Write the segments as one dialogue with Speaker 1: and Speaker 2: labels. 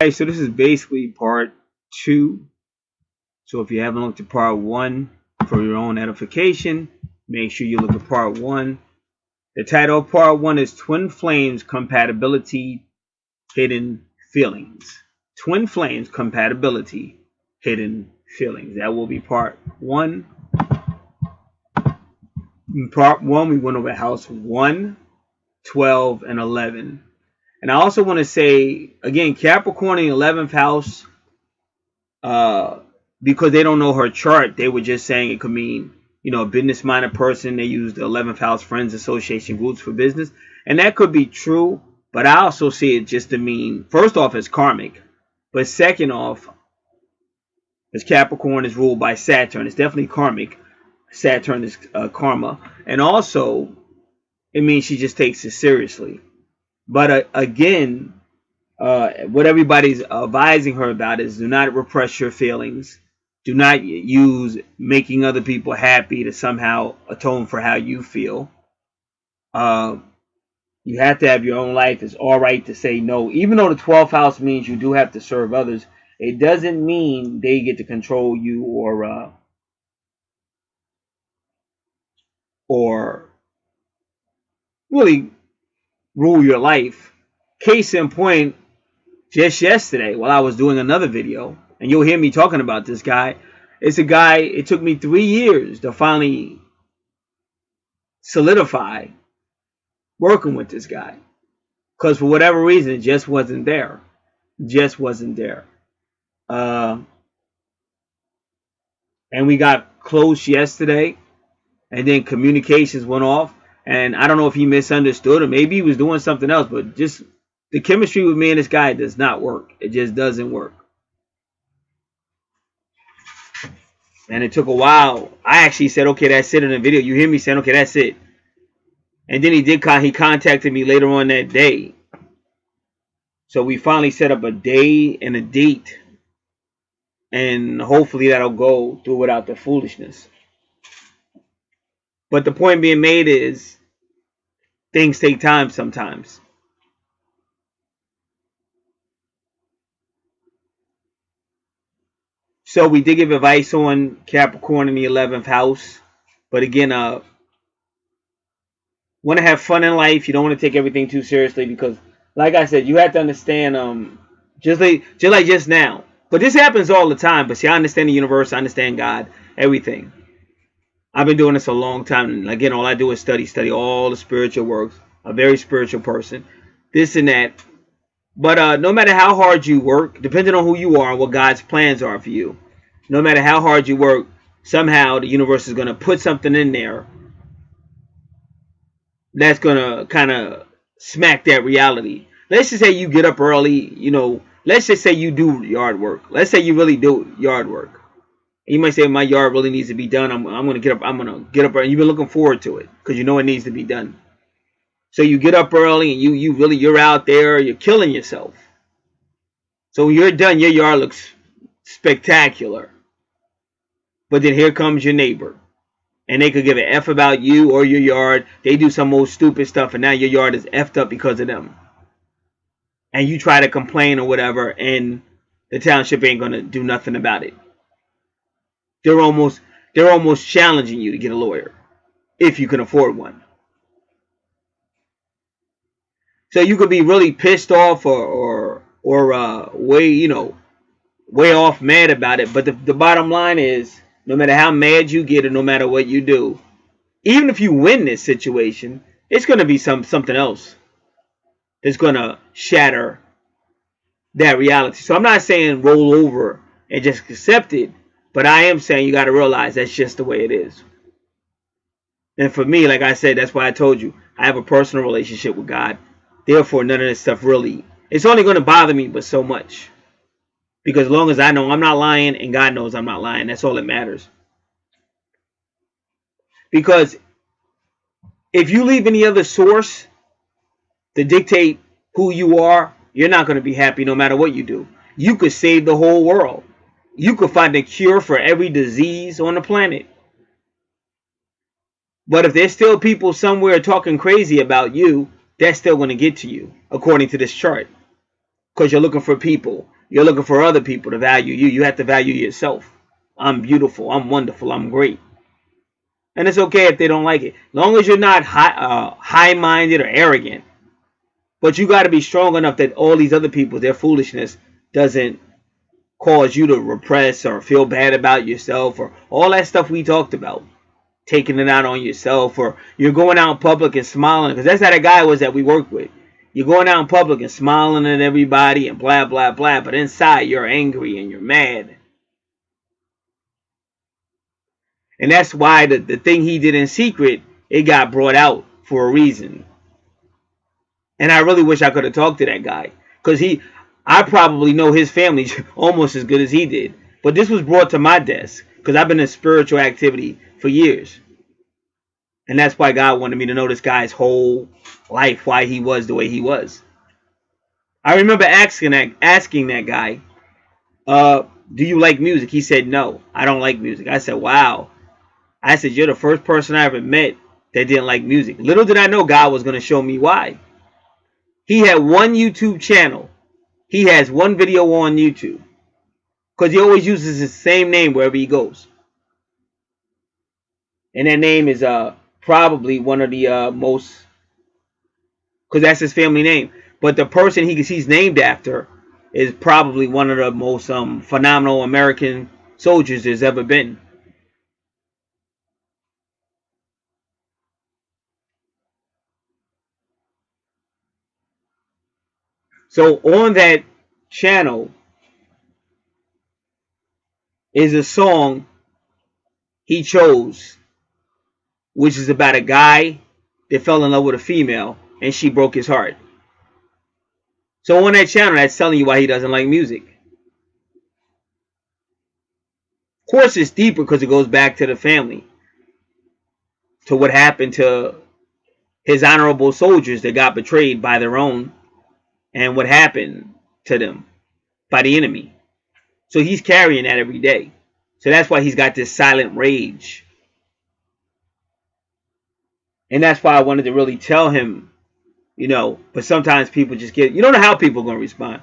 Speaker 1: Alright, so this is basically part 2. So if you haven't looked at part 1 for your own edification, make sure you look at part 1. The title of part 1 is Twin Flames Compatibility Hidden Feelings. Twin Flames Compatibility Hidden Feelings. That will be part 1. In part 1, we went over house 1, 12, and 11. And I also want to say, again, Capricorn in the 11th house, because they don't know her chart, they were just saying it could mean, a business-minded person. They use the 11th house friends association groups for business. And that could be true, but I also see it just to mean, first off, it's karmic. But second off, as Capricorn is ruled by Saturn, it's definitely karmic. Saturn is karma. And also, it means she just takes it seriously. But again, what everybody's advising her about is do not repress your feelings. Do not use making other people happy to somehow atone for how you feel. You have to have your own life. It's all right to say no. Even though the 12th house means you do have to serve others, it doesn't mean they get to control you or really rule your life. Case in point, just yesterday while I was doing another video, and you'll hear me talking about this guy. It's a guy, it took me 3 years to finally solidify working with this guy. Because for whatever reason, it just wasn't there. Just wasn't there. And we got close yesterday, and then communications went off. And I don't know if he misunderstood or maybe he was doing something else, but just the chemistry with me and this guy does not work. It just doesn't work. And it took a while. I actually said, okay, that's it in the video. You hear me saying, okay, that's it. And then he contacted me later on that day. So we finally set up a day and a date. And hopefully that'll go through without the foolishness. But the point being made is things take time sometimes. So we did give advice on Capricorn in the 11th house. But again, want to have fun in life. You don't want to take everything too seriously because, like I said, you have to understand, just like now. But this happens all the time. But see, I understand the universe. I understand God, everything. I've been doing this a long time. And again, all I do is study all the spiritual works. A very spiritual person. This and that. But no matter how hard you work, depending on who you are and what God's plans are for you, no matter how hard you work, somehow the universe is going to put something in there that's going to kind of smack that reality. Let's just say you get up early, let's just say you do yard work. Let's say you really do yard work. You might say, my yard really needs to be done. I'm going to get up. I'm going to get up early. You've been looking forward to it because you know it needs to be done. So you get up early and you're out there. You're killing yourself. So when you're done, your yard looks spectacular. But then here comes your neighbor. And they could give an F about you or your yard. They do some most stupid stuff. And now your yard is effed up because of them. And you try to complain or whatever. And the township ain't going to do nothing about it. They're almost challenging you to get a lawyer. If you can afford one. So you could be really pissed off or way off mad about it. But the bottom line is, no matter how mad you get or no matter what you do, even if you win this situation, it's going to be something else that's going to shatter that reality. So I'm not saying roll over and just accept it, but I am saying you got to realize that's just the way it is. And for me, like I said, that's why I told you, I have a personal relationship with God. Therefore, none of this stuff really, it's only going to bother me, but so much. Because as long as I know I'm not lying and God knows I'm not lying, that's all that matters. Because if you leave any other source to dictate who you are, you're not going to be happy no matter what you do. You could save the whole world. You could find a cure for every disease on the planet. But if there's still people somewhere talking crazy about you, that's still going to get to you, according to this chart. because you're looking for people. You're looking for other people to value you. You have to value yourself. I'm beautiful. I'm wonderful. I'm great. And it's okay if they don't like it. As long as you're not high-minded or arrogant. But you got to be strong enough that all these other people, their foolishness doesn't cause you to repress or feel bad about yourself or all that stuff we talked about. Taking it out on yourself, or you're going out in public and smiling. Because that's how that guy was that we worked with. You're going out in public and smiling at everybody and blah, blah, blah. But inside you're angry and you're mad. And that's why the thing he did in secret, it got brought out for a reason. And I really wish I could have talked to that guy. Because I probably know his family almost as good as he did. But this was brought to my desk. Because I've been in spiritual activity for years. And that's why God wanted me to know this guy's whole life. Why he was the way he was. I remember asking that guy, do you like music? He said, no, I don't like music. I said, wow. I said, you're the first person I ever met that didn't like music. Little did I know God was going to show me why. He had one YouTube channel. He has one video on YouTube. Because he always uses his same name wherever he goes. And that name is probably one of the most... Because that's his family name. But the person he's named after is probably one of the most phenomenal American soldiers there's ever been. So on that channel is a song he chose, which is about a guy that fell in love with a female and she broke his heart. So on that channel, that's telling you why he doesn't like music. Of course, it's deeper because it goes back to the family, to what happened to his honorable soldiers that got betrayed by their own, and what happened to them by the enemy. So he's carrying that every day. So that's why he's got this silent rage. And that's why I wanted to really tell him, but sometimes people just you don't know how people are going to respond.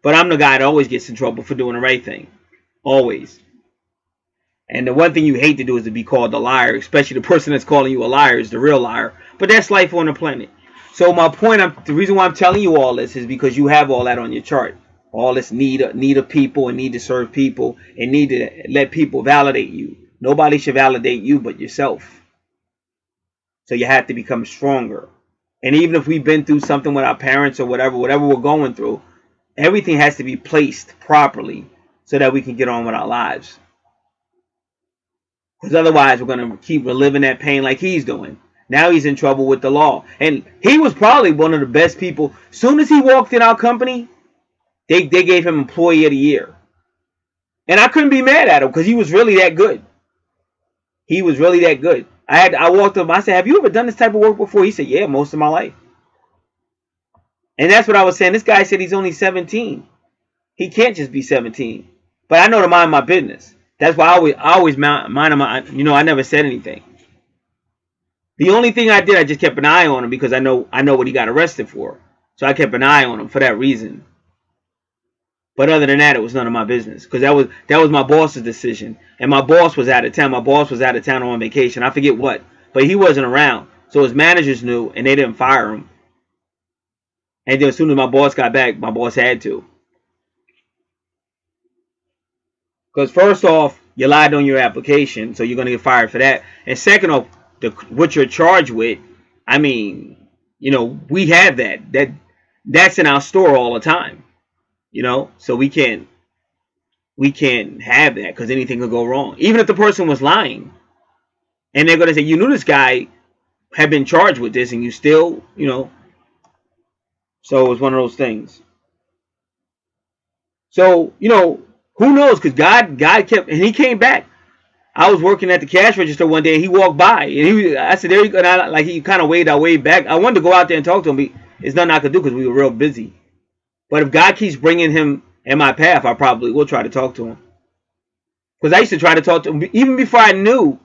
Speaker 1: But I'm the guy that always gets in trouble for doing the right thing. Always. And the one thing you hate to do is to be called a liar, especially the person that's calling you a liar is the real liar. But that's life on the planet. So my point, the reason why I'm telling you all this is because you have all that on your chart. All this need of people and need to serve people and need to let people validate you. Nobody should validate you but yourself. So you have to become stronger. And even if we've been through something with our parents or whatever we're going through, everything has to be placed properly so that we can get on with our lives. Because otherwise we're going to keep reliving that pain like he's doing. Now he's in trouble with the law. And he was probably one of the best people. As soon as he walked in our company, they gave him Employee of the Year. And I couldn't be mad at him because he was really that good. He was really that good. I walked up, I said, have you ever done this type of work before? He said, yeah, most of my life. And that's what I was saying. This guy said he's only 17. He can't just be 17. But I know to mind my business. That's why I always mind my, I never said anything. The only thing I did, I just kept an eye on him because I know what he got arrested for. So I kept an eye on him for that reason. But other than that, it was none of my business. Because that was my boss's decision. And my boss was out of town. My boss was out of town on vacation. I forget what. But he wasn't around. So his managers knew and they didn't fire him. And then as soon as my boss got back, my boss had to. Because first off, you lied on your application, so you're going to get fired for that. And second off, what you're charged with, I mean, we have that. That's in our store all the time. So we can't have that because anything could go wrong. Even if the person was lying. And they're going to say, you knew this guy had been charged with this and you still, So it was one of those things. So, who knows? Because God kept, and he came back. I was working at the cash register one day and he walked by. And I said, there you go. Like he kind of waved our way back. I wanted to go out there and talk to him. But there's nothing I could do because we were real busy. But if God keeps bringing him in my path, I probably will try to talk to him. Because I used to try to talk to him even before I knew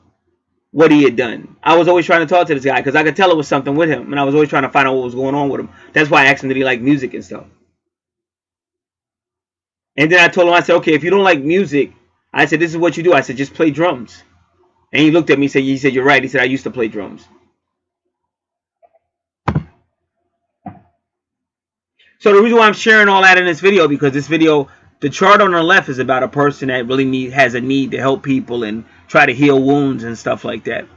Speaker 1: what he had done. I was always trying to talk to this guy because I could tell it was something with him. And I was always trying to find out what was going on with him. That's why I asked him, did he like music and stuff? And then I told him, I said, okay, if you don't like music, I said, this is what you do. I said, just play drums. And he looked at me and said, you're right. He said, I used to play drums. So the reason why I'm sharing all that in this video, because this video, the chart on the left is about a person that really has a need to help people and try to heal wounds and stuff like that.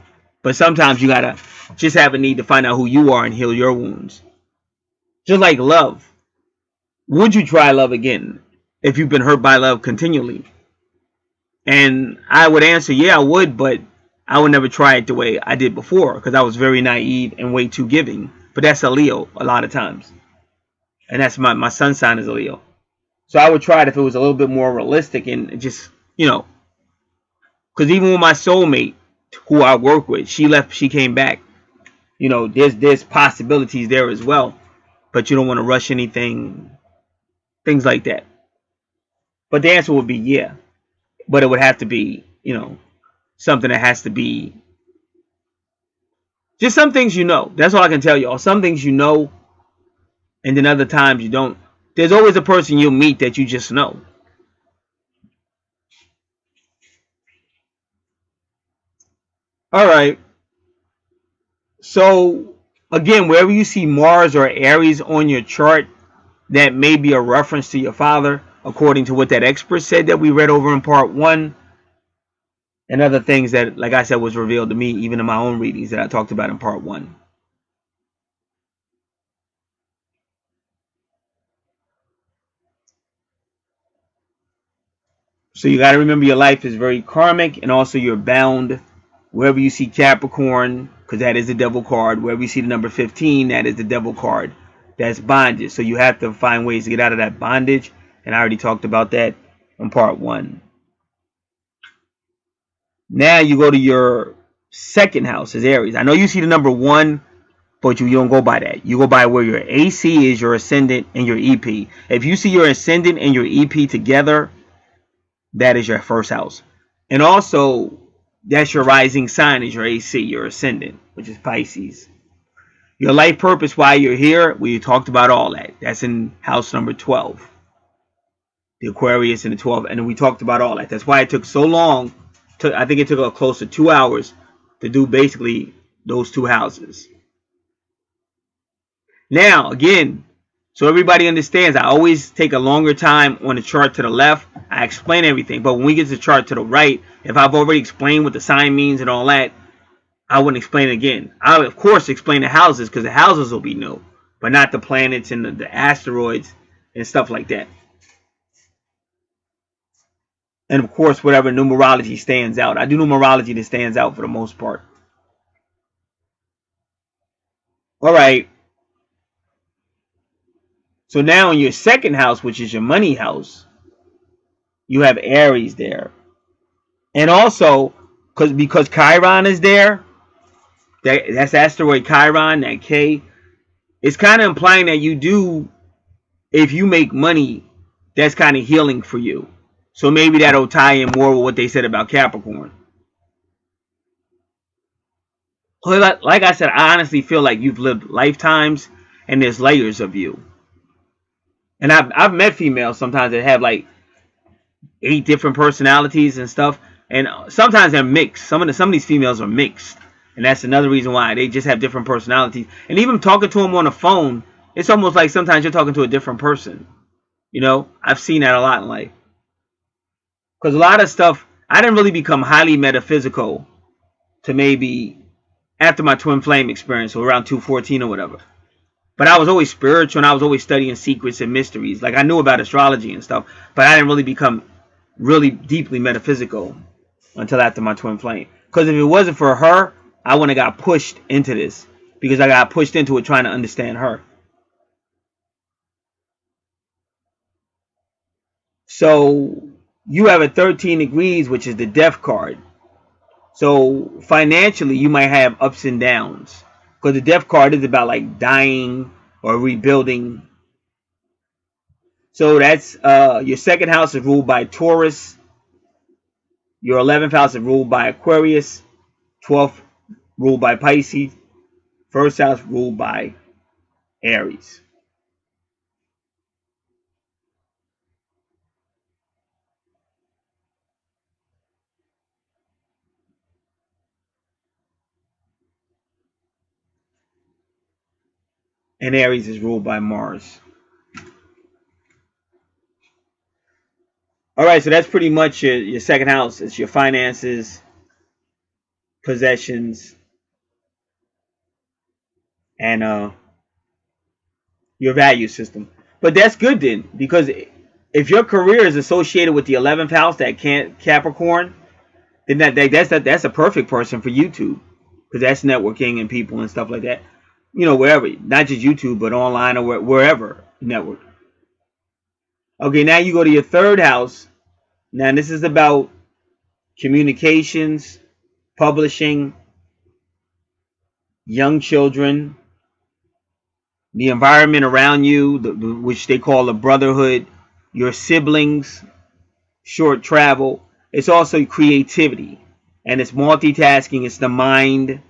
Speaker 1: But sometimes you gotta just have a need to find out who you are and heal your wounds. Just like love. Would you try love again if you've been hurt by love continually? And I would answer, yeah, I would, but I would never try it the way I did before because I was very naive and way too giving. But that's a Leo a lot of times. And that's my sun sign is a Leo. So I would try it if it was a little bit more realistic and just, because even with my soulmate, who I work with, she left, she came back. There's possibilities there as well, but you don't want to rush anything, things like that. But the answer would be yeah, but it would have to be, something that has to be just some things That's all I can tell y'all. Some things and then other times you don't. There's always a person you'll meet that you just know. All right. So again, wherever you see Mars or Aries on your chart, that may be a reference to your father, according to what that expert said that we read over in part 1, and other things that, like I said, was revealed to me even in my own readings that I talked about in part 1. So you got to remember your life is very karmic, and also you're bound. Wherever you see Capricorn, because that is the devil card. Wherever you see the number 15, that is the devil card. That's bondage. So you have to find ways to get out of that bondage. And I already talked about that in part 1. Now you go to your second house as Aries. I know you see the number 1, but you don't go by that. You go by where your AC is, your ascendant, and your EP. If you see your ascendant and your EP together, that is your first house. And also, that's your rising sign is your AC, your ascendant, which is Pisces. Your life purpose, why you're here, we talked about all that. That's in house number 12. The Aquarius and the 12. And we talked about all that. That's why it took so long. I think it took close to 2 hours to do basically those 2 houses. Now, again, so everybody understands, I always take a longer time on the chart to the left. I explain everything. But when we get to the chart to the right, if I've already explained what the sign means and all that, I wouldn't explain it again. I'll, of course, explain the houses because the houses will be new. But not the planets and the asteroids and stuff like that. And, of course, whatever numerology stands out. I do numerology that stands out for the most part. All right. So now in your second house, which is your money house, you have Aries there. And also, because Chiron is there, that's asteroid Chiron, that K, it's kind of implying that you do, if you make money, that's kind of healing for you. So maybe that'll tie in more with what they said about Capricorn. Like I said, I honestly feel like you've lived lifetimes and there's layers of you. And I've met females sometimes that have like 8 different personalities and stuff. And sometimes they're mixed. Some of these females are mixed. And that's another reason why they just have different personalities. And even talking to them on the phone, it's almost like sometimes you're talking to a different person. I've seen that a lot in life. Because a lot of stuff, I didn't really become highly metaphysical to maybe after my twin flame experience, or around 214 or whatever. But I was always spiritual and I was always studying secrets and mysteries. Like I knew about astrology and stuff, but I didn't really become really deeply metaphysical until after my twin flame. Because if it wasn't for her, I wouldn't have got pushed into this. Because I got pushed into it trying to understand her. So you have a 13 degrees, which is the death card. So financially, you might have ups and downs. Because the death card is about like dying or rebuilding. So that's your second house is ruled by Taurus. Your 11th house is ruled by Aquarius. 12th ruled by Pisces. First house ruled by Aries. and Aries is ruled by Mars. All right, so that's pretty much your second house. It's your finances, possessions, and your value system. But that's good then, because if your career is associated with the 11th house, that Capricorn, then that's a perfect person for YouTube, because that's networking and people and stuff like that. You know, wherever, not just YouTube, but online or wherever network. Okay, now you go to your third house. Now this is about communications, publishing, young children, the environment around you, which they call a brotherhood, your siblings, short travel. It's also creativity, and it's multitasking. It's the mind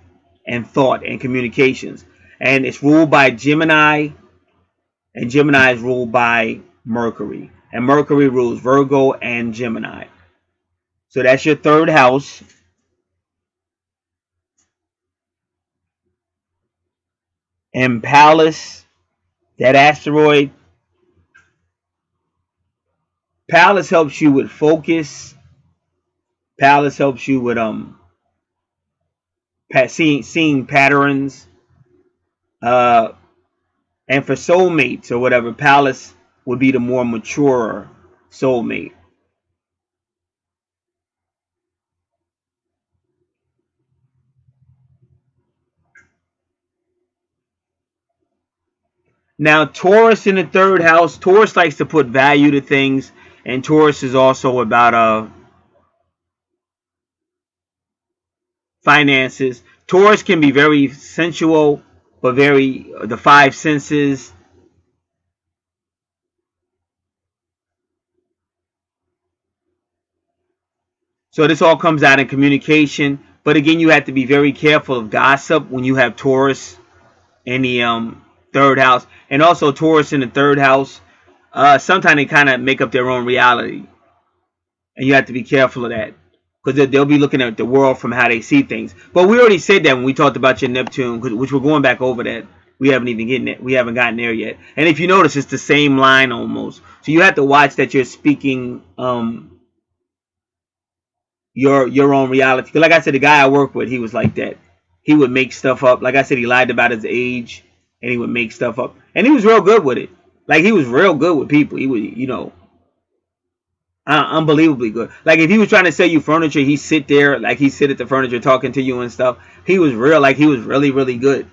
Speaker 1: and thought and communications. And it's ruled by Gemini, and Gemini is ruled by Mercury. And Mercury rules Virgo and Gemini. So that's your third house. And Pallas, that asteroid, Pallas helps you with focus. Pallas helps you with seeing patterns. And for soulmates or whatever, Pallas would be the more mature soulmate. Now, Taurus in the third house, Taurus likes to put value to things, and Taurus is also about finances. Taurus can be very sensual, but very the five senses. So this all comes out in communication. But again, you have to be very careful of gossip when you have Taurus in the third house, and also Taurus in the third house. Sometimes they kind of make up their own reality, and you have to be careful of that, because they'll be looking at the world from how they see things. But we already said that when we talked about your Neptune, which we're going back over that. We haven't gotten there yet. And if you notice, it's the same line almost. So you have to watch that you're speaking your own reality. Because like I said, the guy I work with, he was like that. He would make stuff up. Like I said, he lied about his age, and he would make stuff up. And he was real good with it. Like, he was real good with people. He would, unbelievably good. Like, if he was trying to sell you furniture, he'd sit there, like he'd sit at the furniture talking to you and stuff. He was real, like he was really, really good.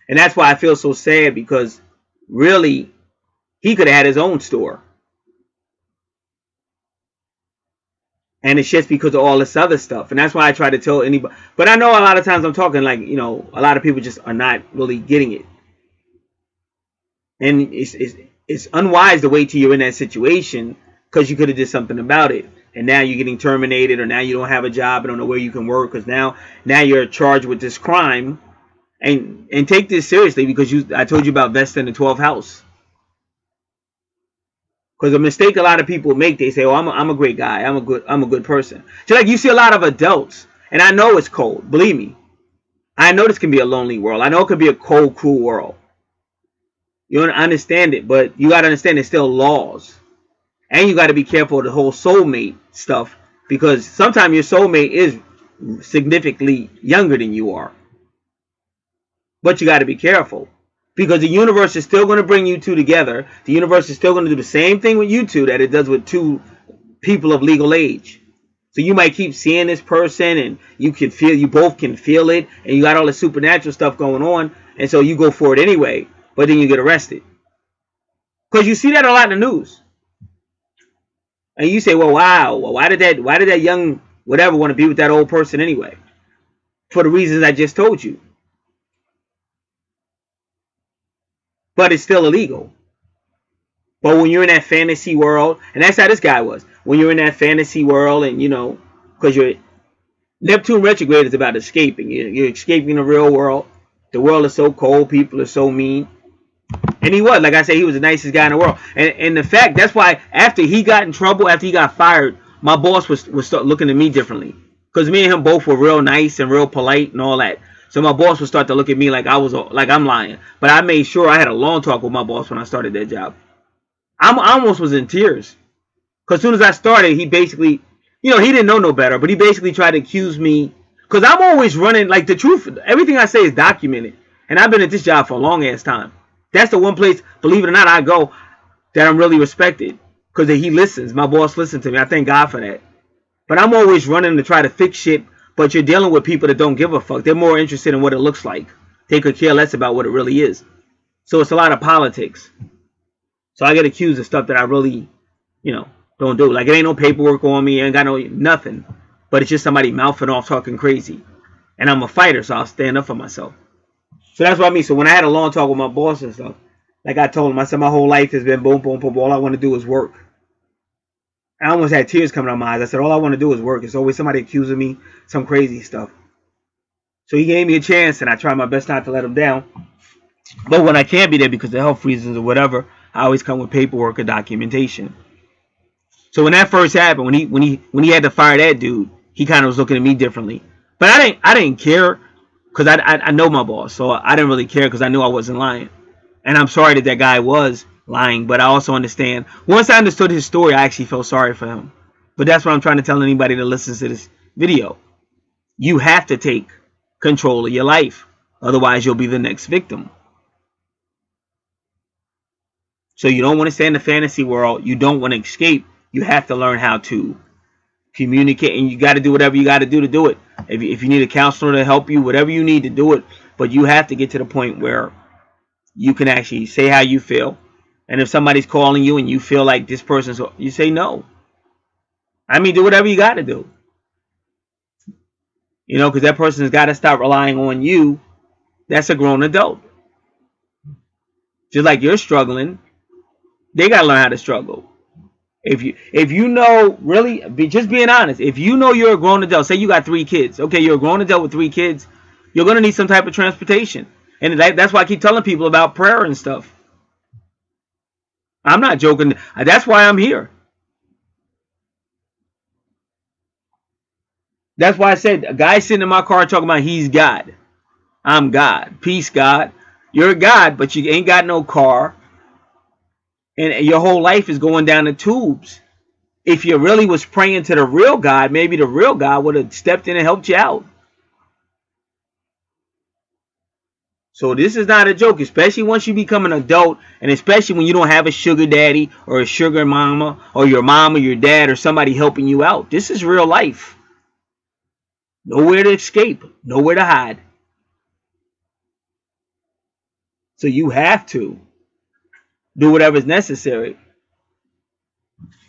Speaker 1: And that's why I feel so sad, because really, he could have had his own store. And it's just because of all this other stuff. And that's why I try to tell anybody. But I know a lot of times I'm talking like, a lot of people just are not really getting it. And it's unwise to wait till you're in that situation, because you could have did something about it. And now you're getting terminated, or now you don't have a job, and don't know where you can work, because now you're charged with this crime. And take this seriously, because I told you about Vesta in the 12th house. Because a mistake a lot of people make, they say, "Oh, I'm a great guy. I'm a good person." So like, you see a lot of adults, and I know it's cold. Believe me, I know this can be a lonely world. I know it could be a cold, cruel world. You don't understand it, but you gotta understand there's still laws, and you gotta be careful of the whole soulmate stuff, because sometimes your soulmate is significantly younger than you are. But you gotta be careful, because the universe is still going to bring you two together. The universe is still going to do the same thing with you two that it does with two people of legal age. So you might keep seeing this person, and you both can feel it, and you got all the supernatural stuff going on, and so you go for it anyway, but then you get arrested. Because you see that a lot in the news. And you say, well, wow, why did that young whatever want to be with that old person anyway? For the reasons I just told you. But it's still illegal. But when you're in that fantasy world, and that's how this guy was, when you're in that fantasy world, and because your Neptune retrograde is about escaping. You're escaping the real world. The world is so cold, people are so mean. And he was, like I said, he was the nicest guy in the world. And the fact, that's why after he got in trouble, after he got fired, my boss would start looking at me differently. Because me and him both were real nice and real polite and all that. So my boss would start to look at me like I'm lying. But I made sure I had a long talk with my boss when I started that job. I almost was in tears. Because as soon as I started, he basically, he didn't know no better, but he basically tried to accuse me. Because I'm always running, like, the truth, everything I say is documented. And I've been at this job for a long ass time. That's the one place, believe it or not, I go that I'm really respected. Because he listens. My boss listens to me. I thank God for that. But I'm always running to try to fix shit. But you're dealing with people that don't give a fuck. They're more interested in what it looks like. They could care less about what it really is. So it's a lot of politics. So I get accused of stuff that I really, don't do. Like, it ain't no paperwork on me. I ain't got no nothing. But it's just somebody mouthing off talking crazy. And I'm a fighter, so I'll stand up for myself. So that's what I mean. So when I had a long talk with my boss and stuff, like I told him, I said my whole life has been boom, boom, boom. All I want to do is work. I almost had tears coming out of my eyes. I said, all I want to do is work. It's always somebody accusing me some crazy stuff. So he gave me a chance, and I tried my best not to let him down. But when I can't be there because of health reasons or whatever, I always come with paperwork or documentation. So when that first happened, when he had to fire that dude, he kind of was looking at me differently. But I didn't care because I know my boss, so I didn't really care because I knew I wasn't lying. And I'm sorry that guy was lying, but I also understand. Once I understood his story, I actually felt sorry for him. But that's what I'm trying to tell anybody that listens to this video. You have to take control of your life. Otherwise, you'll be the next victim. So you don't want to stay in the fantasy world. You don't want to escape. You have to learn how to communicate, and you got to do whatever you got to do it. If you need a counselor to help you, whatever you need to do it. But you have to get to the point where you can actually say how you feel. And if somebody's calling you and you feel like this person's, you say no. I mean, do whatever you got to do. Because that person's got to stop relying on you. That's a grown adult. Just like you're struggling, they got to learn how to struggle. If you know, really, just being honest, if you know you're a grown adult, say you got 3 kids. Okay, you're a grown adult with 3 kids. You're going to need some type of transportation. And that's why I keep telling people about prayer and stuff. I'm not joking. That's why I'm here. That's why I said a guy sitting in my car talking about he's God. I'm God. Peace, God. You're God, but you ain't got no car. And your whole life is going down the tubes. If you really was praying to the real God, maybe the real God would have stepped in and helped you out. So this is not a joke, especially once you become an adult, and especially when you don't have a sugar daddy or a sugar mama or your mom or your dad or somebody helping you out. This is real life. Nowhere to escape, nowhere to hide. So you have to do whatever's necessary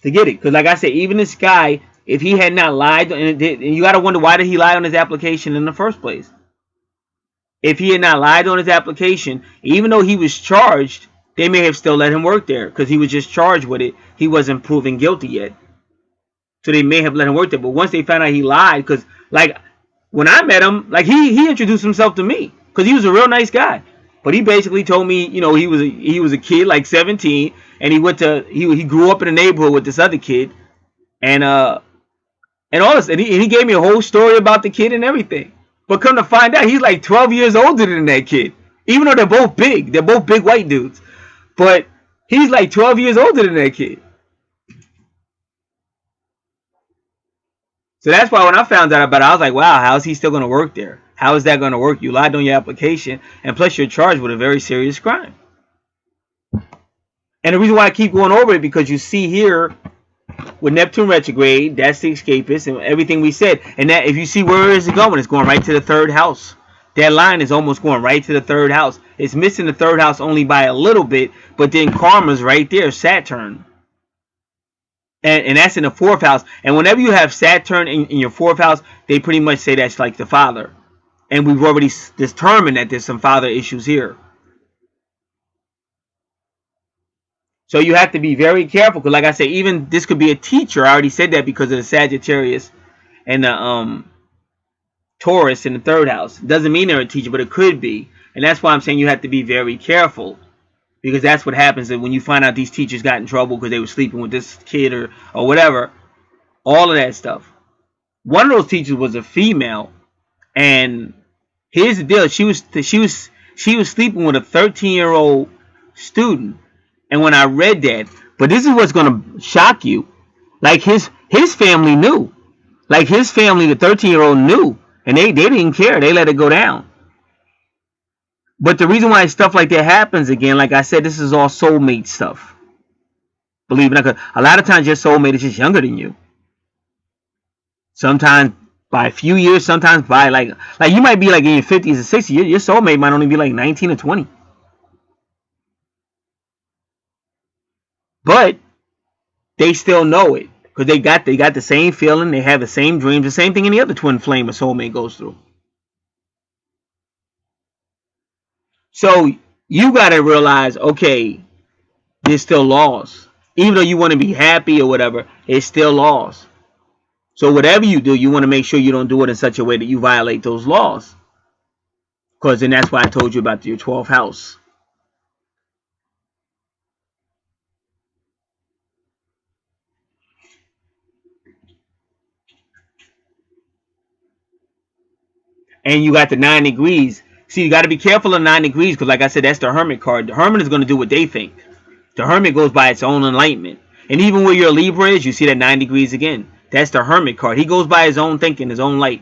Speaker 1: to get it. Because like I said, even this guy, if he had not lied, and you got to wonder, why did he lie on his application in the first place? If he had not lied on his application, even though he was charged, they may have still let him work there because he was just charged with it. He wasn't proven guilty yet. So they may have let him work there. But once they found out he lied, because like when I met him, like he introduced himself to me because he was a real nice guy. But he basically told me, he was a kid like 17, and he grew up in a neighborhood with this other kid, and all this, and he gave me a whole story about the kid and everything. But come to find out, he's like 12 years older than that kid. Even though they're both big white dudes, but he's like 12 years older than that kid. So that's why when I found out about it, I was like, wow, how is he still going to work there? How is that going to work? You lied on your application, and plus you're charged with a very serious crime. And the reason why I keep going over it, because you see here with Neptune retrograde, that's the escapist and everything we said. And that, if you see where is it going, it's going right to the 3rd house. That line is almost going right to the 3rd house. It's missing the 3rd house only by a little bit, but then karma's right there, Saturn. And that's in the 4th house. And whenever you have Saturn in your 4th house, they pretty much say that's like the father. And we've already determined that there's some father issues here. So you have to be very careful. Because like I said, even this could be a teacher. I already said that because of the Sagittarius and the Taurus in the 3rd house. Doesn't mean they're a teacher, but it could be. And that's why I'm saying you have to be very careful. Because that's what happens when you find out these teachers got in trouble because they were sleeping with this kid or whatever. All of that stuff. One of those teachers was a female, and Here's the deal. She was sleeping with a 13-year-old student. And when I read that, but this is what's gonna shock you. Like his family knew. Like his family, the 13-year-old knew. And they didn't care. They let it go down. But the reason why stuff like that happens again, like I said, this is all soulmate stuff. Believe it or not, a lot of times your soulmate is just younger than you. Sometimes by a few years, sometimes by like you might be like in your 50s and 60s. Your soulmate might only be like 19 or 20. But they still know it because they got the same feeling. They have the same dreams. The same thing any other twin flame or soulmate goes through. So you got to realize, okay, there's still laws. Even though you want to be happy or whatever, it's still laws. So whatever you do, you want to make sure you don't do it in such a way that you violate those laws. Because then that's why I told you about your 12th house. And you got the 9 degrees. See, you got to be careful of 9 degrees because, like I said, that's the Hermit card. The Hermit is going to do what they think. The Hermit goes by its own enlightenment. And even where your Libra is, you see that 9 degrees again. That's the Hermit card. He goes by his own thinking, his own light.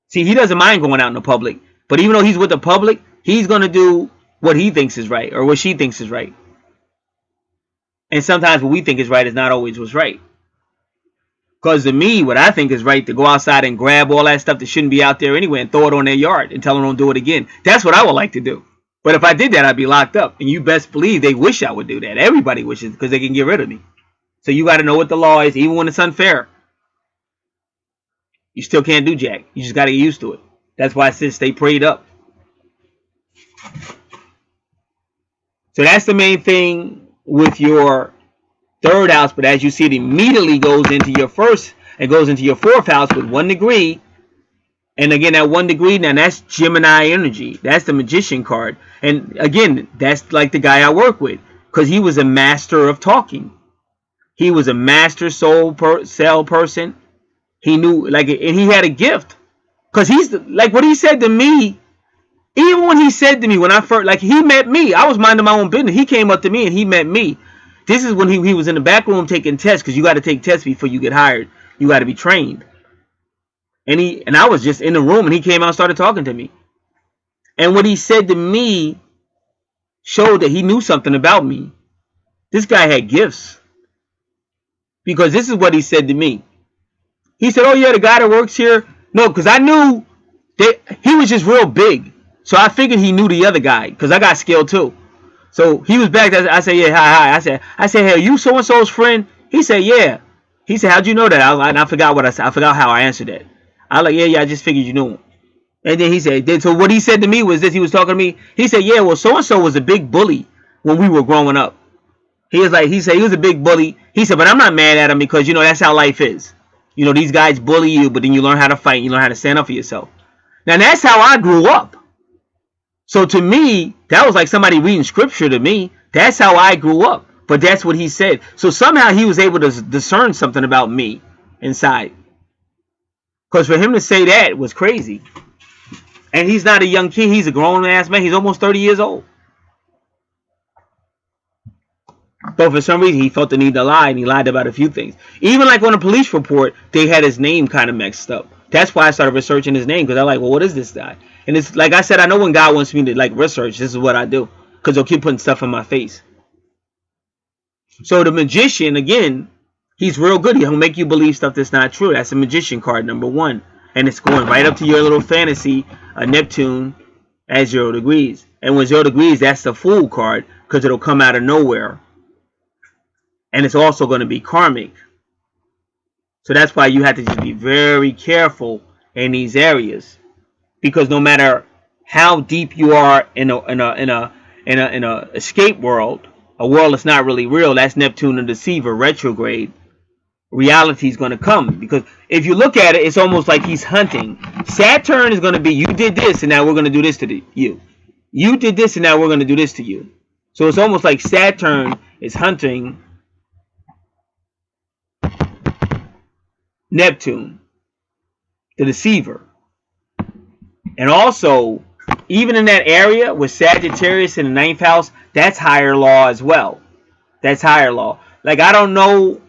Speaker 1: See, he doesn't mind going out in the public. But even though he's with the public, he's going to do what he thinks is right or what she thinks is right. And sometimes what we think is right is not always what's right. Because to me, what I think is right, to go outside and grab all that stuff that shouldn't be out there anyway and throw it on their yard and tell them don't do it again. That's what I would like to do. But if I did that, I'd be locked up. And you best believe they wish I would do that. Everybody wishes because they can get rid of me. So you got to know what the law is, even when it's unfair. You still can't do jack. You just got to get used to it. That's why I said stay prayed up. So that's the main thing with your 3rd house. But as you see, it immediately goes into your 1st and goes into your 4th house with 1 degree. And again, that 1 degree, now that's Gemini energy. That's the Magician card. And again, that's like the guy I work with because he was a master of talking. He was a master cell person. He knew, like, and he had a gift because he's like what he said to me. Even when he said to me when I first, like, he met me, I was minding my own business. He came up to me and he met me. This is when he was in the back room taking tests because you got to take tests before you get hired. You got to be trained. And I was just in the room and he came out and started talking to me. And what he said to me showed that he knew something about me. This guy had gifts. Because this is what he said to me. He said, oh yeah, the guy that works here. No, because I knew that he was just real big. So I figured he knew the other guy because I got skilled too. So he was back. I said, yeah, hi. I said, hey, are you so-and-so's friend? He said, yeah. He said, how'd you know that? I forgot what I said. I forgot how I answered that. I was like, yeah, I just figured you knew him. And then he said, so what he said to me was this. He was talking to me. He said, yeah, well, so-and-so was a big bully when we were growing up. He said he was a big bully. He said, but I'm not mad at him because, that's how life is. These guys bully you, but then you learn how to fight. You learn how to stand up for yourself. Now, that's how I grew up. So to me, that was like somebody reading scripture to me. That's how I grew up. But that's what he said. So somehow he was able to discern something about me inside. Because for him to say that was crazy. And he's not a young kid. He's a grown-ass man. He's almost 30 years old. But for some reason, he felt the need to lie, and he lied about a few things. Even like on a police report, they had his name kind of mixed up. That's why I started researching his name, because I'm like, well, what is this guy? And it's like I said, I know when God wants me to like research, this is what I do, because they'll keep putting stuff in my face. So the magician, again, he's real good. He'll make you believe stuff that's not true. That's a magician card, number 1. And it's going right up to your little fantasy, Neptune at 0 degrees. And when 0 degrees, that's the Fool card, because it'll come out of nowhere. And it's also going to be karmic. So that's why you have to just be very careful in these areas, because no matter how deep you are in a escape world, a world that's not really real, that's Neptune the deceiver retrograde. Reality is going to come, because if you look at it, it's almost like he's hunting. Saturn is going to be, you did this and now we're going to do this to you. You did this and now we're going to do this to you. So it's almost like Saturn is hunting Neptune, the deceiver. And also, even in that area with Sagittarius in the ninth house, that's higher law as well. That's higher law. Like I don't know,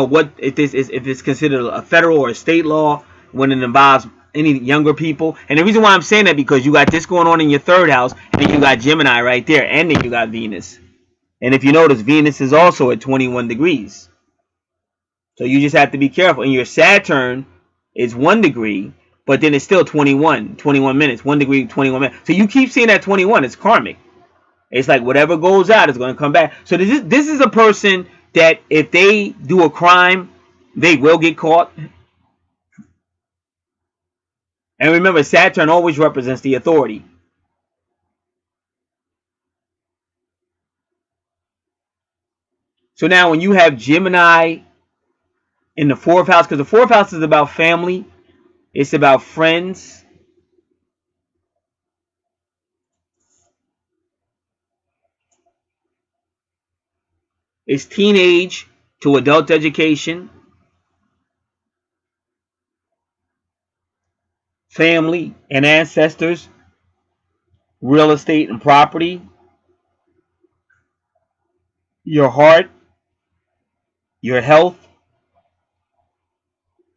Speaker 1: what if this is, if it's considered a federal or a state law when it involves any younger people. And the reason why I'm saying that, because you got this going on in your third house, and then you got Gemini right there, and then you got Venus. And if you notice, Venus is also at 21 degrees. So you just have to be careful. And your Saturn is 1 degree, but then it's still 21 minutes. 1 degree, 21 minutes. So you keep seeing that 21. It's karmic. It's like whatever goes out is going to come back. So this is a person that if they do a crime, they will get caught. And remember, Saturn always represents the authority. So now when you have Gemini in the fourth house, because the fourth house is about family, it's about friends. It's teenage to adult education, family and ancestors, real estate and property, your heart, your health.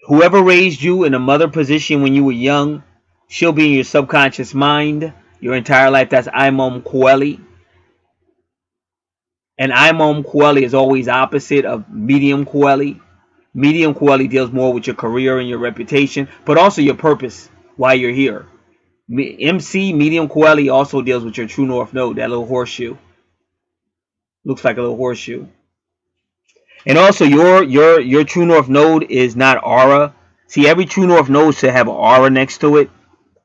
Speaker 1: Whoever raised you in a mother position when you were young, she'll be in your subconscious mind your entire life. That's Imam Coeli. And Imam Coeli is always opposite of Medium Coeli. Medium Coeli deals more with your career and your reputation, but also your purpose while you're here. MC Medium Coeli also deals with your true north node, that little horseshoe. Looks like a little horseshoe. And also your true north node is not aura. See, every true north node should have an aura next to it.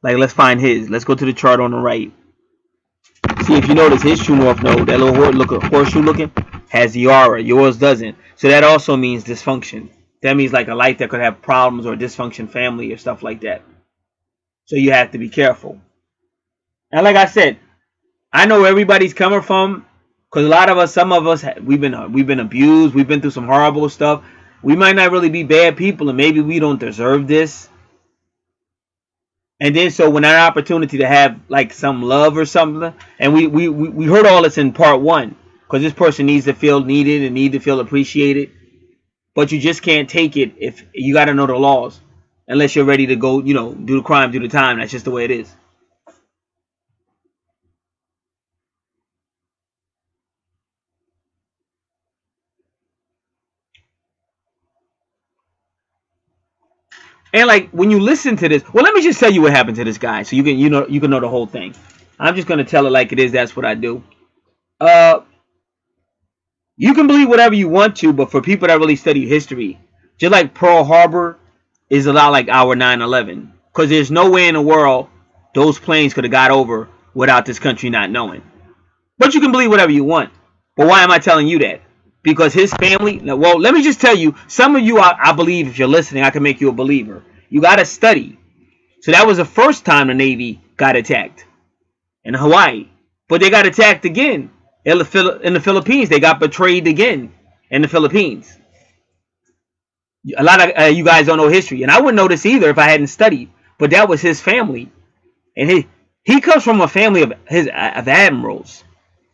Speaker 1: Like, let's find his. Let's go to the chart on the right. See, if you notice, his true north node, that little horseshoe looking, has the aura. Yours doesn't. So that also means dysfunction. That means like a life that could have problems, or dysfunction family or stuff like that. So you have to be careful. And like I said, I know where everybody's coming from, because a lot of us, some of us, we've been abused. We've been through some horrible stuff. We might not really be bad people, and maybe we don't deserve this. And then so when that opportunity to have like some love or something, and we heard all this in part one, because this person needs to feel needed and need to feel appreciated, but you just can't take it if you got to know the laws, unless you're ready to go, do the crime, do the time. That's just the way it is. And like when you listen to this, well, let me just tell you what happened to this guy, so you can know the whole thing. I'm just gonna tell it like it is. That's what I do. Uh, you can believe whatever you want to, but for people that really study history, just like Pearl Harbor is a lot like our 9/11, because there's no way in the world those planes could have got over without this country not knowing. But you can believe whatever you want. But why am I telling you that? Because his family, well, let me just tell you, some of you, I believe, if you're listening, I can make you a believer. You got to study. So that was the first time the Navy got attacked in Hawaii. But they got attacked again in the Philippines. They got betrayed again in the Philippines. A lot of you guys don't know history. And I wouldn't know this either if I hadn't studied. But that was his family. And he comes from a family of admirals.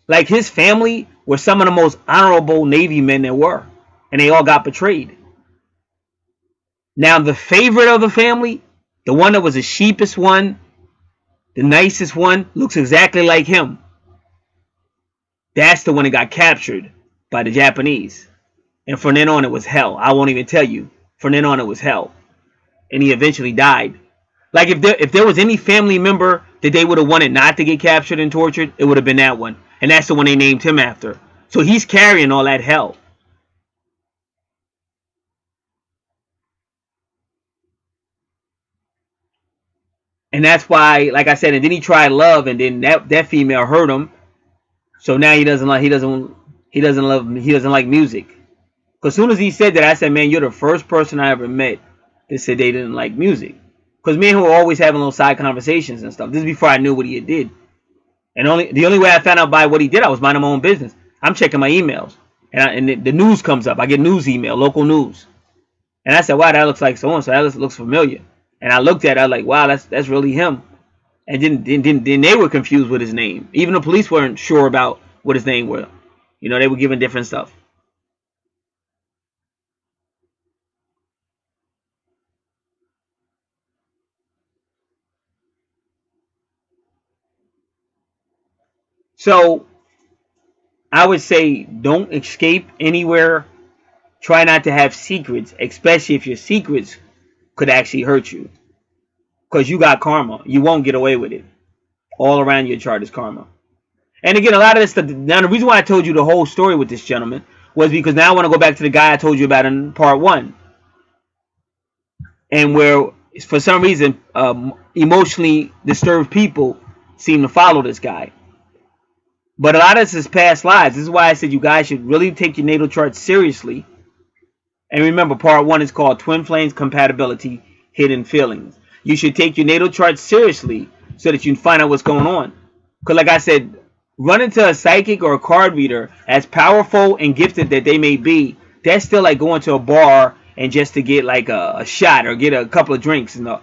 Speaker 1: Like, his family were some of the most honorable Navy men there were. And they all got betrayed. Now, the favorite of the family, the one that was the sheepest one, the nicest one, looks exactly like him. That's the one that got captured by the Japanese. And from then on, it was hell. I won't even tell you. From then on, it was hell. And he eventually died. Like, if there was any family member that they would have wanted not to get captured and tortured, it would have been that one. And that's the one they named him after. So he's carrying all that hell. And that's why, like I said, and then he tried love, and then that female hurt him. So now he doesn't like music. Because as soon as he said that, I said, man, you're the first person I ever met that said they didn't like music. Because me and him were always having little side conversations and stuff. This is before I knew what he did. And the only way I found out by what he did, I was minding my own business. I'm checking my emails. And the news comes up. I get news email, local news. And I said, wow, that looks like so-and-so. That looks familiar. And I looked at it, I was like, wow, that's really him. And then they were confused with his name. Even the police weren't sure about what his name was. You know, they were given different stuff. So I would say don't escape anywhere. Try not to have secrets, especially if your secrets could actually hurt you. Because you got karma. You won't get away with it. All around your chart is karma. And again, a lot of this stuff. Now, the reason why I told you the whole story with this gentleman was because now I want to go back to the guy I told you about in part one. And where, for some reason, emotionally disturbed people seem to follow this guy. But a lot of this is past lives. This is why I said you guys should really take your natal chart seriously. And remember, part one is called Twin Flames, Compatibility, Hidden Feelings. You should take your natal chart seriously so that you can find out what's going on. Because like I said, run into a psychic or a card reader, as powerful and gifted that they may be, that's still like going to a bar and just to get like a shot or get a couple of drinks. You know,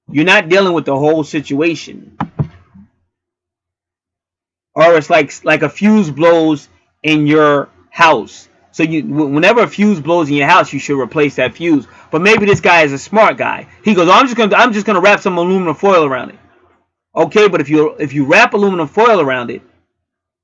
Speaker 1: you're not dealing with the whole situation. Or it's like a fuse blows in your house. So whenever a fuse blows in your house, you should replace that fuse. But maybe this guy is a smart guy. He goes, oh, I'm just gonna wrap some aluminum foil around it. Okay, but if you wrap aluminum foil around it,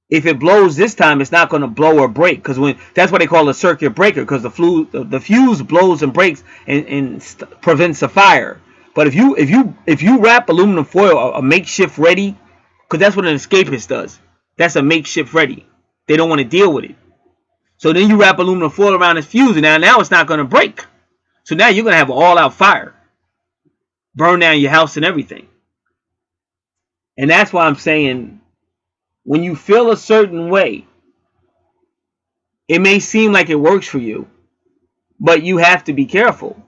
Speaker 1: if it blows this time, it's not gonna blow or break, because that's what they call a circuit breaker, because the fuse blows and breaks and prevents a fire. But if you wrap aluminum foil, a makeshift ready, because that's what an escapist does. That's a makeshift ready. They don't want to deal with it. So then you wrap aluminum foil around this fuse, and now it's not going to break. So now you're going to have an all-out fire. Burn down your house and everything. And that's why I'm saying, when you feel a certain way, it may seem like it works for you, but you have to be careful.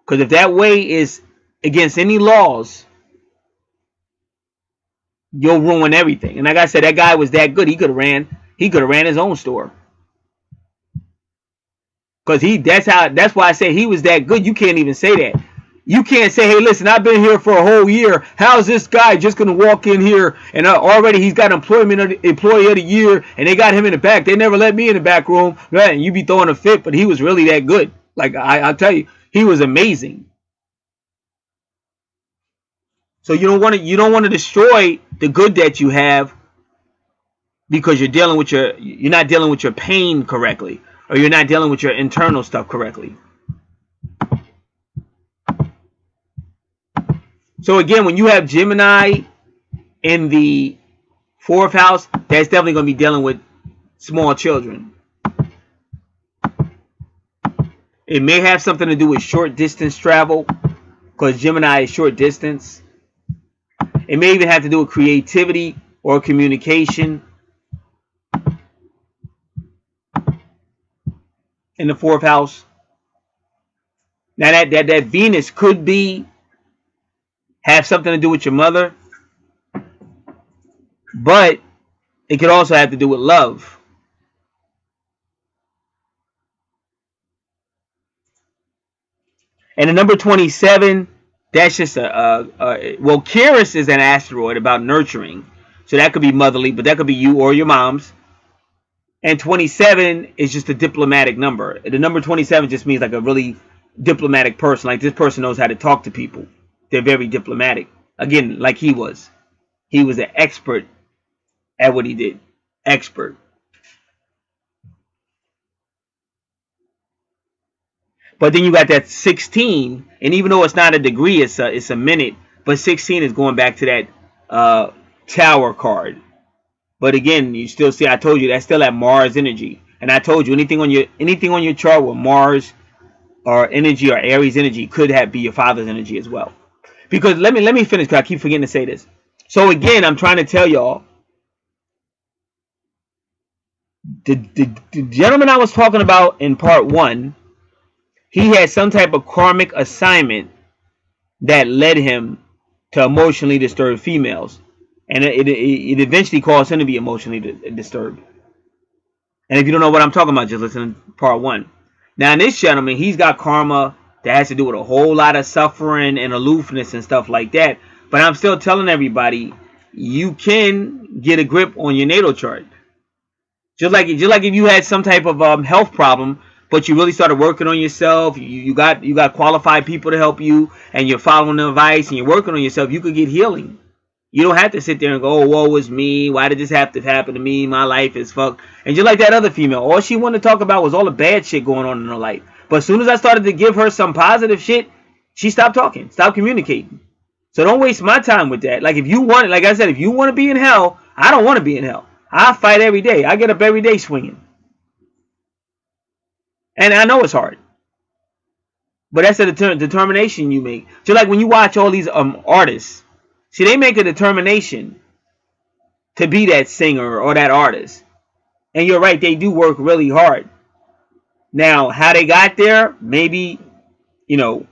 Speaker 1: Because if that way is against any laws, you'll ruin everything. And like I said, that guy was that good. He could have ran his own store. Because that's why I say he was that good. You can't even say that. You can't say, hey, listen, I've been here for a whole year. How's this guy just going to walk in here and already he's got employee of the year and they got him in the back. They never let me in the back room. Right? And you be throwing a fit, but he was really that good. Like I'll tell you, he was amazing. So you don't want to destroy the good that you have because you're not dealing with your pain correctly, or you're not dealing with your internal stuff correctly. So again, when you have Gemini in the 4th house, that's definitely going to be dealing with small children. It may have something to do with short distance travel, because Gemini is short distance. It may even have to do with creativity or communication in the 4th house. Now that Venus could have something to do with your mother, but it could also have to do with love. And the number 27, that's just well, Keras is an asteroid about nurturing. So that could be motherly, but that could be you or your mom's. And 27 is just a diplomatic number. The number 27 just means like a really diplomatic person. Like this person knows how to talk to people. They're very diplomatic. Again, like he was. He was an expert at what he did. Expert. But then you got that 16, and even though it's not a degree, it's a minute. But 16 is going back to that Tower card. But again, you still see, I told you that's still at Mars energy. And I told you anything on your chart with Mars or energy or Aries energy could be your father's energy as well. Because let me finish, because I keep forgetting to say this. So again, I'm trying to tell y'all, the gentleman I was talking about in part one, he had some type of karmic assignment that led him to emotionally disturbed females. And it eventually caused him to be emotionally disturbed. And if you don't know what I'm talking about, just listen to part one. Now, in this gentleman, he's got karma that has to do with a whole lot of suffering and aloofness and stuff like that. But I'm still telling everybody, you can get a grip on your natal chart. Just like if you had some type of health problem, but you really started working on yourself, you got qualified people to help you, and you're following the advice and you're working on yourself, you could get healing. You don't have to sit there and go, oh, woe is me. Why did this have to happen to me? My life is fucked. And just like that other female, all she wanted to talk about was all the bad shit going on in her life. But as soon as I started to give her some positive shit, she stopped talking, stopped communicating. So don't waste my time with that. Like if you want, like I said, if you want to be in hell, I don't want to be in hell. I fight every day. I get up every day swinging. And I know it's hard. But that's a determination you make. Just like when you watch all these artists. See, they make a determination to be that singer or that artist. And you're right, they do work really hard. Now, how they got there, maybe, you know,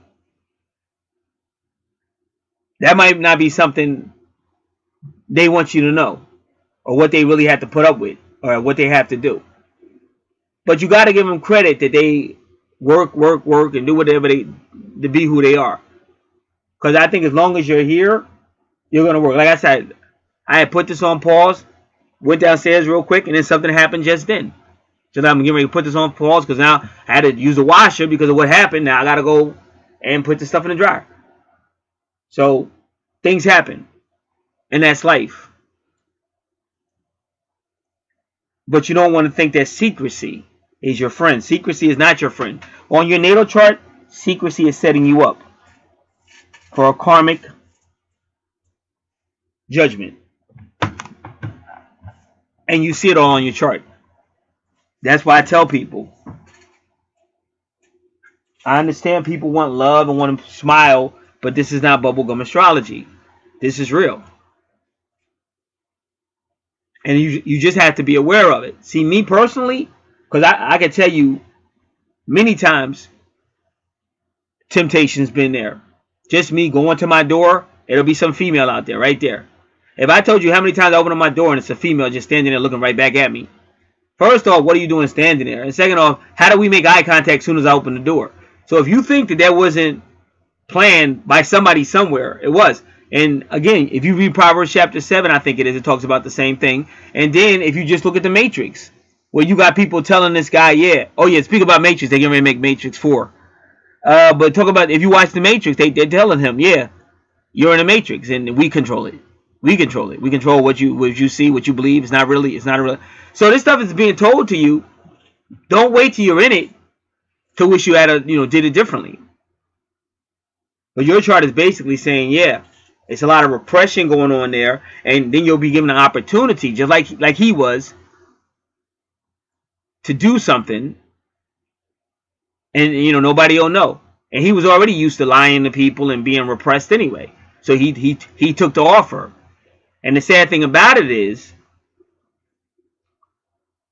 Speaker 1: that might not be something they want you to know. Or what they really have to put up with. Or what they have to do. But you got to give them credit that they work, and do whatever they to be who they are. Because I think as long as you're here, you're going to work. Like I said, I had put this on pause, went downstairs real quick, and then something happened just then. So now I'm getting ready to put this on pause because now I had to use the washer because of what happened. Now I got to go and put the stuff in the dryer. So things happen, and that's life. But you don't want to think that secrecy is your friend. Secrecy is not your friend. On your natal chart, secrecy is setting you up for a karmic judgment. And you see it all on your chart. That's why I tell people, I understand people want love and want to smile, but this is not bubblegum astrology. This is real. And you just have to be aware of it. See, me personally, because I can tell you many times, temptation's been there. Just me going to my door, it'll be some female out there, right there. If I told you how many times I open up my door and it's a female just standing there looking right back at me. First off, what are you doing standing there? And second off, how do we make eye contact as soon as I open the door? So if you think that wasn't planned by somebody somewhere, it was. And again, if you read Proverbs chapter 7, I think it is, it talks about the same thing. And then if you just look at the Matrix, where you got people telling this guy, speak about Matrix, they're going to make Matrix 4. But talk about, if you watch the Matrix, they're telling him, you're in the Matrix and we control it. We control it. We control what you see, what you believe. It's not really. So this stuff is being told to you. Don't wait till you're in it to wish you had did it differently. But your chart is basically saying, it's a lot of repression going on there, and then you'll be given an opportunity, just like he was, to do something, and nobody will know. And he was already used to lying to people and being repressed anyway. So he took the offer. And the sad thing about it is,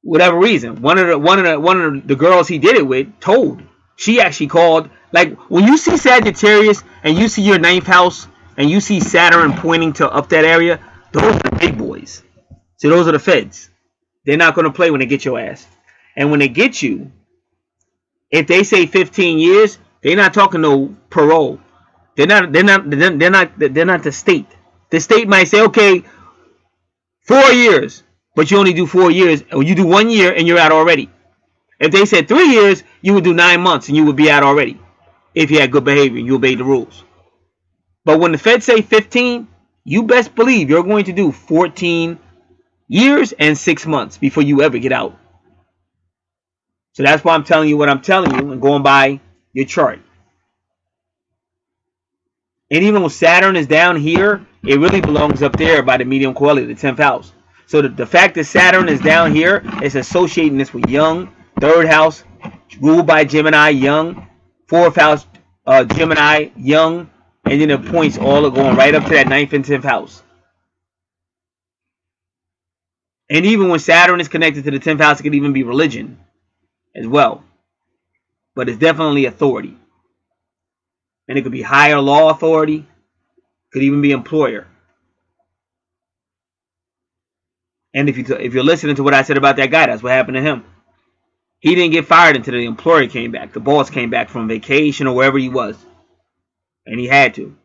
Speaker 1: whatever reason, one of the girls he did it with told. She actually called. Like when you see Sagittarius and you see your 9th house and you see Saturn pointing to up that area, those are the big boys. So those are the feds. They're not going to play when they get your ass. And when they get you, if they say 15 years, they're not talking no parole. They're not the state. The state might say, okay, 4 years, but you only do 4 years, or you do 1 year and you're out already. If they said 3 years, you would do 9 months and you would be out already. If you had good behavior and you obeyed the rules. But when the feds say 15, you best believe you're going to do 14 years and 6 months before you ever get out. So that's why I'm telling you what I'm telling you and going by your chart. And even when Saturn is down here, it really belongs up there by the medium quality, the 10th house. So the fact that Saturn is down here is associating this with young, 3rd house, ruled by Gemini, young, 4th house, Gemini, young, and then the points all are going right up to that 9th and 10th house. And even when Saturn is connected to the 10th house, it could even be religion as well. But it's definitely authority. And it could be higher law authority. Could even be employer. And if you're listening to what I said about that guy, that's what happened to him. He didn't get fired until the employer came back. The boss came back from vacation or wherever he was. And he had to.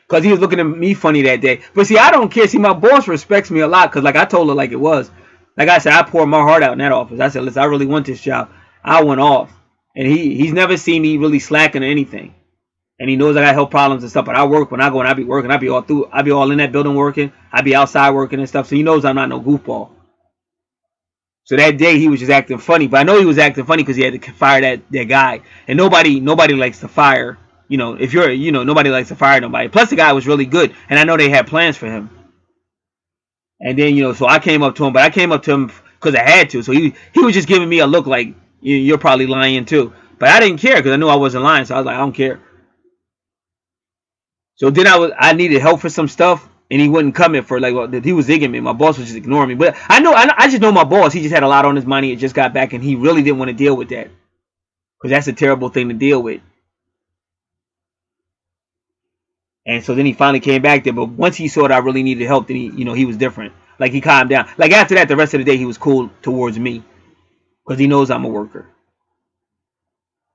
Speaker 1: Because he was looking at me funny that day. But see, I don't care. See, my boss respects me a lot because, like, I told her like it was. Like I said, I poured my heart out in that office. I said, listen, I really want this job. I went off. And he's never seen me really slacking or anything. And he knows I got health problems and stuff. But I work when I go and I be working. I be all in that building working. I be outside working and stuff. So he knows I'm not no goofball. So that day he was just acting funny. But I know he was acting funny because he had to fire that guy. And nobody likes to fire. You know, if you're, nobody likes to fire nobody. Plus the guy was really good. And I know they had plans for him. And then, so I came up to him. But I came up to him because I had to. So he was just giving me a look like, you're probably lying too. But I didn't care because I knew I wasn't lying. So I was like, I don't care. So then I needed help for some stuff. And he wouldn't come in for he was zigging me. My boss was just ignoring me. But I just know my boss. He just had a lot on his mind. He just got back and he really didn't want to deal with that. Because that's a terrible thing to deal with. And so then he finally came back there. But once he saw that I really needed help, then he was different. Like he calmed down. Like after that, the rest of the day he was cool towards me. Because he knows I'm a worker.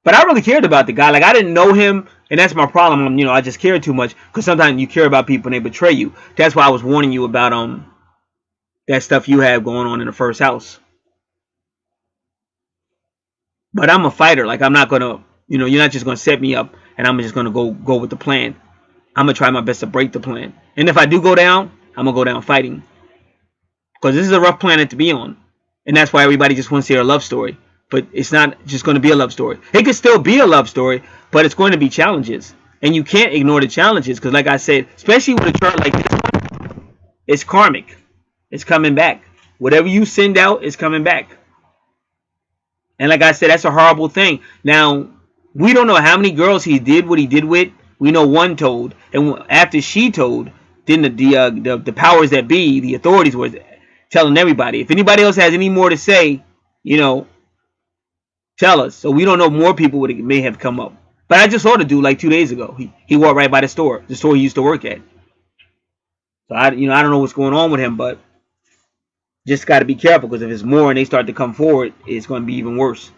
Speaker 1: But I really cared about the guy. Like I didn't know him. And that's my problem. I just cared too much. Because sometimes you care about people and they betray you. That's why I was warning you about that stuff you have going on in the first house. But I'm a fighter. Like I'm not going to, you're not just going to set me up. And I'm just going to go with the plan. I'm going to try my best to break the plan. And if I do go down, I'm going to go down fighting. Because this is a rough planet to be on. And that's why everybody just wants to hear a love story. But it's not just going to be a love story. It could still be a love story, but it's going to be challenges. And you can't ignore the challenges. Because like I said, especially with a chart like this one, it's karmic. It's coming back. Whatever you send out is coming back. And like I said, that's a horrible thing. Now, we don't know how many girls he did what he did with. We know one told, and after she told, then the powers that be, the authorities, were telling everybody. If anybody else has any more to say, tell us. So we don't know more people may have come up. But I just saw the dude like 2 days ago. He walked right by the store he used to work at. So I don't know what's going on with him, but just got to be careful because if it's more and they start to come forward, it's going to be even worse.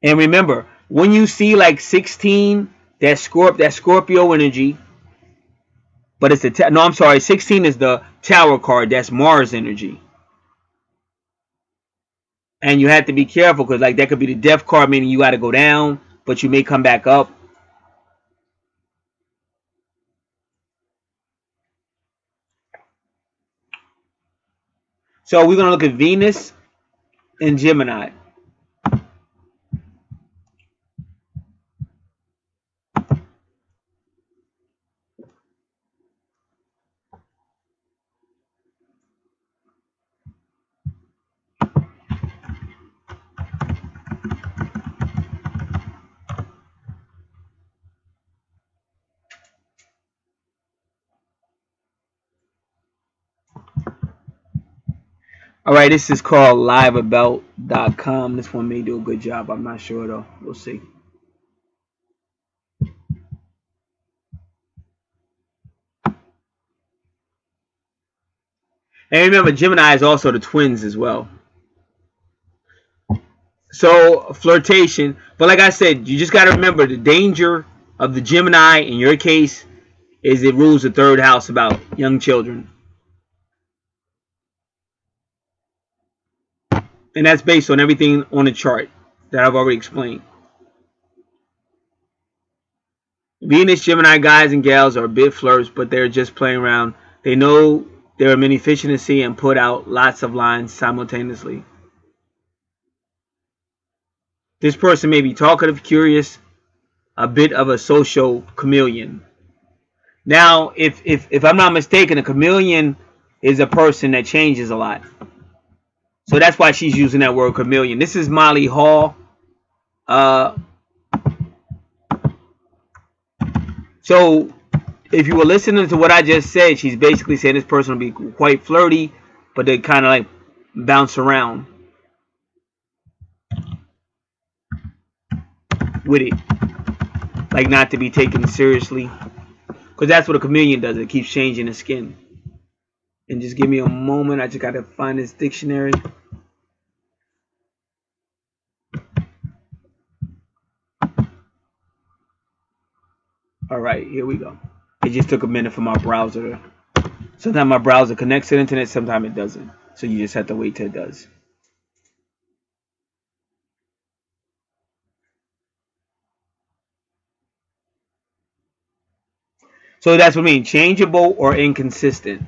Speaker 1: And remember, when you see like 16, that Scorpio energy, but it's no, I'm sorry, 16 is the Tower card. That's Mars energy. And you have to be careful because like that could be the Death card, meaning you got to go down, but you may come back up. So we're going to look at Venus and Gemini. All right, this is called liveabout.com. This one may do a good job. I'm not sure, though. We'll see. And remember, Gemini is also the twins as well. So, flirtation. But like I said, you just got to remember the danger of the Gemini, in your case, is it rules the third house about young children. And that's based on everything on the chart that I've already explained. Venus, Gemini guys and gals are a bit flirts, but they're just playing around. They know there are many fish in the sea and put out lots of lines simultaneously. This person may be talkative, curious, a bit of a social chameleon. Now, if I'm not mistaken, a chameleon is a person that changes a lot. So that's why she's using that word chameleon. This is Molly Hall. So if you were listening to what I just said, she's basically saying this person will be quite flirty, but they kind of like bounce around with it, like not to be taken seriously, because that's what a chameleon does. It keeps changing its skin. And just give me a moment. I just gotta find this dictionary. All right, here we go. It just took a minute for my browser to. Sometimes my browser connects to the internet, sometimes it doesn't. So you just have to wait till it does. So that's what I mean, changeable or inconsistent.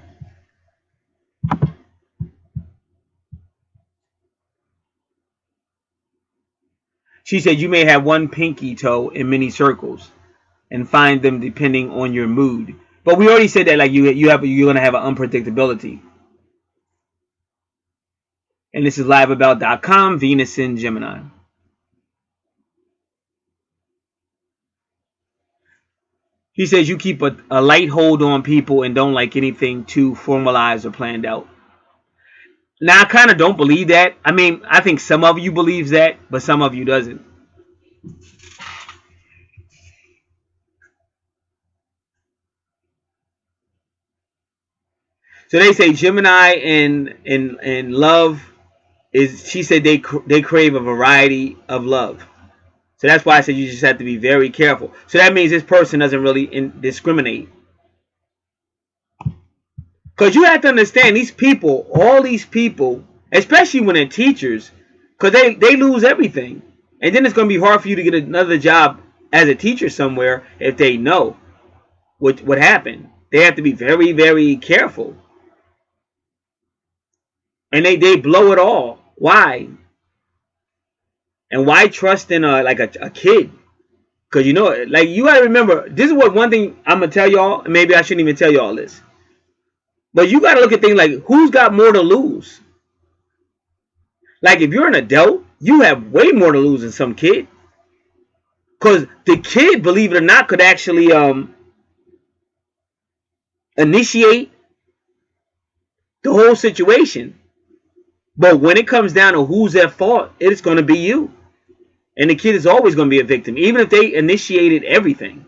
Speaker 1: She said you may have one pinky toe in many circles and find them depending on your mood. But we already said that, like you're gonna have an unpredictability. And this is liveabout.com, Venus in Gemini. He says you keep a light hold on people and don't like anything too formalized or planned out. Now, I kind of don't believe that. I mean, I think some of you believes that, but some of you doesn't. So they say Gemini in love is. She said they crave a variety of love. So that's why I said you just have to be very careful. So that means this person doesn't really discriminate. Because you have to understand these people, all these people, especially when they're teachers, because they lose everything. And then it's going to be hard for you to get another job as a teacher somewhere if they know what happened. They have to be very, very careful. And they blow it all. Why? And why trust in a kid? Because you know, like you got to remember, this is what one thing I'm going to tell y'all, and maybe I shouldn't even tell y'all this. But you got to look at things like who's got more to lose? Like if you're an adult, you have way more to lose than some kid. Because the kid, believe it or not, could actually initiate the whole situation. But when it comes down to who's at fault, it's going to be you. And the kid is always going to be a victim, even if they initiated everything.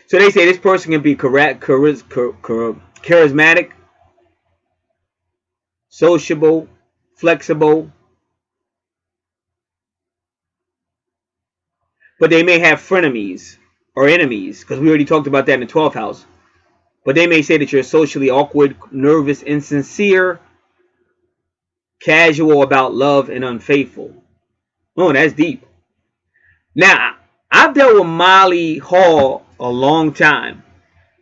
Speaker 1: So they say this person can be charismatic, sociable, flexible, but they may have frenemies or enemies, because we already talked about that in the 12th house. But they may say that you're socially awkward, nervous, insincere, casual about love, and unfaithful. Oh, that's deep. Now, I've dealt with Molly Hall a long time.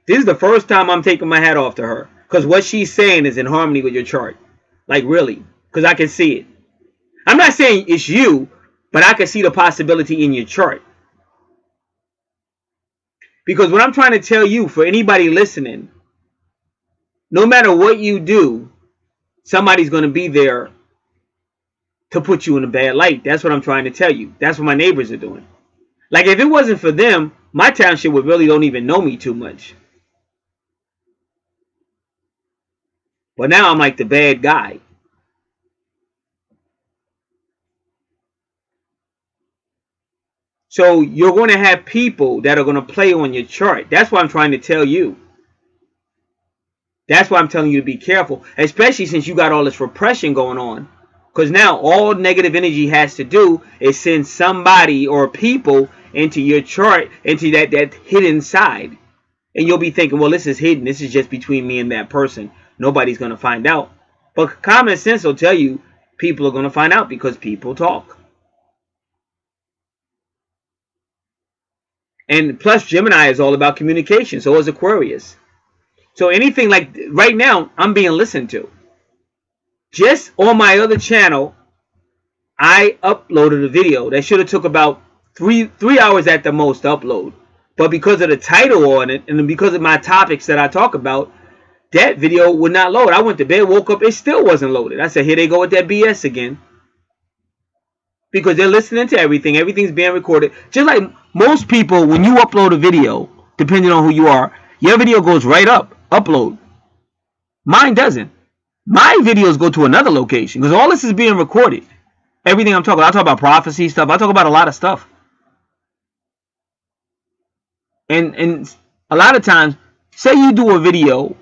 Speaker 1: This is the first time I'm taking my hat off to her, because what she's saying is in harmony with your chart. Like, really. Because I can see it. I'm not saying it's you, but I can see the possibility in your chart. Because what I'm trying to tell you, for anybody listening, no matter what you do, somebody's going to be there to put you in a bad light. That's what I'm trying to tell you. That's what my neighbors are doing. Like, if it wasn't for them, my township would really don't even know me too much. But now I'm like the bad guy. So you're going to have people that are going to play on your chart. That's what I'm trying to tell you. That's why I'm telling you to be careful, especially since you got all this repression going on. Because now all negative energy has to do is send somebody or people into your chart, into that hidden side. And you'll be thinking, well, this is hidden. This is just between me and that person. Nobody's going to find out. But common sense will tell you people are going to find out because people talk. And plus, Gemini is all about communication. So is Aquarius. So anything like right now, I'm being listened to. Just on my other channel, I uploaded a video that should have took about three hours at the most to upload. But because of the title on it and because of my topics that I talk about, that video would not load. I went to bed, woke up, it still wasn't loaded. I said, here they go with that BS again. Because they're listening to everything. Everything's being recorded. Just like most people, when you upload a video, depending on who you are, your video goes right up, upload. Mine doesn't. My videos go to another location because all this is being recorded. Everything I'm talking about, I talk about prophecy stuff. I talk about a lot of stuff. And a lot of times, say you do a video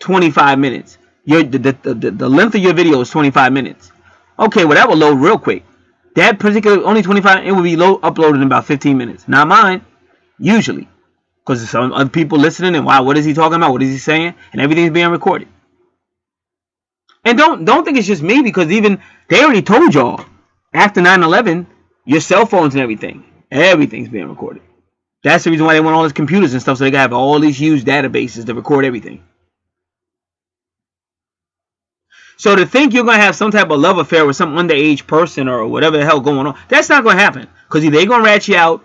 Speaker 1: 25 minutes. The length of your video is 25 minutes. Okay, well that will load real quick. That particular only 25, it will be uploaded in about 15 minutes. Not mine, usually, because some other people listening and wow, what is he talking about? What is he saying? And everything's being recorded. And don't think it's just me, because even they already told y'all after 9/11, your cell phones and everything's being recorded. That's the reason why they want all these computers and stuff, so they can have all these huge databases to record everything. So to think you're going to have some type of love affair with some underage person or whatever the hell going on, that's not going to happen. Because either they're going to rat you out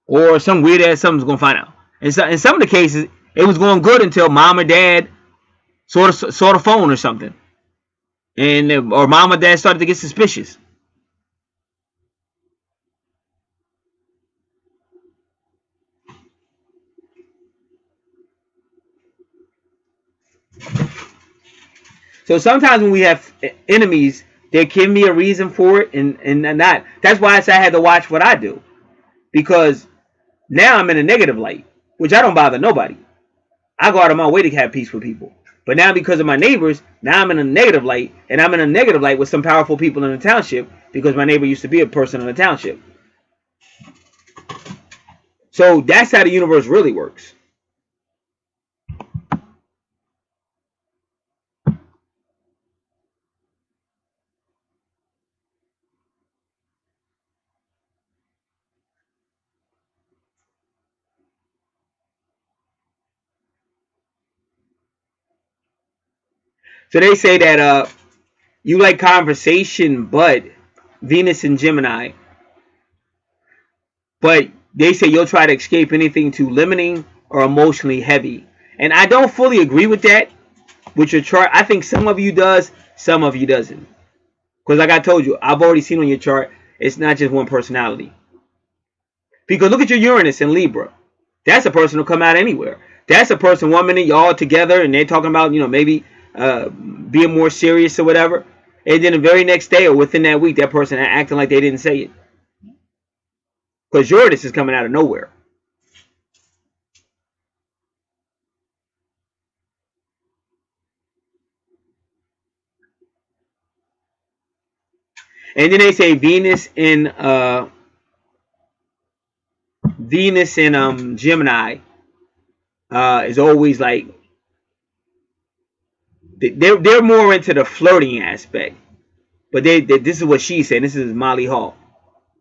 Speaker 1: or some weird ass something's going to find out. In some of the cases, it was going good until mom or dad saw the phone or something. Or mom or dad started to get suspicious. So sometimes when we have enemies, there can be a reason for it, and not. That's why I say I had to watch what I do, because now I'm in a negative light, which I don't bother nobody. I go out of my way to have peace with people. But now because of my neighbors, now I'm in a negative light, and I'm in a negative light with some powerful people in the township because my neighbor used to be a person in the township. So that's how the universe really works. So they say that you like conversation, but Venus and Gemini. But they say you'll try to escape anything too limiting or emotionally heavy. And I don't fully agree with that, with your chart. I think some of you does, some of you doesn't. Because like I told you, I've already seen on your chart, it's not just one personality. Because look at your Uranus in Libra. That's a person who'll come out anywhere. That's a person 1 minute y'all together and they're talking about, maybe being more serious or whatever. And then the very next day or within that week, that person acting like they didn't say it. Because Uranus is coming out of nowhere. And then they say Venus in Gemini is always like they're more into the flirting aspect. But this is what she's saying. This is Molly Hall.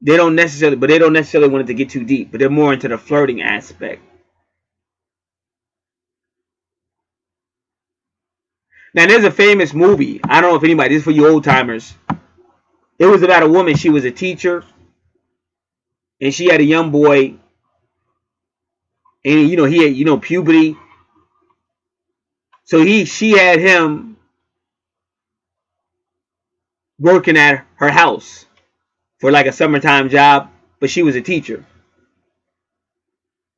Speaker 1: They don't necessarily want it to get too deep, but they're more into the flirting aspect. Now there's a famous movie. I don't know if anybody, this is for you old timers. It was about a woman. She was a teacher, and she had a young boy, and he had puberty. So she had him working at her house for like a summertime job, but she was a teacher.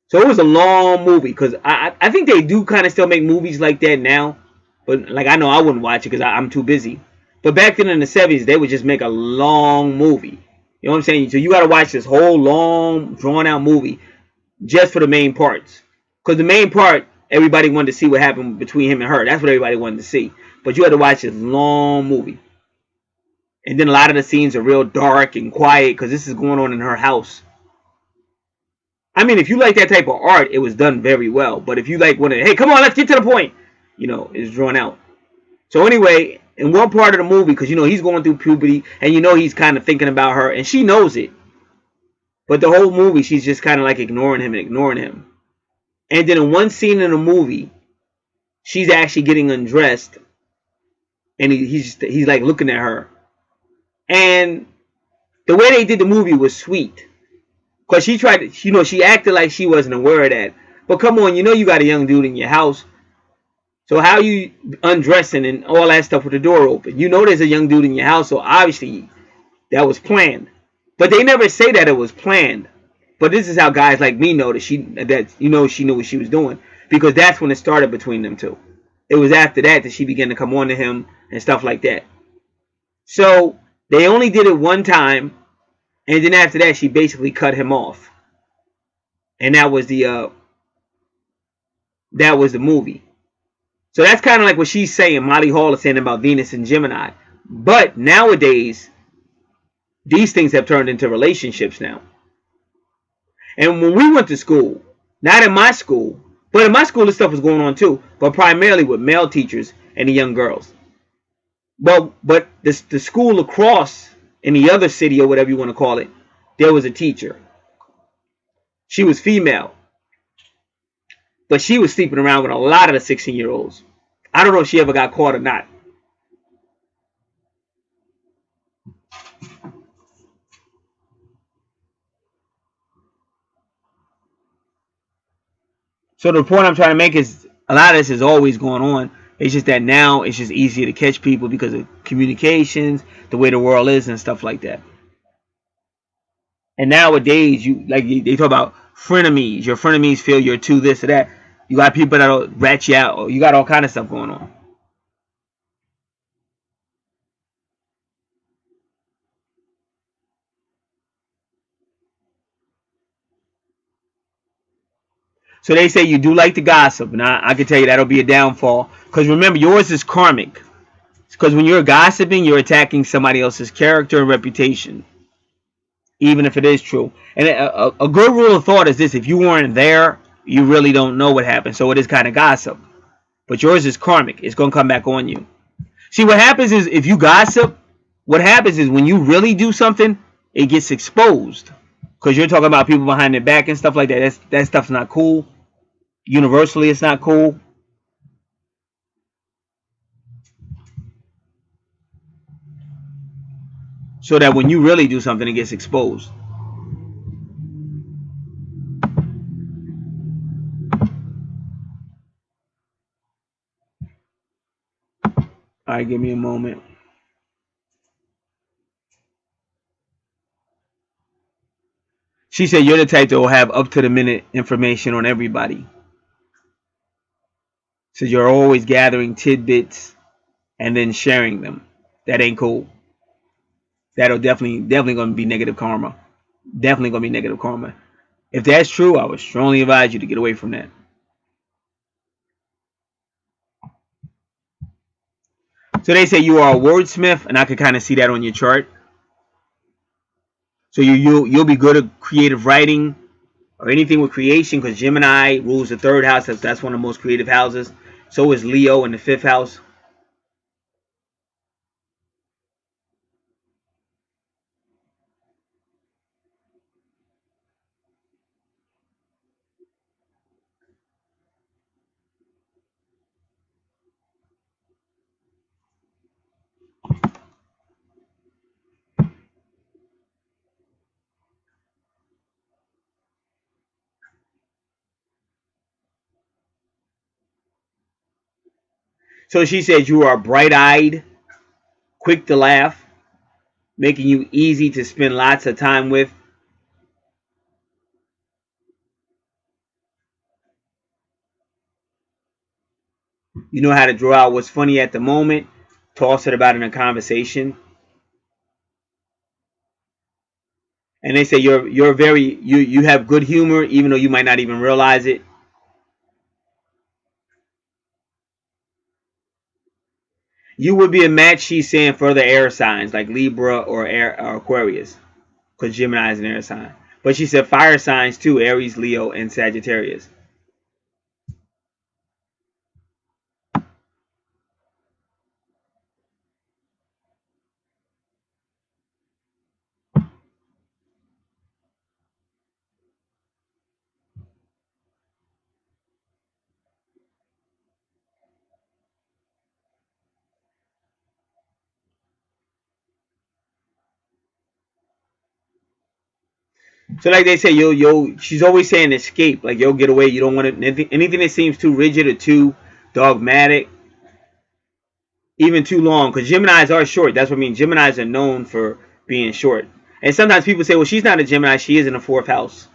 Speaker 1: So it was a long movie, because I think they do kind of still make movies like that now, but like I know I wouldn't watch it because I'm too busy. But back then in the 70s, they would just make a long movie. You know what I'm saying? So you got to watch this whole long, drawn-out movie just for the main parts. Because the main part, everybody wanted to see what happened between him and her. That's what everybody wanted to see. But you had to watch this long movie. And then a lot of the scenes are real dark and quiet because this is going on in her house. I mean, if you like that type of art, it was done very well. But if you like hey, come on, let's get to the point, it's drawn out. So anyway, in one part of the movie, because he's going through puberty, and he's kind of thinking about her, and she knows it. But the whole movie, she's just kind of like ignoring him. And then in one scene in the movie, she's actually getting undressed, and he's like looking at her. And the way they did the movie was sweet, because she tried to, she acted like she wasn't aware of that. But come on, you got a young dude in your house. So how you undressing and all that stuff with the door open? There's a young dude in your house, so obviously that was planned. But they never say that it was planned. But this is how guys like me know that she knew what she was doing, because that's when it started between them two. It was after that she began to come on to him and stuff like that. So they only did it one time, and then after that she basically cut him off, and that was the movie. So that's kind of like what she's saying. Molly Hall is saying about Venus and Gemini. But nowadays, these things have turned into relationships now. And when we went to school, not in my school, but in my school this stuff was going on too, but primarily with male teachers and the young girls. But the school across in the other city, or whatever you want to call it, there was a teacher. She was female, but she was sleeping around with a lot of the 16-year-olds. I don't know if she ever got caught or not. So the point I'm trying to make is a lot of this is always going on. It's just that now it's just easier to catch people because of communications, the way the world is, and stuff like that. And nowadays, they talk about frenemies. Your frenemies feel you're too this or that. You got people that'll rat you out, or you got all kind of stuff going on. So they say you do like to gossip, and I can tell you that'll be a downfall. Because remember, yours is karmic. Because when you're gossiping, you're attacking somebody else's character and reputation, even if it is true. And a good rule of thought is this: if you weren't there, you really don't know what happened. So it is kind of gossip. But yours is karmic. It's going to come back on you. See, what happens is if you gossip, what happens is when you really do something, it gets exposed. Because you're talking about people behind their back and stuff like that. That stuff's not cool. Universally, it's not cool. So that when you really do something, it gets exposed. All right, give me a moment. She said you're the type that will have up to the minute information on everybody. So you're always gathering tidbits and then sharing them. That ain't cool. That'll definitely going to be negative karma. Definitely going to be negative karma. If that's true, I would strongly advise you to get away from that. So they say you are a wordsmith, and I can kind of see that on your chart. So you'll be good at creative writing or anything with creation, because Gemini rules the third house. That's one of the most creative houses. So is Leo in the fifth house. So she said you are bright-eyed, quick to laugh, making you easy to spend lots of time with. You know how to draw out what's funny at the moment, toss it about in a conversation. And they say you're very you have good humor, even though you might not even realize it. You would be a match, she's saying, for other air signs like Libra or Aquarius, because Gemini is an air sign. But she said fire signs too: Aries, Leo, and Sagittarius. So like they say, she's always saying escape, like you'll get away. You don't want anything that seems too rigid or too dogmatic, even too long, because Geminis are short. That's what I mean. Geminis are known for being short. And sometimes people say, well, she's not a Gemini, she is in the fourth house.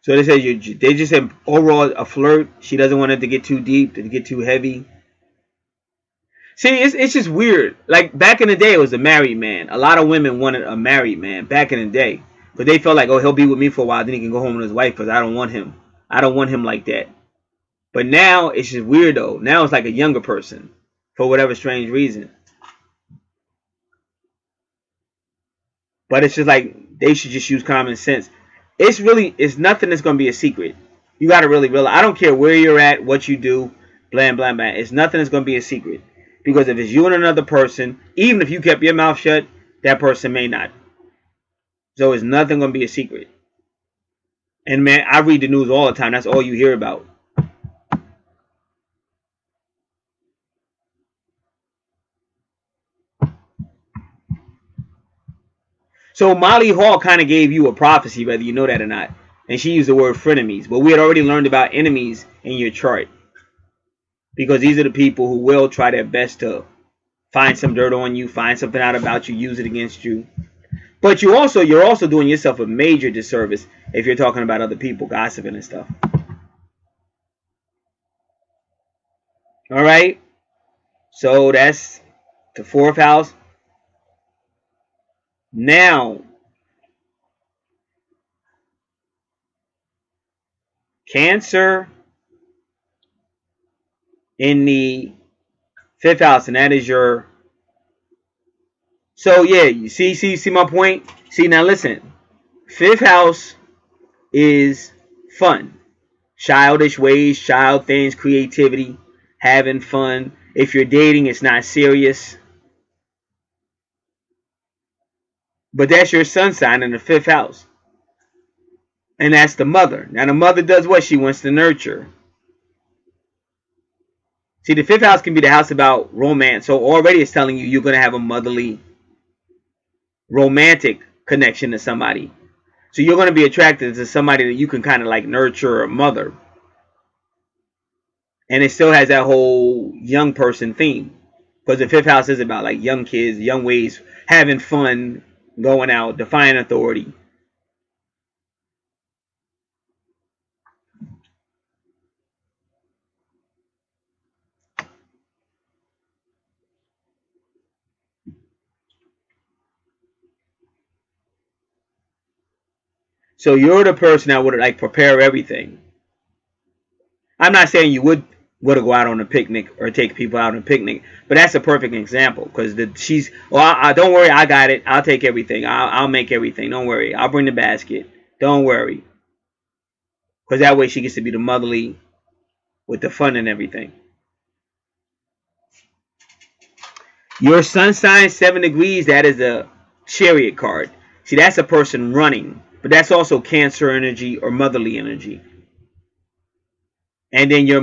Speaker 1: So they say they just said overall a flirt. She doesn't want it to get too deep, to get too heavy. See, it's just weird. Like back in the day, it was a married man. A lot of women wanted a married man back in the day, but they felt like, oh, he'll be with me for a while, then he can go home with his wife because I don't want him. I don't want him like that. But now it's just weird though. Now it's like a younger person for whatever strange reason. But it's just like they should just use common sense. It's nothing that's gonna be a secret. You gotta really realize. I don't care where you're at, what you do, blah blah blah. It's nothing that's gonna be a secret. Because if it's you and another person, even if you kept your mouth shut, that person may not. So it's nothing gonna be a secret. And man, I read the news all the time. That's all you hear about. So Molly Hall kind of gave you a prophecy, whether you know that or not. And she used the word frenemies. But we had already learned about enemies in your chart. Because these are the people who will try their best to find some dirt on you, find something out about you, use it against you. But you're also doing yourself a major disservice if you're talking about other people gossiping and stuff. All right. So that's the fourth house. Now, Cancer in the fifth house, and that is your. So yeah, you see my point. See now, listen. Fifth house is fun, childish ways, child things, creativity, having fun. If you're dating, it's not serious. But that's your sun sign in the fifth house. And that's the mother. Now the mother does what? She wants to nurture. See, the fifth house can be the house about romance. So already it's telling you you're going to have a motherly, romantic connection to somebody. So you're going to be attracted to somebody that you can kind of like nurture or mother. And it still has that whole young person theme. Because the fifth house is about like young kids, young ways, having fun, going out, defying authority. So you're the person that would like prepare everything. I'm not saying you would go out on a picnic or take people out on a picnic, but that's a perfect example because she's well, don't worry, I got it. I'll take everything. I'll make everything. Don't worry. I'll bring the basket. Don't worry, because that way she gets to be the motherly with the fun and everything. Your sun sign 7 degrees. That is a chariot card. See, that's a person running, but that's also Cancer energy or motherly energy. And then your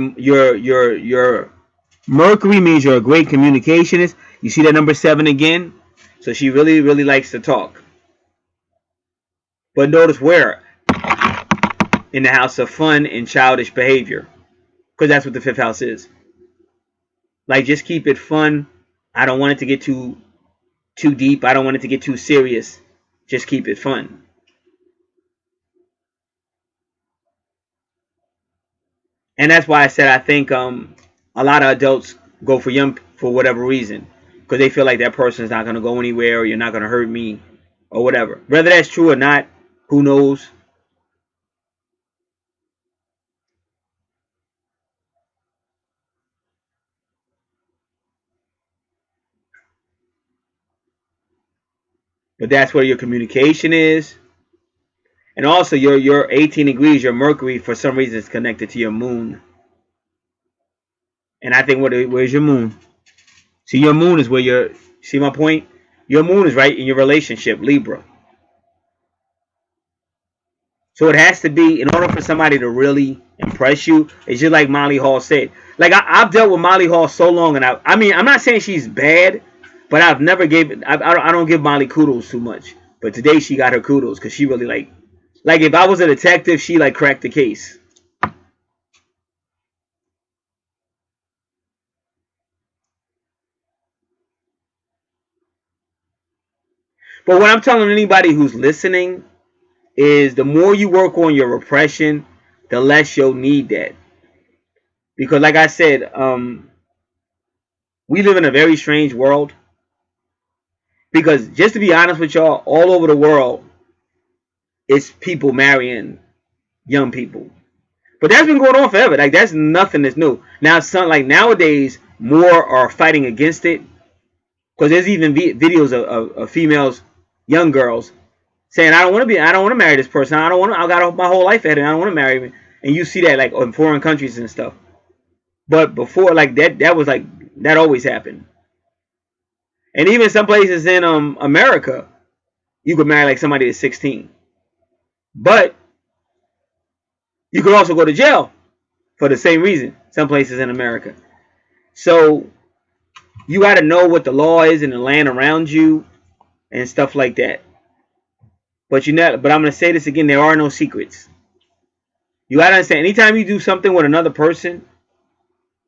Speaker 1: Mercury means you're a great communicationist. You see that number 7 again? So she really, really likes to talk. But notice where? In the house of fun and childish behavior. Because that's what the fifth house is. Like, just keep it fun. I don't want it to get too deep. I don't want it to get too serious. Just keep it fun. And that's why I said I think a lot of adults go for young for whatever reason. Because they feel like that person is not going to go anywhere or you're not going to hurt me or whatever. Whether that's true or not, who knows? But that's where your communication is. And also your 18 degrees, your Mercury, for some reason is connected to your moon. And I think where's your moon? See, your moon is where your, see my point? Your moon is right in your relationship, Libra. So it has to be, in order for somebody to really impress you, it's just like Molly Hall said. Like I've dealt with Molly Hall so long, and I mean, I'm not saying she's bad, but I've never gave, I don't give Molly kudos too much. But today she got her kudos because she really like if I was a detective, she like cracked the case. But what I'm telling anybody who's listening is the more you work on your repression, the less you'll need that. Because like I said, we live in a very strange world. Because just to be honest with y'all, all over the world, it's people marrying young people. But that's been going on forever. Like, that's nothing that's new. Now, some, like, nowadays, more are fighting against it. Because there's even videos of females, young girls, saying, I don't want to marry this person. I got my whole life ahead and I don't want to marry him. And you see that, like, in foreign countries and stuff. But before, like, that was, like, that always happened. And even some places in America, you could marry, like, somebody that's 16. But you could also go to jail for the same reason, some places in America. So you got to know what the law is in the land around you and stuff like that. But I'm going to say this again, there are no secrets. You got to understand, anytime you do something with another person,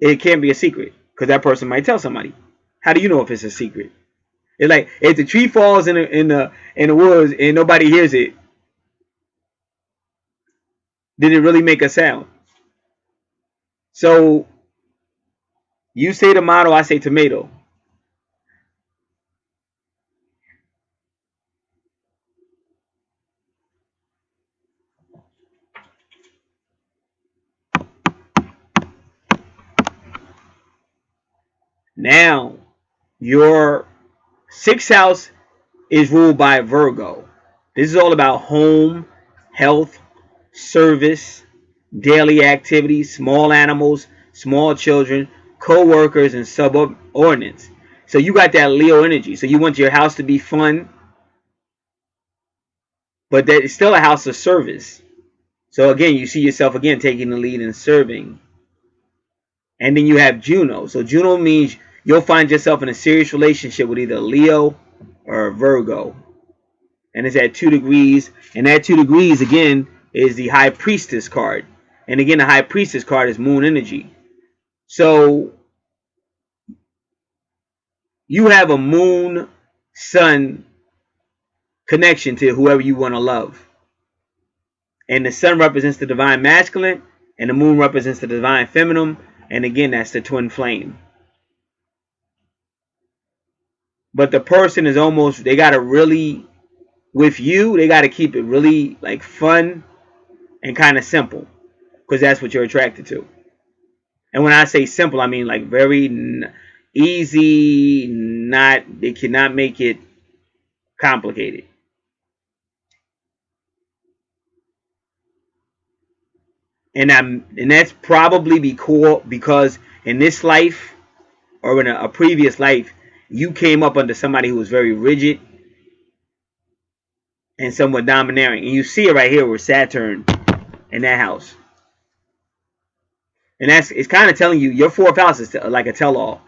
Speaker 1: it can't be a secret because that person might tell somebody. How do you know if it's a secret? It's like if the tree falls in the woods and nobody hears it, did it really make a sound? So you say tomato, I say tomato. Now, your sixth house is ruled by Virgo. This is all about home, health, service, daily activities, small animals, small children, co-workers, and subordinates. So you got that Leo energy. So you want your house to be fun, but that it's still a house of service. So again, you see yourself again taking the lead and serving. And then you have Juno. So Juno means you'll find yourself in a serious relationship with either Leo or Virgo. And it's at 2 degrees. And that 2 degrees, again, is the High Priestess card. And again, the High Priestess card is moon energy. So you have a moon sun connection to whoever you want to love. And the sun represents the divine masculine, and the moon represents the divine feminine. And again, that's the twin flame. But the person is almost, they got to really, with you, they got to keep it really like fun and kind of simple. Because that's what you're attracted to. And when I say simple, I mean like very easy, they cannot make it complicated. And that's probably because in this life or in a previous life, you came up under somebody who was very rigid and somewhat domineering. And you see it right here with Saturn in that house. And it's kind of telling you your fourth house is like a tell-all.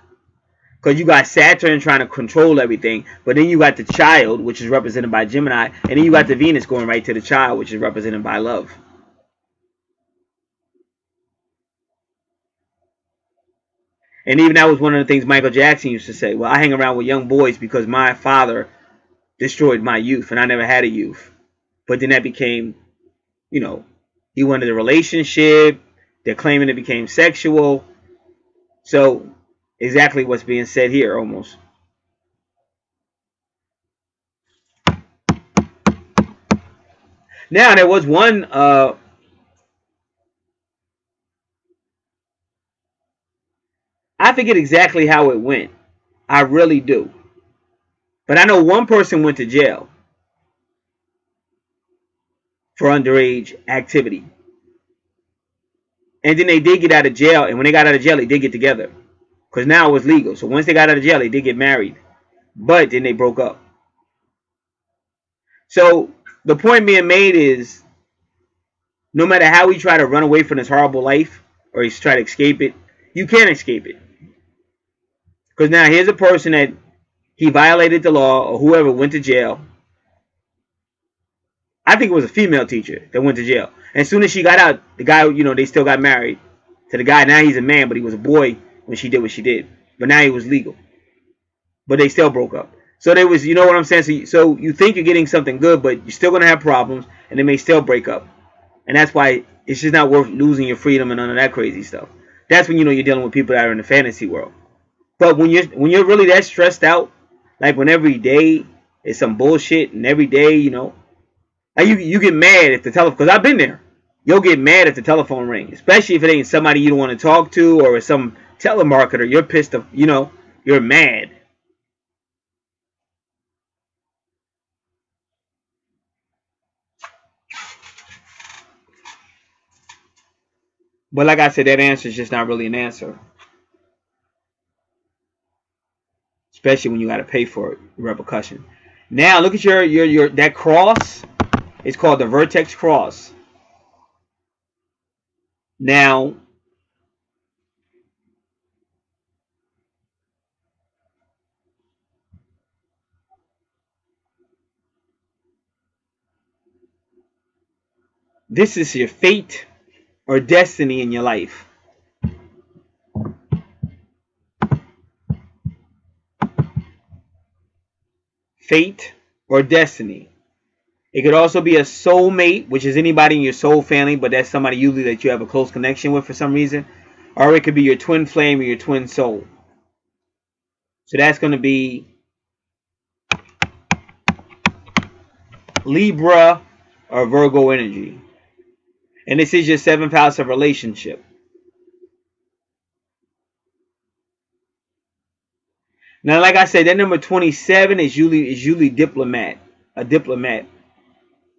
Speaker 1: Because you got Saturn trying to control everything, but then you got the child, which is represented by Gemini, and then you got the Venus going right to the child, which is represented by love. And even that was one of the things Michael Jackson used to say. Well, I hang around with young boys because my father destroyed my youth, and I never had a youth. But then that became, he wanted a relationship. They're claiming it became sexual. So exactly what's being said here almost. Now, there was one I forget exactly how it went. I really do. But I know one person went to jail for underage activity. And then they did get out of jail. And when they got out of jail, they did get together. Because now it was legal. So once they got out of jail, they did get married. But then they broke up. So the point being made is, no matter how we try to run away from this horrible life, or you try to escape it, you can't escape it. Because now here's a person that he violated the law, or whoever went to jail. I think it was a female teacher that went to jail. And as soon as she got out, the guy, they still got married to the guy. Now he's a man, but he was a boy when she did what she did. But now he was legal. But they still broke up. So there was, you know what I'm saying? So you think you're getting something good, but you're still going to have problems. and they may still break up. And that's why it's just not worth losing your freedom and none of that crazy stuff. That's when you know you're dealing with people that are in the fantasy world. But when you're really that stressed out, like when every day is some bullshit, and every day, you know, like you get mad at the telephone, because I've been there. You'll get mad at the telephone ring, especially if it ain't somebody you don't want to talk to, or some telemarketer. You're pissed off, you know, you're mad. But like I said, that answer is just not really an answer, especially when you got to pay for it, the repercussion. Now look at your that cross. It's called the vertex cross. Now this is your fate or destiny in your life. Fate or destiny. It could also be a soulmate, which is anybody in your soul family, but that's somebody usually that you have a close connection with for some reason. Or it could be your twin flame or your twin soul. So that's going to be Libra or Virgo energy. And this is your 7th house of relationship. Now, like I said, that number 27 is usually diplomat, a diplomat.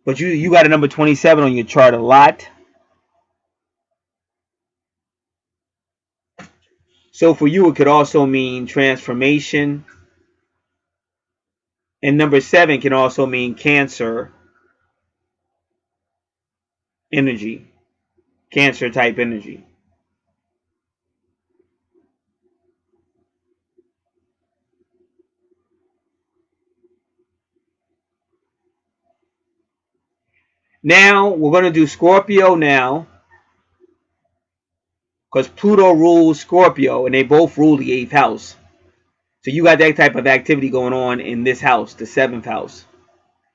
Speaker 1: But you got a number 27 on your chart a lot. So for you, it could also mean transformation. And number 7 can also mean Cancer energy, Cancer type energy. Now we're going to do Scorpio now, because Pluto rules Scorpio and they both rule the 8th house. So you got that type of activity going on in this house, the 7th house.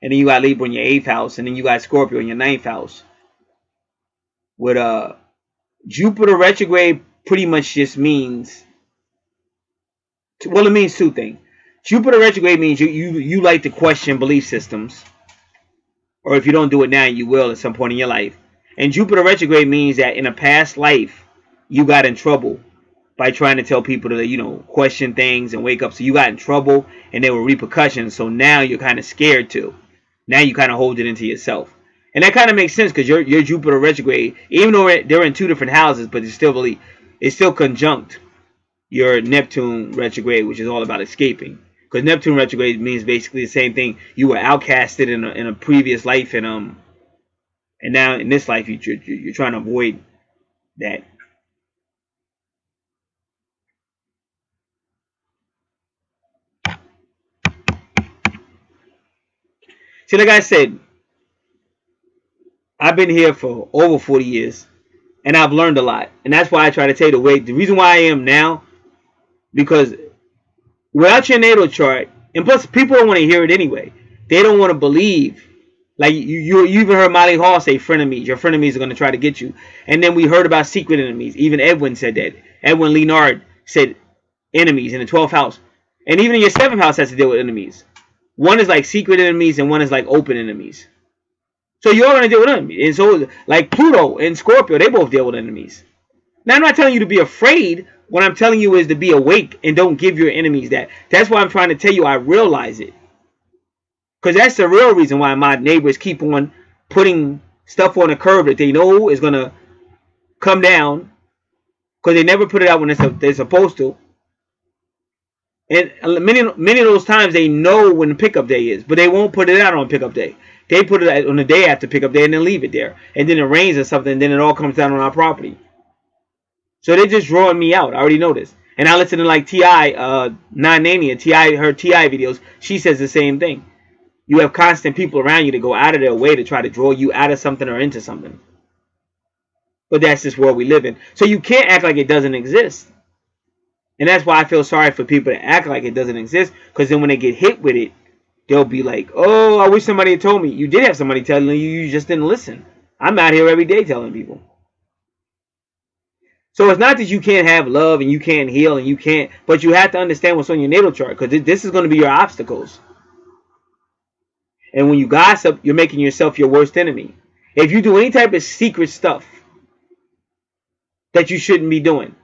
Speaker 1: And then you got Libra in your 8th house, and then you got Scorpio in your 9th house. With Jupiter retrograde pretty much just means, well, it means two things. Jupiter retrograde means you like to question belief systems. Or if you don't do it now, you will at some point in your life. And Jupiter retrograde means that in a past life, you got in trouble by trying to tell people to, you know, question things and wake up. So you got in trouble and there were repercussions. So now you're kind of scared too. Now you kind of hold it into yourself. And that kind of makes sense because your Jupiter retrograde, even though they're in two different houses, but it's still conjunct your Neptune retrograde, which is all about escaping. Because Neptune retrograde means basically the same thing. You were outcasted in a previous life, and now in this life you're trying to avoid that. See, like I said, I've been here for over 40 years, and I've learned a lot, and that's why I try to tell you the way. The reason why I am now, because without your natal chart, and plus people don't want to hear it anyway. They don't want to believe. Like you even heard Molly Hall say frenemies. Your frenemies are going to try to get you. And then we heard about secret enemies. Even Edwin said that. Edwin Leonard said enemies in the 12th house. And even in your 7th house has to deal with enemies. One is like secret enemies and one is like open enemies. So you're going to deal with enemies. And so like Pluto and Scorpio, they both deal with enemies. Now I'm not telling you to be afraid. What I'm telling you is to be awake and don't give your enemies that. That's why I'm trying to tell you I realize it. Because that's the real reason why my neighbors keep on putting stuff on the curb that they know is going to come down. Because they never put it out when they're supposed to. And many of those times they know when pickup day is. But they won't put it out on pickup day. They put it on the day after pickup day and then leave it there. And then it rains or something and then it all comes down on our property. So they're just drawing me out. I already know this. And I listen to like T.I. Nania, her T.I. videos. She says the same thing. You have constant people around you to go out of their way to try to draw you out of something or into something. But that's just where we live in. So you can't act like it doesn't exist. And that's why I feel sorry for people that act like it doesn't exist. Because then when they get hit with it, they'll be like, oh, I wish somebody had told me. You did have somebody telling you, you just didn't listen. I'm out here every day telling people. So it's not that you can't have love and you can't heal and you can't, but you have to understand what's on your natal chart, because this is going to be your obstacles. And when you gossip, you're making yourself your worst enemy. If you do any type of secret stuff that you shouldn't be doing,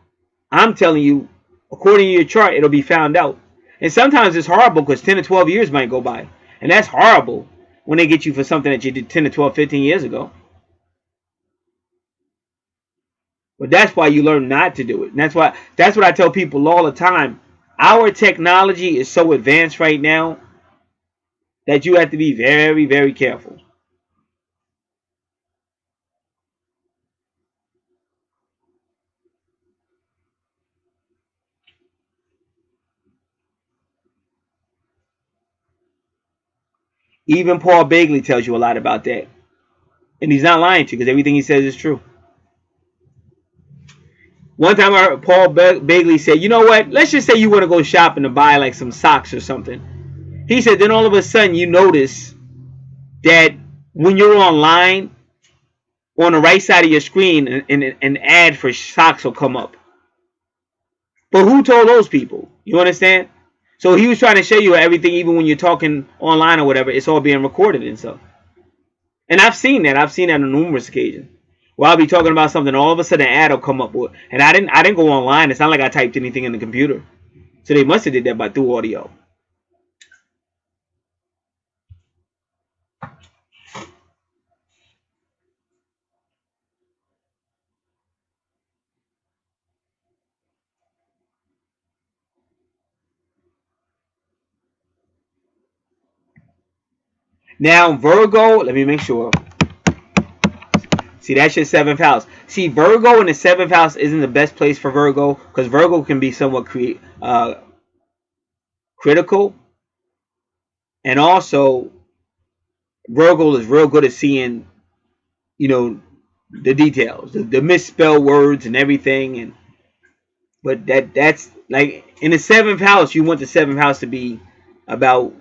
Speaker 1: I'm telling you, according to your chart, it'll be found out. And sometimes it's horrible because 10 to 12 years might go by. And that's horrible when they get you for something that you did 10 to 12, 15 years ago. But that's why you learn not to do it. And that's what I tell people all the time. Our technology is so advanced right now that you have to be very, very careful. Even Paul Bagley tells you a lot about that. And he's not lying to you because everything he says is true. One time I heard Paul Bagley say, you know what? Let's just say you want to go shopping to buy like some socks or something. He said, then all of a sudden you notice that when you're online, on the right side of your screen, an ad for socks will come up. But who told those people? You understand? So he was trying to show you everything, even when you're talking online or whatever, it's all being recorded and stuff. And I've seen that. I've seen that on numerous occasions. Where I'll be talking about something, all of a sudden an ad will come up with, and I didn't go online. It's not like I typed anything in the computer. So they must have did that by through audio. Now Virgo, let me make sure. See, that's your seventh house. See, Virgo in the seventh house isn't the best place for Virgo because Virgo can be somewhat critical, and also Virgo is real good at seeing, you know, the details, the misspelled words and everything. And but that's like in the seventh house, you want the seventh house to be about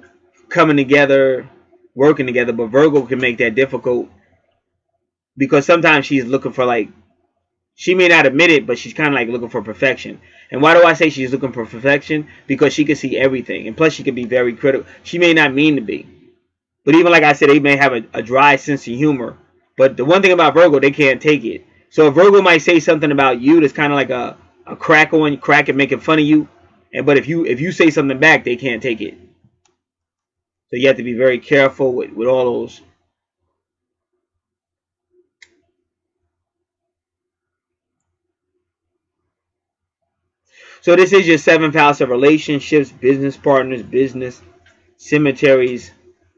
Speaker 1: coming together, working together. But Virgo can make that difficult because sometimes she's looking for like, she may not admit it, but she's kind of like looking for perfection. And why do I say she's looking for perfection? Because she can see everything, and plus she can be very critical. She may not mean to be, but even like I said, they may have a dry sense of humor. But the one thing about Virgo, they can't take it. So Virgo might say something about you that's kind of like a crack on crack and making fun of you. And but if you say something back, they can't take it. So you have to be very careful with all those. So this is your seventh house of relationships, business partners, business, cemeteries,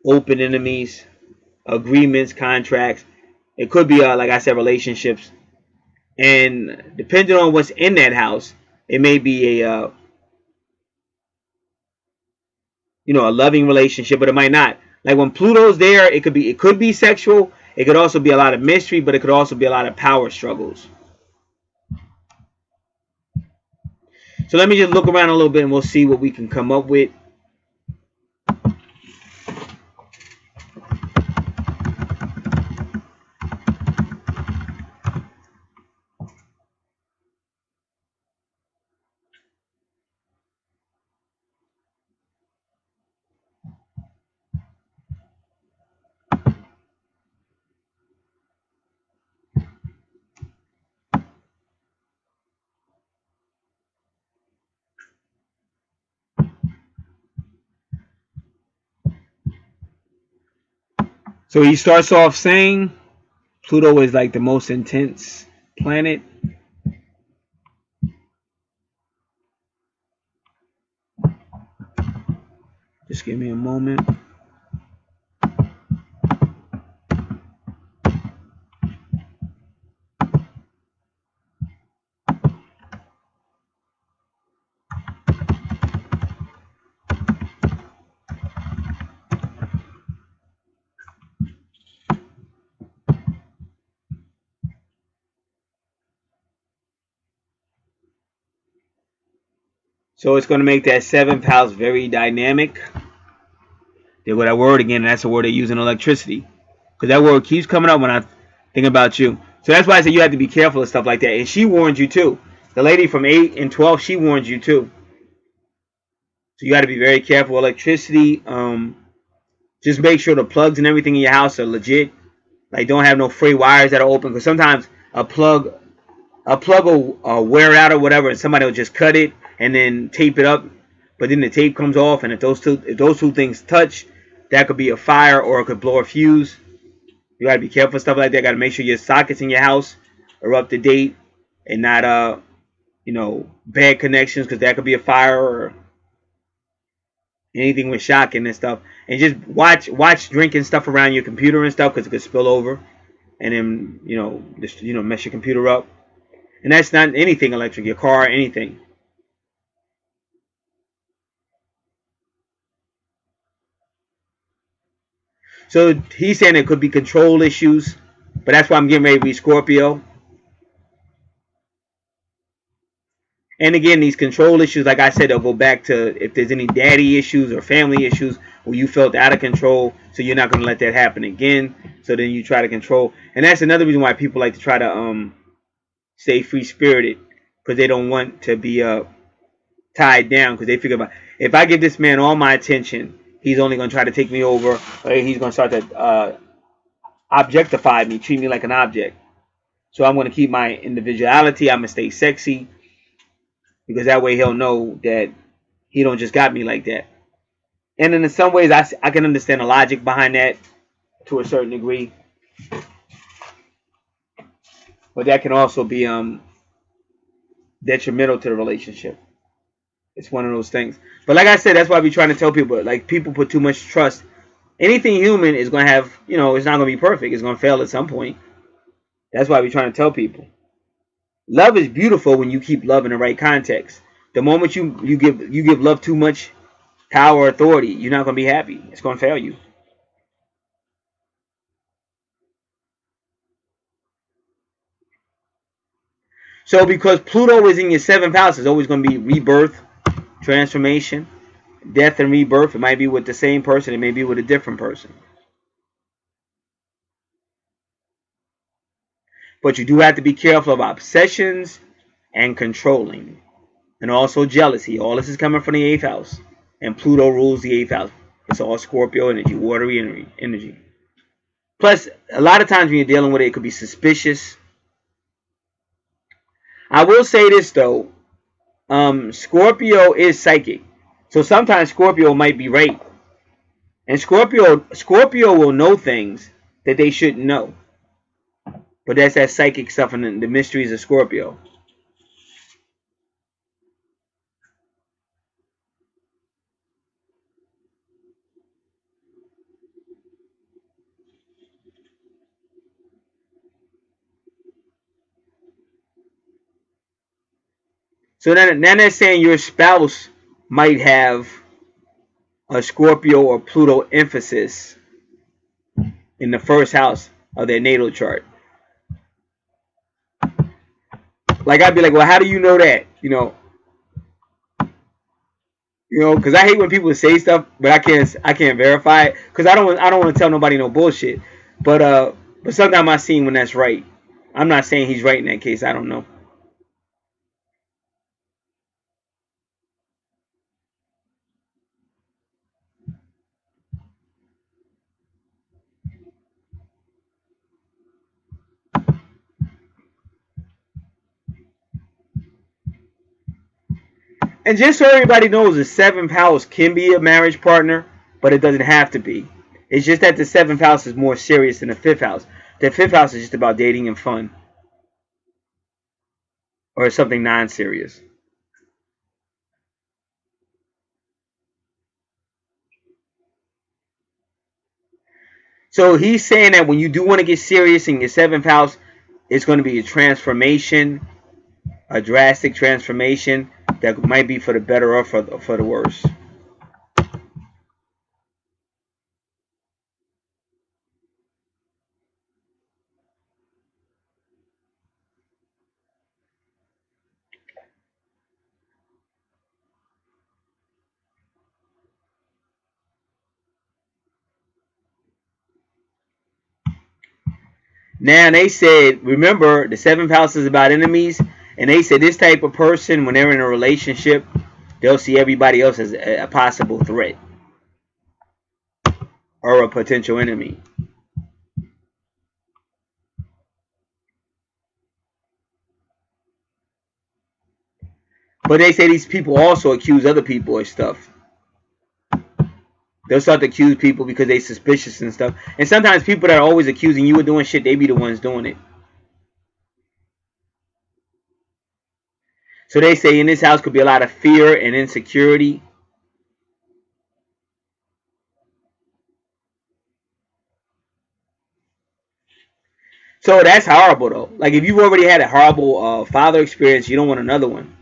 Speaker 1: open enemies, agreements, contracts. It could be, like I said, relationships. And depending on what's in that house, it may be a loving relationship, but it might not. Like when Pluto's there, it could be sexual. It could also be a lot of mystery, but it could also be a lot of power struggles. So let me just look around a little bit and we'll see what we can come up with. So he starts off saying Pluto is like the most intense planet. Just give me a moment. So it's going to make that seventh house very dynamic. There go that word again, and that's the word they use in electricity. Because that word keeps coming up when I think about you. So that's why I said you have to be careful of stuff like that. And she warned you too. The lady from 8 and 12, she warned you too. So you got to be very careful. Electricity, just make sure the plugs and everything in your house are legit. Like, don't have no free wires that are open. Because sometimes a plug will wear out or whatever, and somebody will just cut it and then tape it up. But then the tape comes off, and if those two things touch, that could be a fire or it could blow a fuse. You gotta be careful stuff like that. Gotta make sure your sockets in your house are up to date and not bad connections, because that could be a fire or anything with shocking and stuff. And just watch drinking stuff around your computer and stuff, because it could spill over and then just mess your computer up. And that's not anything electric, your car, anything. So he's saying it could be control issues, but that's why I'm getting ready to be Scorpio. And again, these control issues, like I said, they'll go back to if there's any daddy issues or family issues where you felt out of control, so you're not going to let that happen again. So then you try to control. And that's another reason why people like to try to stay free-spirited, because they don't want to be tied down, because they figure about, if I give this man all my attention, he's only going to try to take me over, or he's going to start to objectify me, treat me like an object. So I'm going to keep my individuality. I'm going to stay sexy, because that way he'll know that he don't just got me like that. And in some ways, I can understand the logic behind that to a certain degree, but that can also be detrimental to the relationship. It's one of those things. But like I said, that's why I be trying to tell people, like, people put too much trust. Anything human is going to have, it's not going to be perfect. It's going to fail at some point. That's why I be trying to tell people. Love is beautiful when you keep love in the right context. The moment you give love too much power or authority, you're not going to be happy. It's going to fail you. So because Pluto is in your 7th house, it's always going to be rebirth, transformation, death and rebirth. It might be with the same person. It may be with a different person. But you do have to be careful of obsessions and controlling. And also jealousy. All this is coming from the 8th house. And Pluto rules the 8th house. It's all Scorpio energy, watery energy. Plus, a lot of times when you're dealing with it, it could be suspicious. I will say this, though. Scorpio is psychic. So sometimes Scorpio might be right. And Scorpio will know things that they shouldn't know. But that's that psychic stuff and the mysteries of Scorpio. So then that's saying your spouse might have a Scorpio or Pluto emphasis in the 1st house of their natal chart. Like, I'd be like, well, how do you know that? Because I hate when people say stuff, but I can't verify it, because I don't want to tell nobody no bullshit. But sometimes I see when that's right. I'm not saying he's right in that case. I don't know. And just so everybody knows, the 7th house can be a marriage partner, but it doesn't have to be. It's just that the 7th house is more serious than the 5th house. The 5th house is just about dating and fun, or something non-serious. So he's saying that when you do want to get serious in your 7th house, it's going to be a transformation, a drastic transformation that might be for the better or for the worse. Now they said, remember, the 7th house is about enemies, and they said this type of person, when they're in a relationship, they'll see everybody else as a possible threat or a potential enemy. But they say these people also accuse other people of stuff. They'll start to accuse people because they're suspicious and stuff. And sometimes people that are always accusing you of doing shit, they be the ones doing it. So they say in this house could be a lot of fear and insecurity. So that's horrible though. Like if you've already had a horrible father experience, you don't want another one.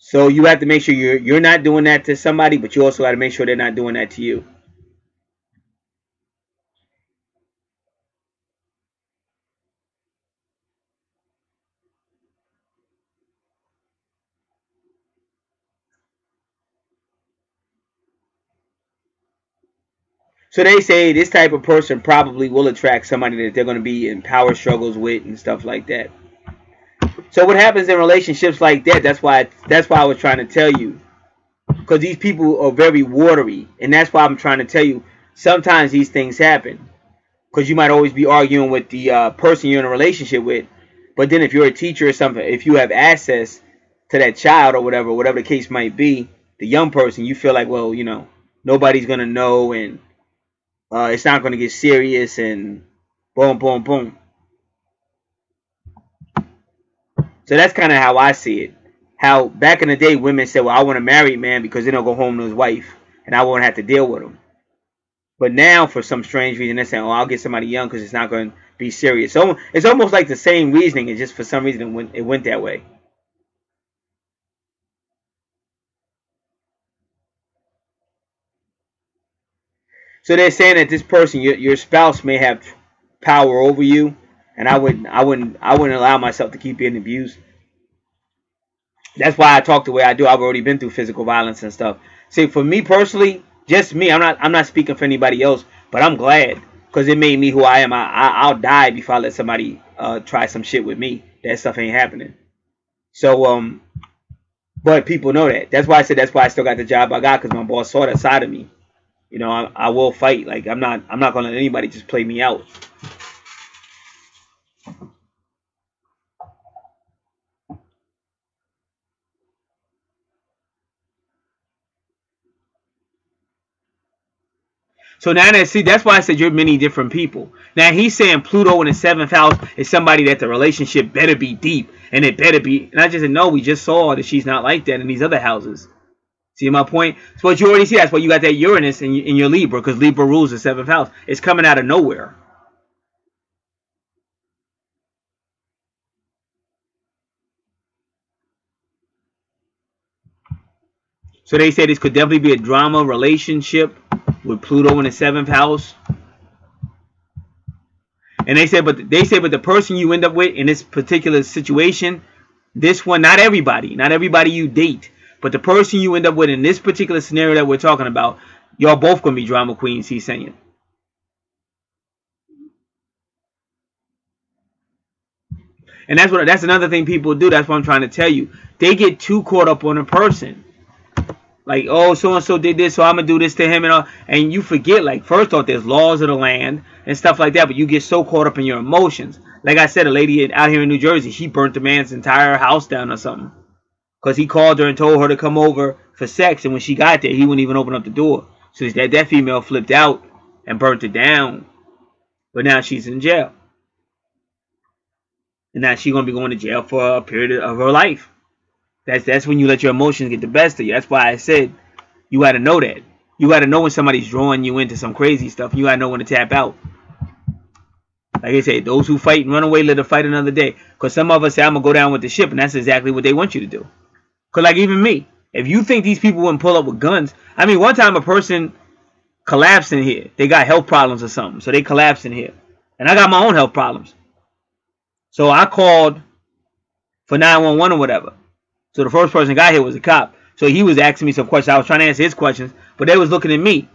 Speaker 1: So you have to make sure you're not doing that to somebody, but you also got to make sure they're not doing that to you. So they say this type of person probably will attract somebody that they're going to be in power struggles with and stuff like that. So what happens in relationships like that? That's why I was trying to tell you, because these people are very watery, and that's why I'm trying to tell you. Sometimes these things happen because you might always be arguing with the person you're in a relationship with, but then if you're a teacher or something, if you have access to that child or whatever the case might be, the young person, you feel like, well, nobody's gonna know, and it's not gonna get serious, and boom, boom, boom. So that's kind of how I see it. How back in the day, women said, well, I want a married man because then he'll go home to his wife and I won't have to deal with him. But now, for some strange reason, they're saying, oh, I'll get somebody young because it's not going to be serious. So it's almost like the same reasoning. It's just for some reason it went that way. So they're saying that this person, your spouse, may have power over you, and I wouldn't allow myself to keep being abused. That's why I talk the way I do. I've already been through physical violence and stuff. See, for me personally, just me, I'm not speaking for anybody else, but I'm glad because it made me who I am. I'll die before I let somebody try some shit with me. That stuff ain't happening. So but people know that. That's why I said that's why I still got the job I got, because my boss saw that side of me. I will fight. Like I'm not gonna let anybody just play me out. So now that's why I said you're many different people. Now he's saying Pluto in the 7th house is somebody that the relationship better be deep and it better be. And I just said no. We just saw that she's not like that in these other houses. See my point? So what you already see. That's why you got that Uranus in your Libra, because Libra rules the 7th house. It's coming out of nowhere. So they say this could definitely be a drama relationship with Pluto in the 7th house. And they said, but the person you end up with in this particular situation, this one, not everybody you date, but the person you end up with in this particular scenario that we're talking about, y'all both gonna be drama queens. He's saying, and that's another thing people do. That's what I'm trying to tell you. They get too caught up on a person. Like, oh, so and so did this, so I'm gonna do this to him, and all, and you forget. Like, first off, there's laws of the land and stuff like that, but you get so caught up in your emotions. Like I said, a lady out here in New Jersey, she burnt the man's entire house down or something because he called her and told her to come over for sex, and when she got there, he wouldn't even open up the door. So that female flipped out and burnt it down, but now she's in jail, and now she's gonna be going to jail for a period of her life. That's when you let your emotions get the best of you. That's why I said you got to know that. You got to know when somebody's drawing you into some crazy stuff. You got to know when to tap out. Like I said, those who fight and run away, let them fight another day. Because some of us say, I'm going to go down with the ship, and that's exactly what they want you to do. Because like even me, if you think these people wouldn't pull up with guns, I mean, one time a person collapsed in here. They got health problems or something, so they collapsed in here. And I got my own health problems. So I called for 911 or whatever. So the first person got here was a cop. So he was asking me some questions. I was trying to answer his questions, but they was looking at me.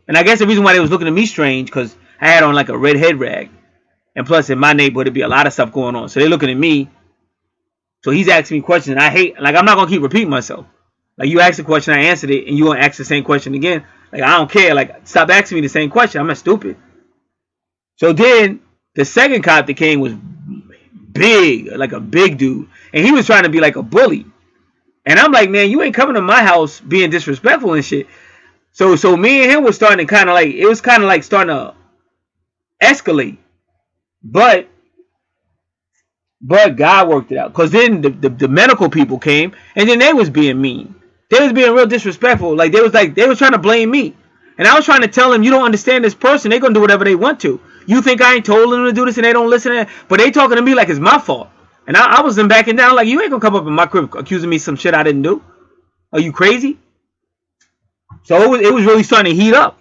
Speaker 1: And I guess the reason why they was looking at me strange, because I had on like a red head rag. And plus, in my neighborhood, it'd be a lot of stuff going on. So they're looking at me. So he's asking me questions. And I hate, like, I'm not going to keep repeating myself. Like, you asked a question, I answered it, and you going to ask the same question again. Like, I don't care. Like, stop asking me the same question. I'm not stupid. So then, the second cop that came was big, like a big dude. And he was trying to be like a bully. And I'm like, man, you ain't coming to my house being disrespectful and shit. So me and him was starting to kind of like, it was kind of like starting to escalate. But God worked it out. Because then the medical people came, and then they was being mean. They was being real disrespectful. Like, they was trying to blame me. And I was trying to tell them, you don't understand this person. They're going to do whatever they want to. You think I ain't told them to do this and they don't listen to it? But they talking to me like it's my fault. And I wasn't backing down. Like, you ain't going to come up in my crib accusing me some shit I didn't do. Are you crazy? So it was really starting to heat up.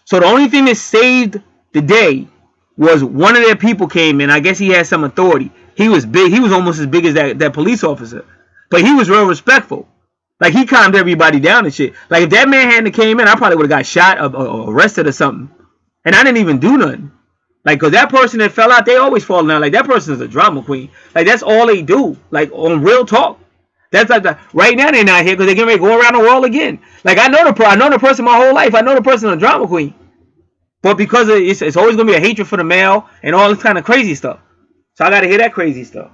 Speaker 1: So the only thing that saved the day was one of their people came in. I guess he had some authority. He was big. He was almost as big as that police officer. But he was real respectful. Like, he calmed everybody down and shit. Like, if that man hadn't came in, I probably would have got shot or arrested or something. And I didn't even do nothing. Like, because that person that fell out, they always fall down. Like, that person is a drama queen. Like, that's all they do. Like, on real talk. That's like right now they're not here because they're getting ready to go around the world again. Like, I know the person my whole life. I know the person is a drama queen. But because it's always going to be a hatred for the male and all this kind of crazy stuff. So I got to hear that crazy stuff.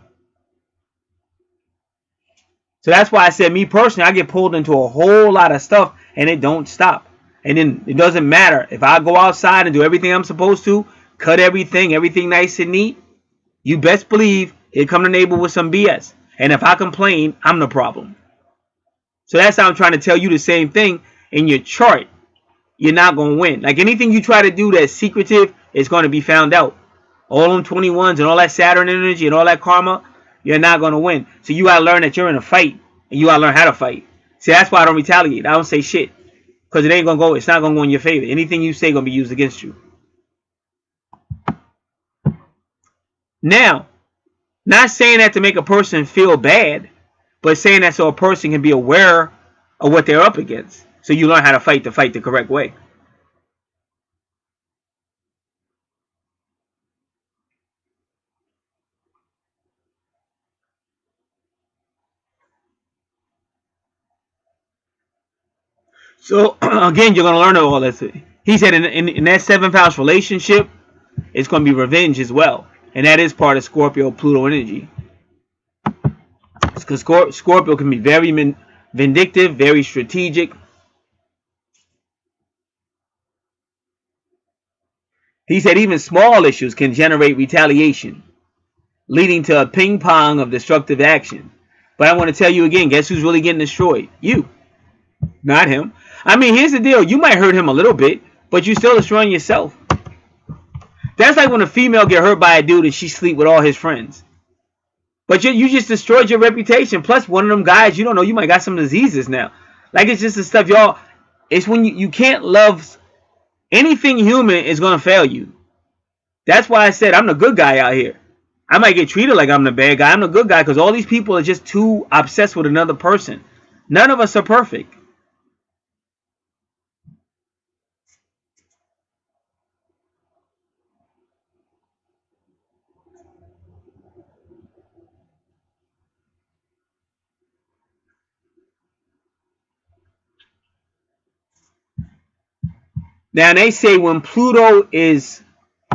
Speaker 1: So that's why I said, me personally, I get pulled into a whole lot of stuff and it don't stop. And then it doesn't matter. If I go outside and do everything I'm supposed to, cut everything nice and neat, you best believe here come the neighbor with some BS. And if I complain, I'm the problem. So that's how I'm trying to tell you the same thing. In your chart, you're not going to win. Like, anything you try to do that's secretive is going to be found out. All them 21s and all that Saturn energy and all that karma, you're not going to win. So you got to learn that you're in a fight. And you got to learn how to fight. See, that's why I don't retaliate. I don't say shit. Because it ain't going to go. It's not going to go in your favor. Anything you say going to be used against you. Now, not saying that to make a person feel bad, but saying that so a person can be aware of what they're up against. So you learn how to fight the correct way. So again, you're going to learn all this. He said in that 7th house relationship, it's going to be revenge as well. And that is part of Scorpio Pluto energy. Because Scorpio can be very vindictive, very strategic. He said even small issues can generate retaliation, leading to a ping pong of destructive action. But I want to tell you again, guess who's really getting destroyed? You, not him. I mean, here's the deal. You might hurt him a little bit, but you're still destroying yourself. That's like when a female get hurt by a dude and she sleep with all his friends. But you just destroyed your reputation. Plus, one of them guys, you don't know, you might got some diseases now. Like, it's just the stuff, y'all. It's when you can't love anything human is going to fail you. That's why I said I'm the good guy out here. I might get treated like I'm the bad guy. I'm the good guy because all these people are just too obsessed with another person. None of us are perfect. Now, they say when Pluto is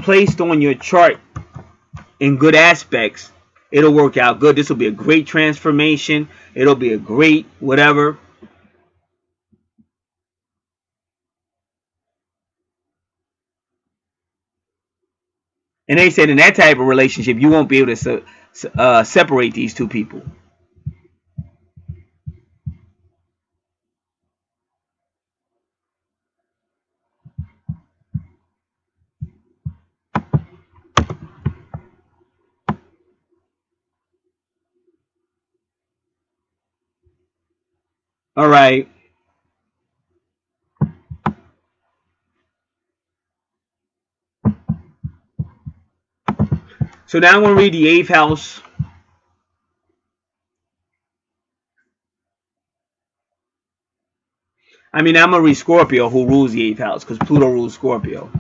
Speaker 1: placed on your chart in good aspects, it'll work out good. This will be a great transformation. It'll be a great whatever. And they said in that type of relationship, you won't be able to separate these two people. All right. So now I'm going to read the 8th house. I mean, I'm going to read Scorpio, who rules the 8th house, because Pluto rules Scorpio.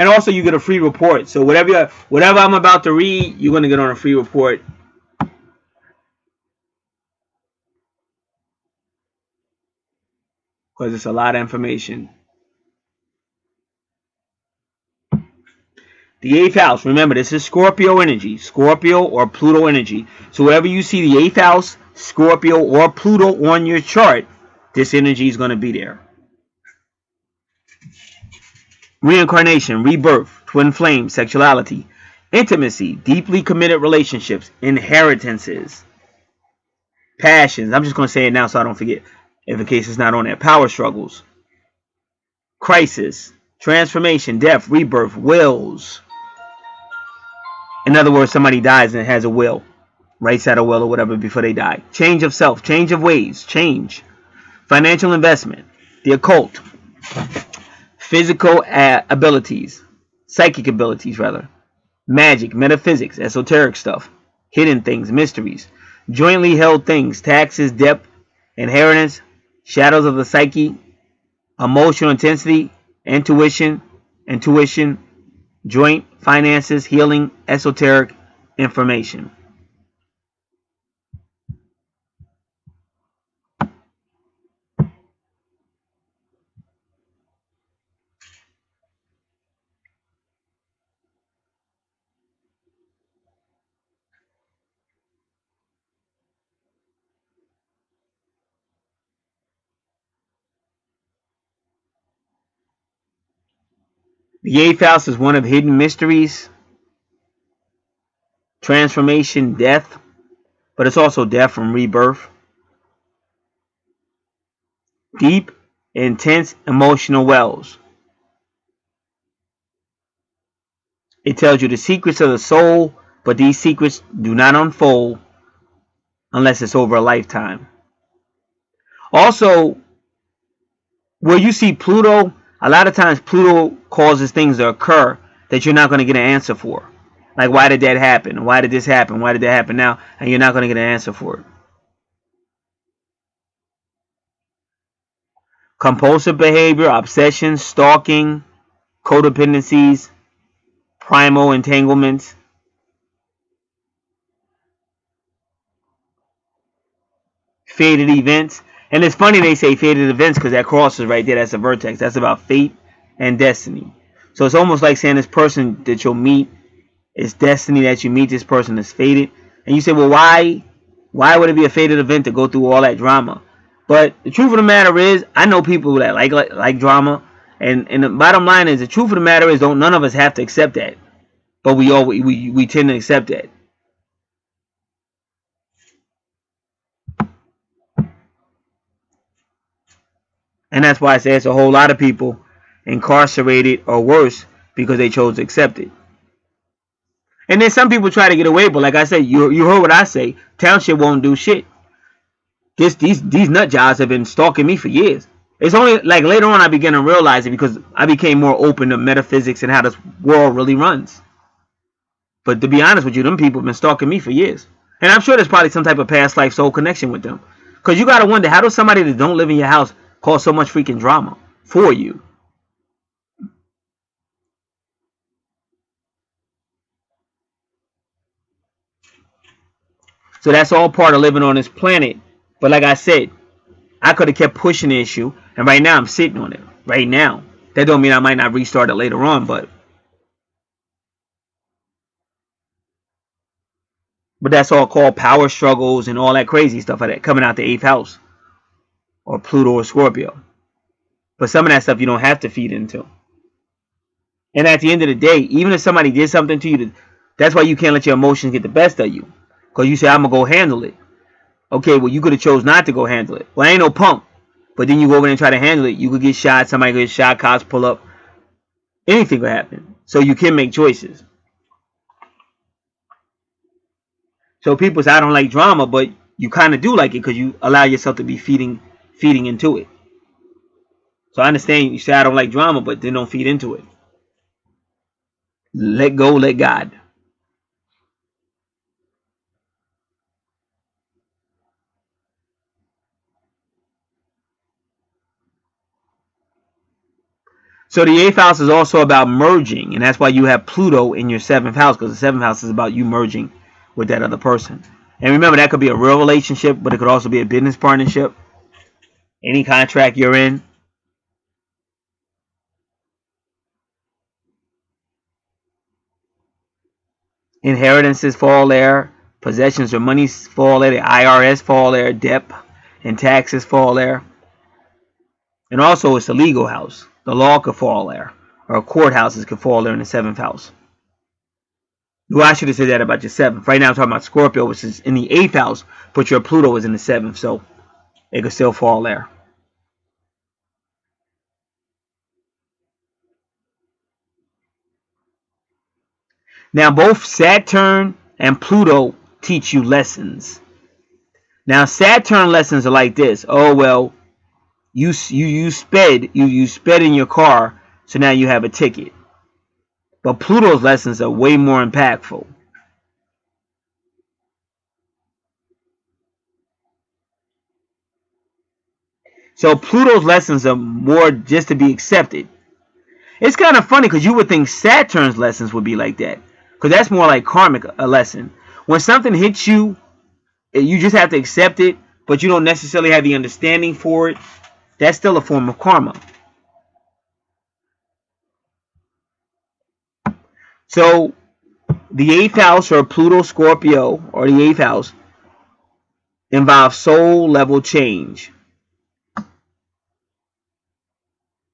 Speaker 1: And also you get a free report. So whatever I'm about to read, you're gonna get on a free report. Because it's a lot of information. The 8th house, remember this is Scorpio energy, Scorpio or Pluto energy. So wherever you see the 8th house, Scorpio or Pluto on your chart, this energy is going to be there. Reincarnation, rebirth, twin flame, sexuality, intimacy, deeply committed relationships, inheritances, passions. I'm just going to say it now so I don't forget, if in case it's not on there. Power struggles, crisis, transformation, death, rebirth, wills. In other words, somebody dies and has a will, writes out a will or whatever before they die. Change of self, change of ways, change. Financial investment, the occult, physical abilities, psychic abilities rather, magic, metaphysics, esoteric stuff, hidden things, mysteries, jointly held things, taxes, debt, inheritance, shadows of the psyche, emotional intensity, intuition, joint finances, healing, esoteric information. The 8th house is one of hidden mysteries, transformation, death, but it's also death from rebirth. Deep, intense emotional wells. It tells you the secrets of the soul, but these secrets do not unfold unless it's over a lifetime. Also, where you see Pluto, a lot of times Pluto causes things to occur that you're not going to get an answer for. Like, why did that happen? Why did this happen? Why did that happen now? And you're not going to get an answer for it. Compulsive behavior, obsession, stalking, codependencies, primal entanglements. Fated events. And it's funny they say fated events because that crosses right there. That's a vertex. That's about fate and destiny. So it's almost like saying this person that you'll meet is destiny, that you meet this person is fated. And you say, well, why would it be a fated event to go through all that drama? But the truth of the matter is, I know people that like drama. And the bottom line is, the truth of the matter is, don't none of us have to accept that. But we tend to accept that. And that's why I say it's a whole lot of people incarcerated or worse because they chose to accept it. And then some people try to get away, but like I said, you heard what I say. Township won't do shit. These nut jobs have been stalking me for years. It's only like later on I began to realize it because I became more open to metaphysics and how this world really runs. But to be honest with you, them people have been stalking me for years. And I'm sure there's probably some type of past life soul connection with them. Because you got to wonder, how does somebody that don't live in your house cause so much freaking drama for you? So that's all part of living on this planet. But like I said, I could have kept pushing the issue, and right now I'm sitting on it. Right now. That don't mean I might not restart it later on, but that's all called power struggles and all that crazy stuff like that coming out the 8th house or Pluto or Scorpio. But some of that stuff you don't have to feed into. And at the end of the day, even if somebody did something to you, that's why you can't let your emotions get the best of you. Because you say, I'm going to go handle it. Okay, well, you could have chose not to go handle it. Well, I ain't no punk. But then you go over there and try to handle it. You could get shot. Somebody could get shot. Cops pull up. Anything could happen. So you can make choices. So people say, I don't like drama, but you kind of do like it because you allow yourself to be feeding into it. So I understand you say, I don't like drama, but then don't feed into it. Let go, let God. So the 8th house is also about merging, and that's why you have Pluto in your 7th house, because the 7th house is about you merging with that other person. And remember, that could be a real relationship, but it could also be a business partnership. Any contract you're in. Inheritances fall there. Possessions or money fall there. The IRS fall there. Debt and taxes fall there. And also, it's a legal house. The law could fall there. Or courthouses could fall there in the 7th house. Well, I should have said that about your 7th. Right now, I'm talking about Scorpio, which is in the 8th house, but your Pluto is in the 7th, so it could still fall there. Now, both Saturn and Pluto teach you lessons. Now, Saturn lessons are like this. Oh, well, you sped in your car, so now you have a ticket. But Pluto's lessons are way more impactful. So Pluto's lessons are more just to be accepted. It's kind of funny because you would think Saturn's lessons would be like that, because that's more like karmic a lesson. When something hits you, you just have to accept it, but you don't necessarily have the understanding for it. That's still a form of karma. So the 8th house, or Pluto Scorpio, or the 8th house, involves soul level change,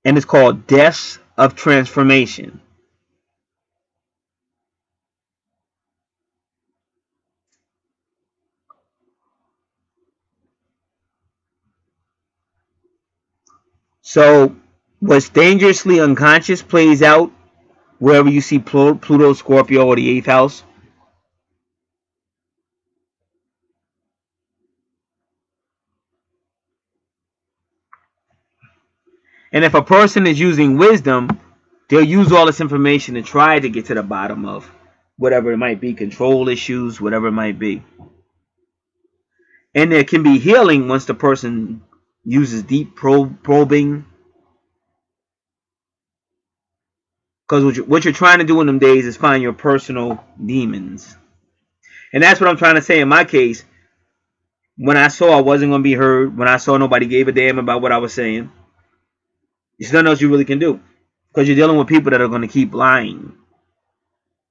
Speaker 1: and it's called deaths of transformation. So what's dangerously unconscious plays out wherever you see Pluto Scorpio or the 8th house. And if a person is using wisdom, they'll use all this information to try to get to the bottom of whatever it might be, control issues, whatever it might be. And there can be healing once the person uses deep probing. Because what you're trying to do in them days is find your personal demons. And that's what I'm trying to say in my case. When I saw I wasn't going to be heard, when I saw nobody gave a damn about what I was saying, there's nothing else you really can do. Because you're dealing with people that are going to keep lying.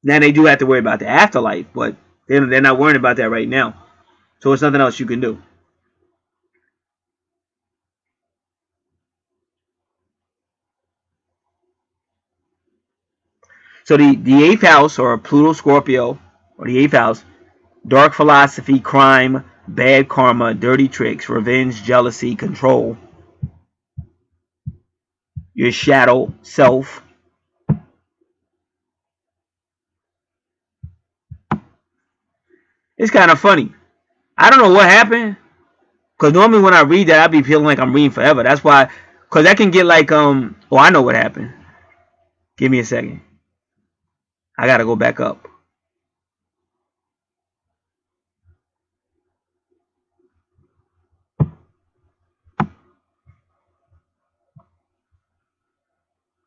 Speaker 1: Now, they do have to worry about the afterlife, but they're not worrying about that right now. So it's nothing else you can do. So the 8th house, or Pluto Scorpio, or the 8th house, dark philosophy, crime, bad karma, dirty tricks, revenge, jealousy, control, your shadow self. It's kind of funny. I don't know what happened, because normally when I read that, I be feeling like I'm reading forever. That's why, because that can get like, oh, I know what happened. Give me a second. I got to go back up.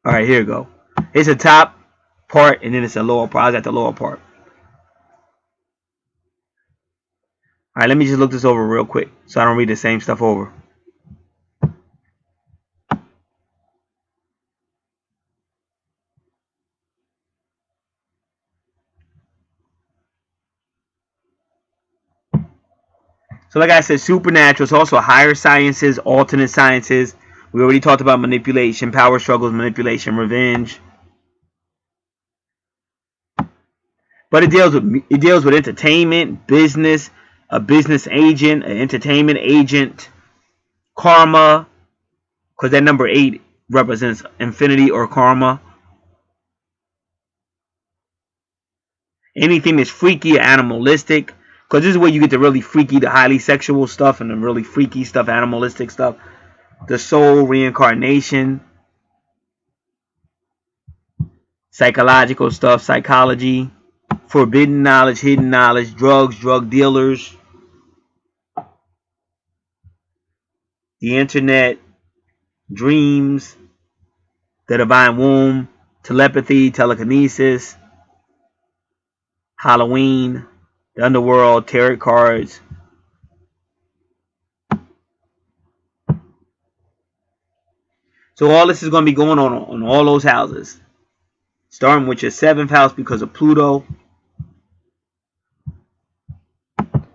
Speaker 1: All right, here we go. It's a top part, and then it's a lower part. I was at the lower part. All right, let me just look this over real quick so I don't read the same stuff over. So like I said, supernatural. It's also higher sciences, alternate sciences. We already talked about manipulation, power struggles, manipulation, revenge. But it deals with entertainment, business, a business agent, an entertainment agent, karma, because that number 8 represents infinity or karma. Anything that's freaky or animalistic, because this is where you get the really freaky, the highly sexual stuff, and the really freaky stuff, animalistic stuff. The soul, reincarnation, psychological stuff, psychology, forbidden knowledge, hidden knowledge, drugs, drug dealers, the internet, dreams, the divine womb, telepathy, telekinesis, Halloween, the underworld, tarot cards. So all this is going to be going on all those houses. Starting with your 7th house because of Pluto.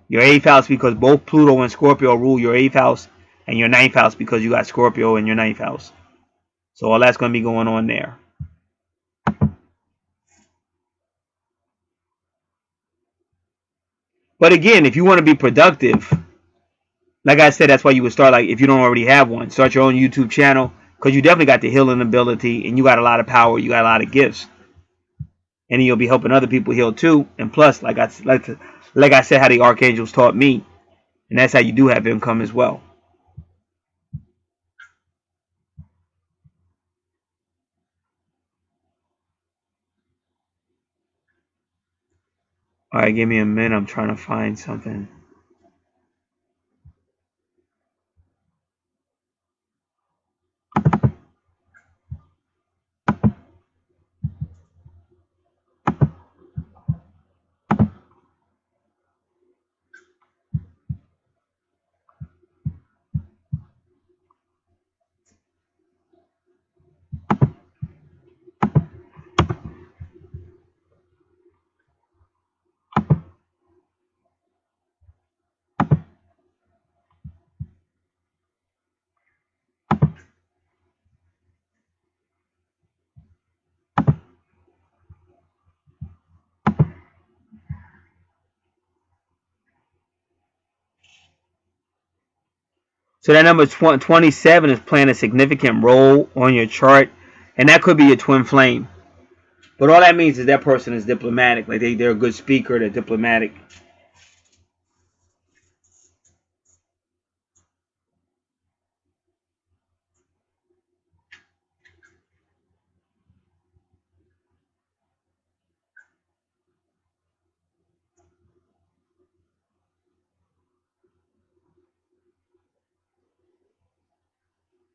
Speaker 1: Your 8th house because both Pluto and Scorpio rule your 8th house. And your 9th house because you got Scorpio in your 9th house. So all that's going to be going on there. But again, if you want to be productive, like I said, that's why you would start, like, if you don't already have one, start your own YouTube channel, because you definitely got the healing ability, and you got a lot of power, you got a lot of gifts, and then you'll be helping other people heal too. And plus, like I said, how the archangels taught me, and that's how you do have income as well. All right, give me a minute. I'm trying to find something. So that number 27 is playing a significant role on your chart, and that could be your twin flame. But all that means is that person is diplomatic. Like they're a good speaker, they're diplomatic.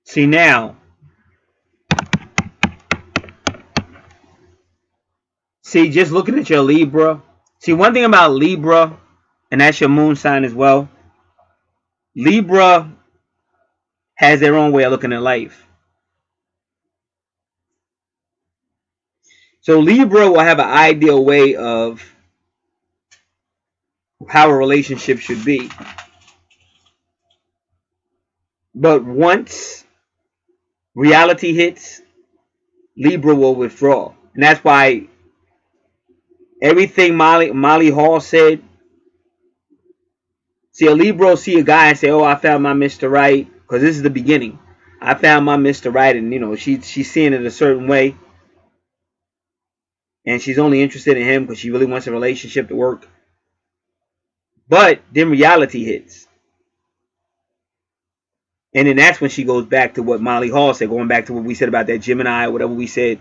Speaker 1: See now, just looking at your Libra. See, one thing about Libra, and that's your moon sign as well. Libra has their own way of looking at life. So Libra will have an ideal way of how a relationship should be. But once reality hits, Libra will withdraw. And that's why everything Molly Hall said. See, a Libra will see a guy and say, "Oh, I found my Mr. Right," because this is the beginning. I found my Mr. Right, and she's seeing it a certain way, and she's only interested in him because she really wants a relationship to work. But then reality hits, and then that's when she goes back to what Molly Hall said, going back to what we said about that Gemini, whatever we said,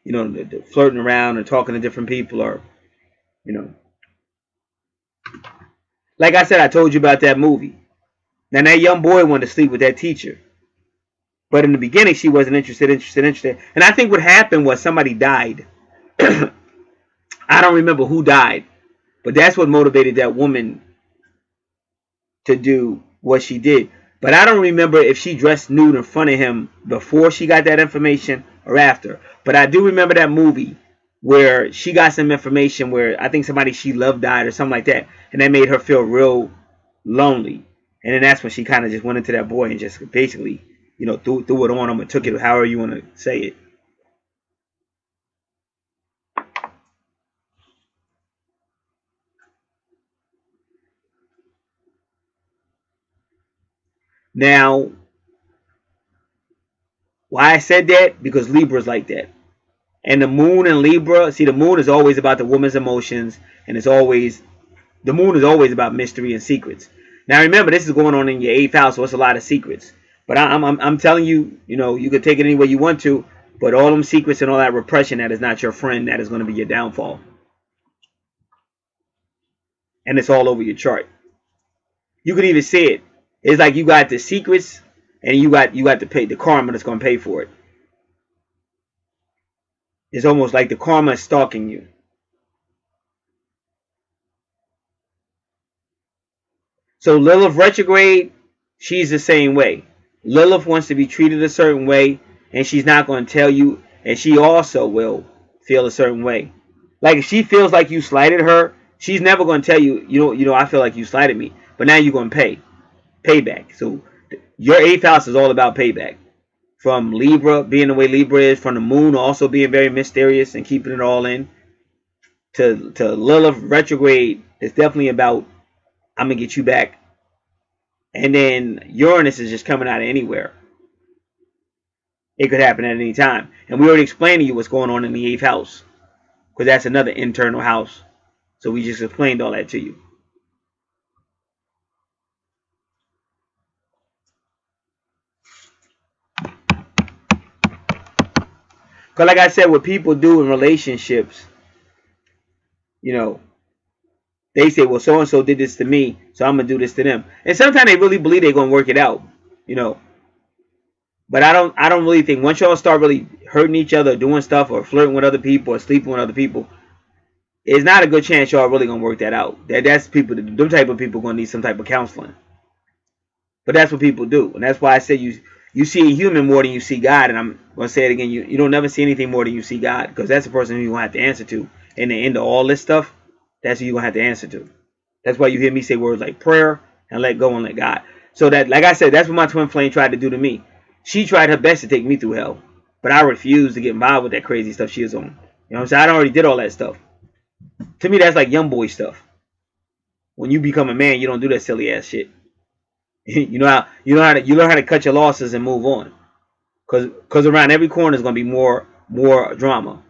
Speaker 1: the flirting around or talking to different people, or like I said, I told you about that movie. Now that young boy wanted to sleep with that teacher. But in the beginning, she wasn't interested. And I think what happened was somebody died. I don't remember who died. But that's what motivated that woman to do what she did. But I don't remember if she dressed nude in front of him before she got that information or after. But I do remember that movie where she got some information where I think somebody she loved died or something like that. And that made her feel real lonely. And then that's when she kind of just went into that boy and just basically threw it on him and took it however you want to say it. Now, why I said that? Because Libra's like that. And the moon in Libra, see, the moon is always about the woman's emotions, and the moon is always about mystery and secrets. Now, remember, this is going on in your 8th house, so it's a lot of secrets. But I'm telling you, you can take it any way you want to, but all them secrets and all that repression, that is not your friend. That is going to be your downfall. And it's all over your chart. You could even see it. It's like you got the secrets, and you got to pay the karma that's going to pay for it. It's almost like the karma is stalking you. So Lilith retrograde, she's the same way. Lilith wants to be treated a certain way, and she's not going to tell you, and she also will feel a certain way. Like if she feels like you slighted her, she's never going to tell you, I feel like you slighted me, but now you're going to payback. So your eighth house is all about payback. From Libra being the way Libra is, from the moon also being very mysterious and keeping it all in, to Lilith retrograde, it's definitely about I'm gonna get you back. And then Uranus is just coming out of anywhere. It could happen at any time. And we already explained to you what's going on in the eighth house, because that's another internal house. So we just explained all that to you. Because like I said, what people do in relationships, they say, well, so and so did this to me, so I'm gonna do this to them. And sometimes they really believe they're gonna work it out, But I don't really think once y'all start really hurting each other, doing stuff, or flirting with other people, or sleeping with other people, it's not a good chance y'all really gonna work that out. That's people. Them type of people gonna need some type of counseling. But that's what people do, and that's why I say you see a human more than you see God. And I'm gonna say it again: you don't never see anything more than you see God, because that's the person who you gonna have to answer to. In the end of all this stuff, that's who you gonna have to answer to. That's why you hear me say words like prayer and let go and let God. So that, like I said, that's what my twin flame tried to do to me. She tried her best to take me through hell, but I refused to get involved with that crazy stuff she was on. You know what I'm saying? I already did all that stuff. To me, that's like young boy stuff. When you become a man, you don't do that silly ass shit. you learn how to cut your losses and move on. Cause around every corner is gonna be more drama.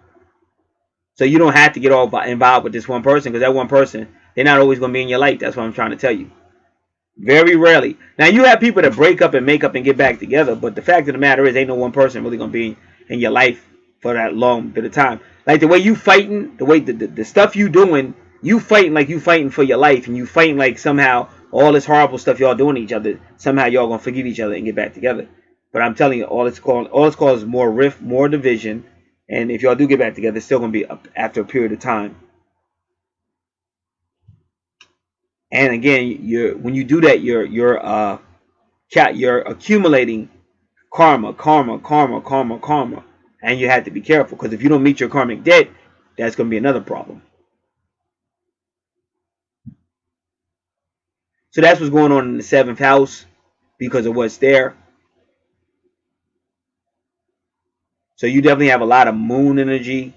Speaker 1: So you don't have to get all involved with this one person, because that one person, they're not always gonna be in your life. That's what I'm trying to tell you. Very rarely. Now you have people that break up and make up and get back together, but the fact of the matter is, ain't no one person really gonna be in your life for that long bit of time. Like the way you fighting, the way the stuff you doing, you fighting like you fighting for your life, and you fighting like somehow all this horrible stuff y'all doing to each other, somehow y'all gonna forgive each other and get back together. But I'm telling you, all it's called is more rift, more division, and if y'all do get back together, it's still gonna be up after a period of time. And again, when you do that, you're accumulating karma, and you have to be careful, because if you don't meet your karmic debt, that's going to be another problem. So that's what's going on in the seventh house because of what's there. So you definitely have a lot of moon energy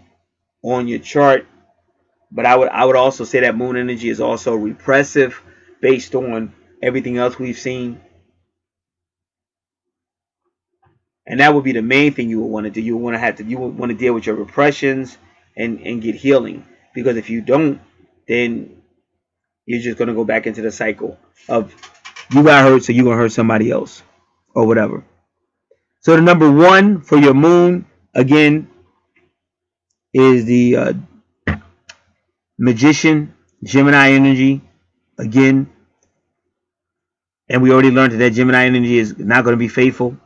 Speaker 1: on your chart, but I would also say that moon energy is also repressive based on everything else we've seen. And that would be the main thing you would want to do. You would want to deal with your repressions and get healing. Because if you don't, then you're just going to go back into the cycle of you got hurt, so you're going to hurt somebody else or whatever. So the number one for your moon, again, is the Magician, Gemini energy, again. And we already learned that Gemini energy is not going to be faithful.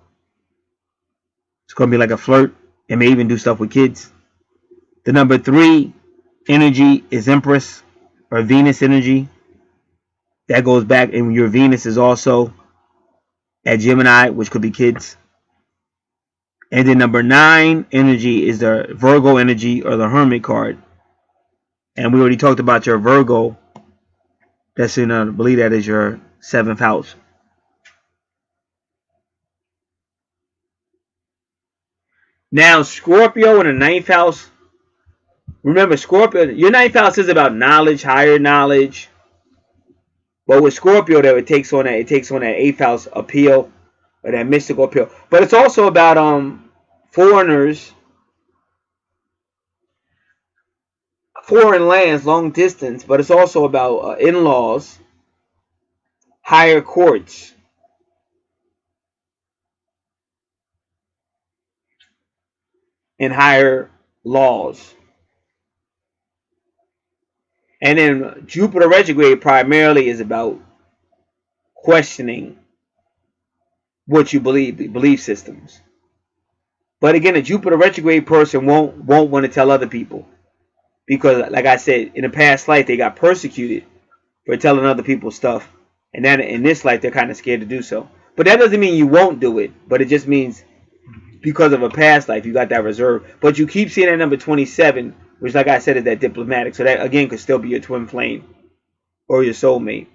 Speaker 1: It's going to be like a flirt. It may even do stuff with kids. The number three energy is Empress or Venus energy. That goes back, and your Venus is also at Gemini, which could be kids. And then number 9 energy is the Virgo energy or the Hermit card. And we already talked about your Virgo. That's in, I believe that is your 7th house. Now, Scorpio in the 9th house. Remember, Scorpio, your 9th house is about knowledge, higher knowledge. But with Scorpio, there it takes on that 8th house appeal, or that mystical appeal. But it's also about foreigners, foreign lands, long distance. But it's also about in-laws, higher courts, and higher laws. And then Jupiter retrograde primarily is about questioning what you believe, belief systems. But again, a Jupiter retrograde person won't want to tell other people, because, like I said, in a past life they got persecuted for telling other people stuff, and that in this life they're kind of scared to do so. But that doesn't mean you won't do it. But it just means because of a past life you got that reserve. But you keep seeing that number 27, which, like I said, is that diplomatic. So that again could still be your twin flame or your soulmate.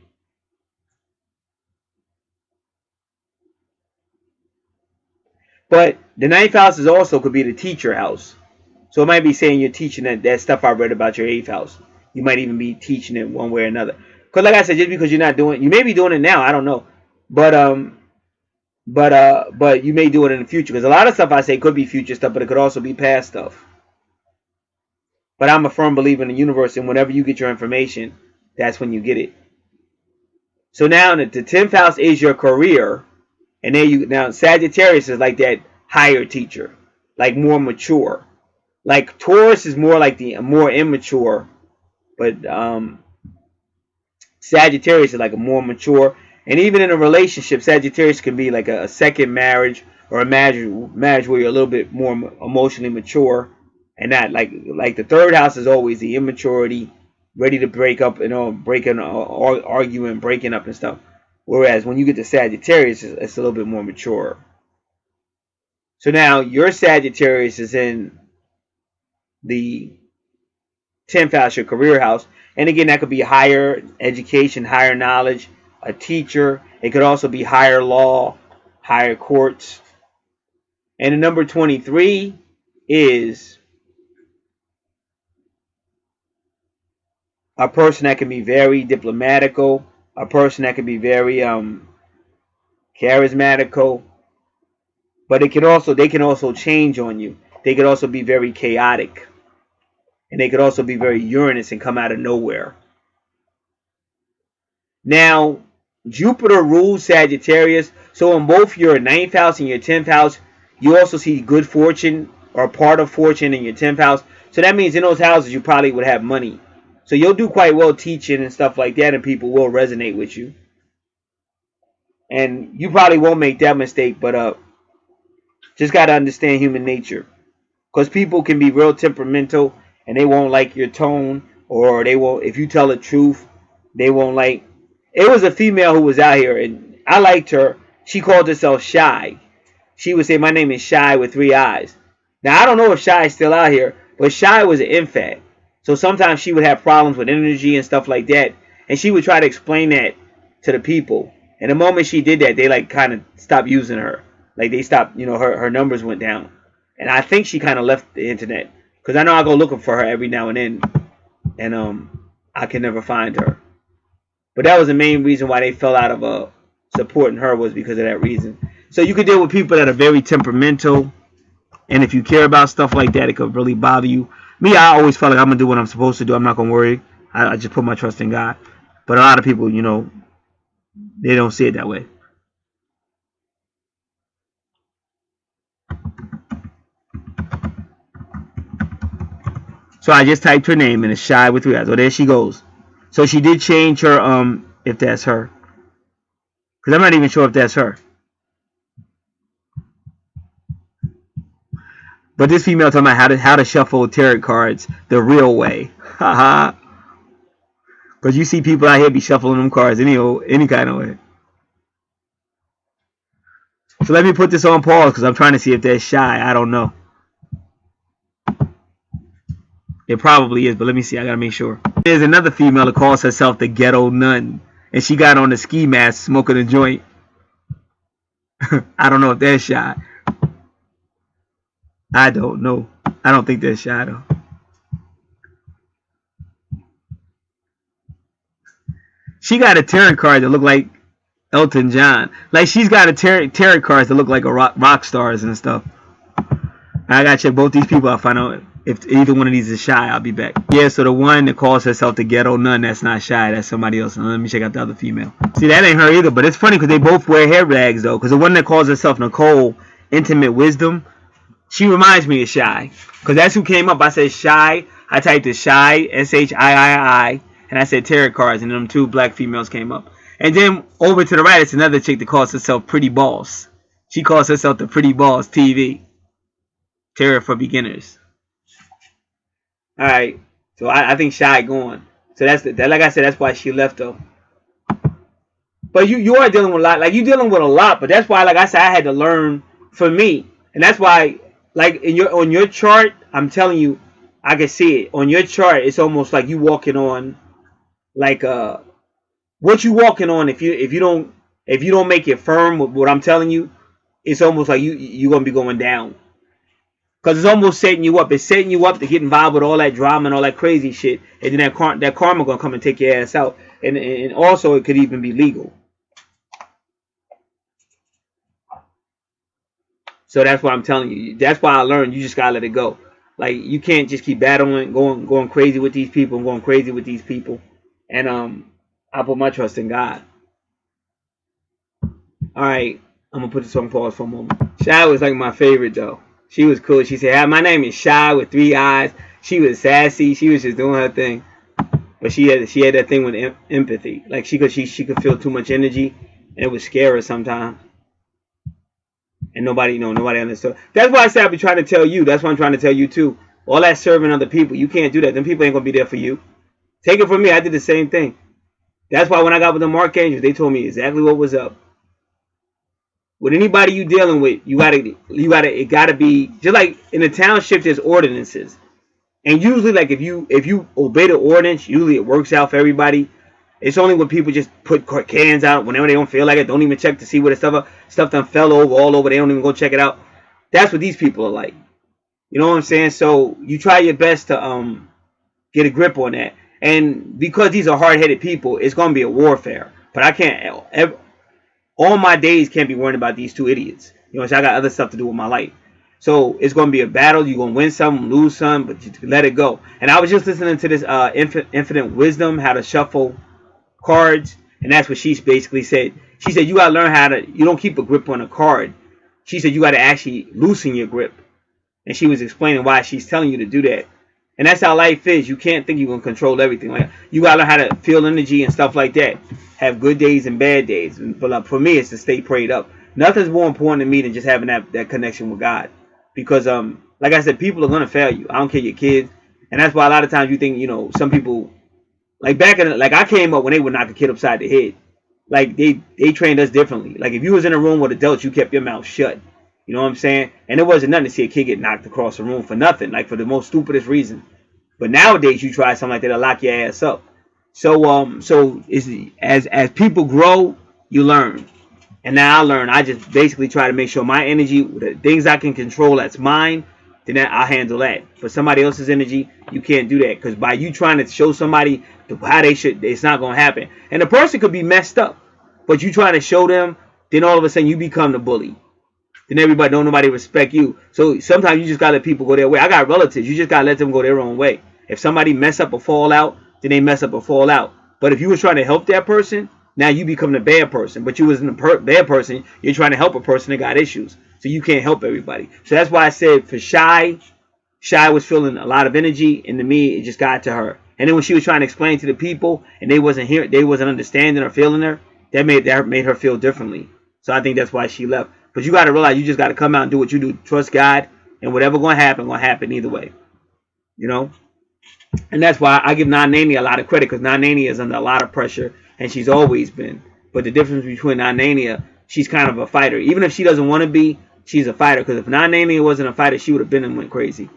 Speaker 1: But the ninth house is also could be the teacher house. So it might be saying you're teaching that stuff I read about your eighth house. You might even be teaching it one way or another. Because like I said, just because you're not doing, you may be doing it now. I don't know, but you may do it in the future. Because a lot of stuff I say could be future stuff, but it could also be past stuff. But I'm a firm believer in the universe, and whenever you get your information, that's when you get it. So now the 10th house is your career, and then now Sagittarius is like that higher teacher, like more mature. Like Taurus is more like the more immature, but Sagittarius is like a more mature. And even in a relationship, Sagittarius can be like a second marriage or a marriage where you're a little bit more emotionally mature, and not like the third house is always the immaturity, ready to break up and breaking, arguing, breaking up and stuff. Whereas when you get to Sagittarius, it's a little bit more mature. So now your Sagittarius is in the 10th house, your career house. And again, that could be higher education, higher knowledge, a teacher. It could also be higher law, higher courts. And the number 23 is a person that can be very diplomatical, a person that can be very charismatical, but they can also change on you. They could also be very chaotic. And they could also be very Uranus and come out of nowhere. Now, Jupiter rules Sagittarius. So in both your 9th house and your 10th house, you also see good fortune or part of fortune in your 10th house. So that means in those houses you probably would have money. So you'll do quite well teaching and stuff like that, and people will resonate with you. And you probably won't make that mistake, but just got to understand human nature. Because people can be real temperamental and they won't like your tone, or they won't, if you tell the truth, they won't like. It was a female who was out here and I liked her. She called herself Shy. She would say, "My name is Shy with 3 eyes." Now I don't know if Shy is still out here, but Shy was an infat. So sometimes she would have problems with energy and stuff like that. And she would try to explain that to the people. And the moment she did that, they like kind of stopped using her. Like they stopped, her numbers went down. And I think she kind of left the internet. Because I know I go looking for her every now and then. And I can never find her. But that was the main reason why they fell out of supporting her, was because of that reason. So you could deal with people that are very temperamental. And if you care about stuff like that, it could really bother you. Me, I always felt like I'm going to do what I'm supposed to do. I'm not going to worry. I just put my trust in God. But a lot of people, they don't see it that way. So I just typed her name and it's Shy with 3 eyes. Oh, there she goes. So she did change her, if that's her. Because I'm not even sure if that's her. But this female talking about how to shuffle tarot cards the real way. Haha. Because you see people out here be shuffling them cards any kind of way. So let me put this on pause because I'm trying to see if that's Shy. I don't know. It probably is, but let me see. I gotta make sure. There's another female that calls herself the Ghetto Nun, and she got on the ski mask smoking a joint. I don't know if that's Shy. I don't know. I don't think that's Shy though. She got a tarot card that look like Elton John. Like she's got a tarot cards that look like a rock stars and stuff. I gotta check both these people. I'll find out if either one of these is Shy. I'll be back. Yeah, so the one that calls herself the Ghetto Nun, that's not Shy. That's somebody else. Let me check out the other female. See, that ain't her either. But it's funny because they both wear hair rags though. Because the one that calls herself Nicole Intimate Wisdom, she reminds me of Shy. Because that's who came up. I said Shy. I typed in Shy, Shii, and I said tarot cards, and them 2 black females came up. And then over to the right, it's another chick that calls herself Pretty Boss. She calls herself the Pretty Boss TV. Tarot for beginners. All right. So I think Shy gone. So that's that. Like I said, that's why she left though. But you are dealing with a lot. Like you dealing with a lot. But that's why, like I said, I had to learn for me, and that's why, like in your on your chart, I'm telling you, I can see it on your chart. It's almost like you walking on like what you walking on. If you don't make it firm with what I'm telling you, it's almost like you gonna be going down. Cause it's almost setting you up. It's setting you up to get involved with all that drama and all that crazy shit, and then that karma gonna come and take your ass out. And also it could even be legal. So that's what I'm telling you. That's why I learned you just gotta let it go. Like you can't just keep battling, going crazy with these people, and going crazy with these people. And I put my trust in God. All right, I'm gonna put this on pause for a moment. Shy was like my favorite though. She was cool. She said, "Hi, my name is Shy with 3 eyes." She was sassy. She was just doing her thing, but she had that thing with empathy. Like she could feel too much energy, and it would scare her sometimes. And nobody understood. That's why I said I've been trying to tell you. That's what I'm trying to tell you too. All that serving other people, you can't do that. Them people ain't gonna be there for you. Take it from me. I did the same thing. That's why when I got with the Archangels, they told me exactly what was up. With anybody you dealing with, it gotta be just like in the township. There's ordinances, and usually, like if you obey the ordinance, usually it works out for everybody. It's only when people just put cans out whenever they don't feel like it, don't even check to see where the stuff done fell over all over. They don't even go check it out. That's what these people are like. You know what I'm saying? So you try your best to get a grip on that. And because these are hard-headed people, it's gonna be a warfare. But I can't all my days can't be worrying about these two idiots. You know, so I got other stuff to do with my life. So it's gonna be a battle. You're gonna win some, lose some, but you let it go. And I was just listening to this Infinite Wisdom, how to shuffle cards, and that's what she basically said. She said you gotta learn how to. You don't keep a grip on a card. She said you gotta actually loosen your grip, and she was explaining why she's telling you to do that. And that's how life is. You can't think you're gonna control everything. Like you gotta learn how to feel energy and stuff like that. Have good days and bad days. But like, for me, it's to stay prayed up. Nothing's more important to me than just having that connection with God. Because like I said, people are gonna fail you. I don't care your kids, and that's why a lot of times you think some people like back in like I came up when they would knock a kid upside the head. Like they trained us differently. Like if you was in a room with adults, you kept your mouth shut. You know what I'm saying? And it wasn't nothing to see a kid get knocked across the room for nothing, like for the most stupidest reason. But nowadays, you try something like that, it'll lock your ass up. So is as people grow, you learn. And now I learn. I just basically try to make sure my energy, the things I can control, that's mine. Then I'll handle that. But somebody else's energy, you can't do that because by you trying to show somebody how they should, it's not gonna happen. And the person could be messed up, but you trying to show them, then all of a sudden you become the bully. Then everybody don't nobody respect you. So sometimes you just gotta let people go their way. I got relatives. You just gotta let them go their own way. If somebody mess up or fall out, then they mess up or fall out. But if you was trying to help that person, now you become the bad person. But you wasn't a bad person. You're trying to help a person that got issues. So you can't help everybody. So that's why I said for Shy was feeling a lot of energy, and to me, it just got to her. And then when she was trying to explain to the people, and they wasn't here, they wasn't understanding or feeling her, that made her feel differently. So I think that's why she left. But you got to realize you just got to come out and do what you do. Trust God, and whatever going to happen either way. You know? And that's why I give Nanani a lot of credit, because Nanani is under a lot of pressure, and she's always been. But the difference between Nanani, she's kind of a fighter. Even if she doesn't want to be, she's a fighter. Because if Nanani wasn't a fighter, she would have been and went crazy.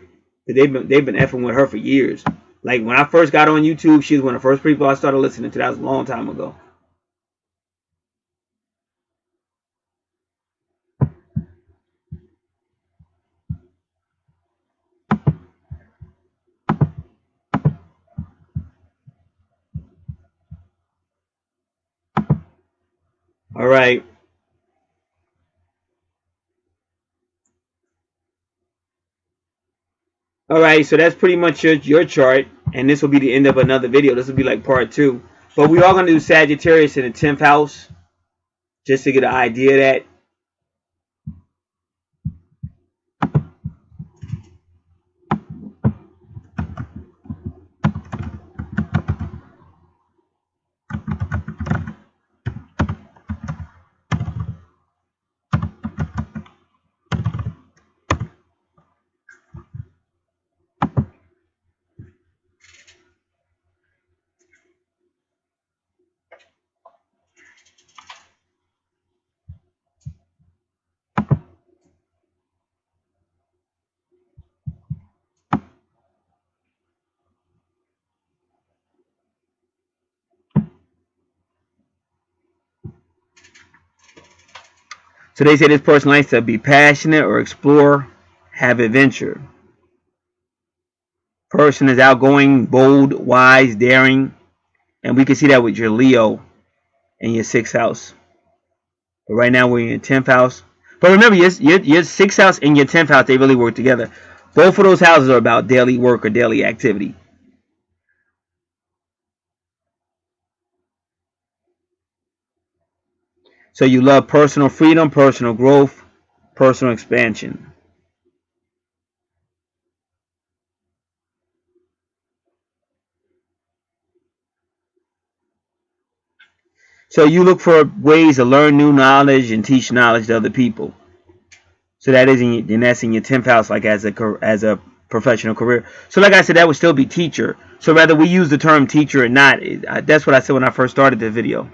Speaker 1: They've been effing with her for years. Like when I first got on YouTube, she was one of the first people I started listening to. That was a long time ago. All right. All right. So that's pretty much your chart. And this will be the end of another video. This will be like part 2. But we are going to do Sagittarius in the 10th house, just to get an idea of that. So they say this person likes to be passionate or explore, have adventure. Person is outgoing, bold, wise, daring, and we can see that with your Leo in your 6th house. But right now we're in your 10th house. But remember, your 6th house and your 10th house, they really work together. Both of those houses are about daily work or daily activity. So you love personal freedom, personal growth, personal expansion. So you look for ways to learn new knowledge and teach knowledge to other people. So that is and that's in your 10th house, like as a professional career. So like I said, that would still be teacher. So whether we use the term teacher or not, that's what I said when I first started the video.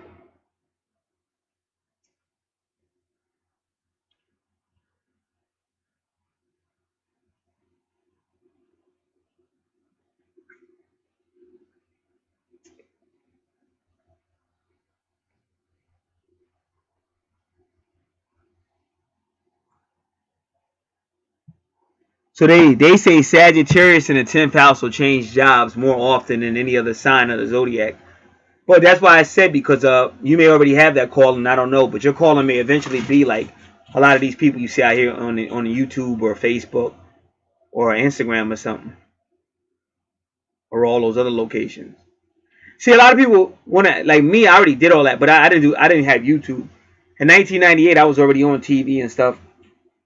Speaker 1: So they say Sagittarius in the 10th house will change jobs more often than any other sign of the zodiac. But that's why I said, because you may already have that calling, I don't know, but your calling may eventually be like a lot of these people you see out here on the YouTube or Facebook or Instagram or something, or all those other locations. See, a lot of people want to, like me. I already did all that, but I didn't have YouTube. In 1998, I was already on TV and stuff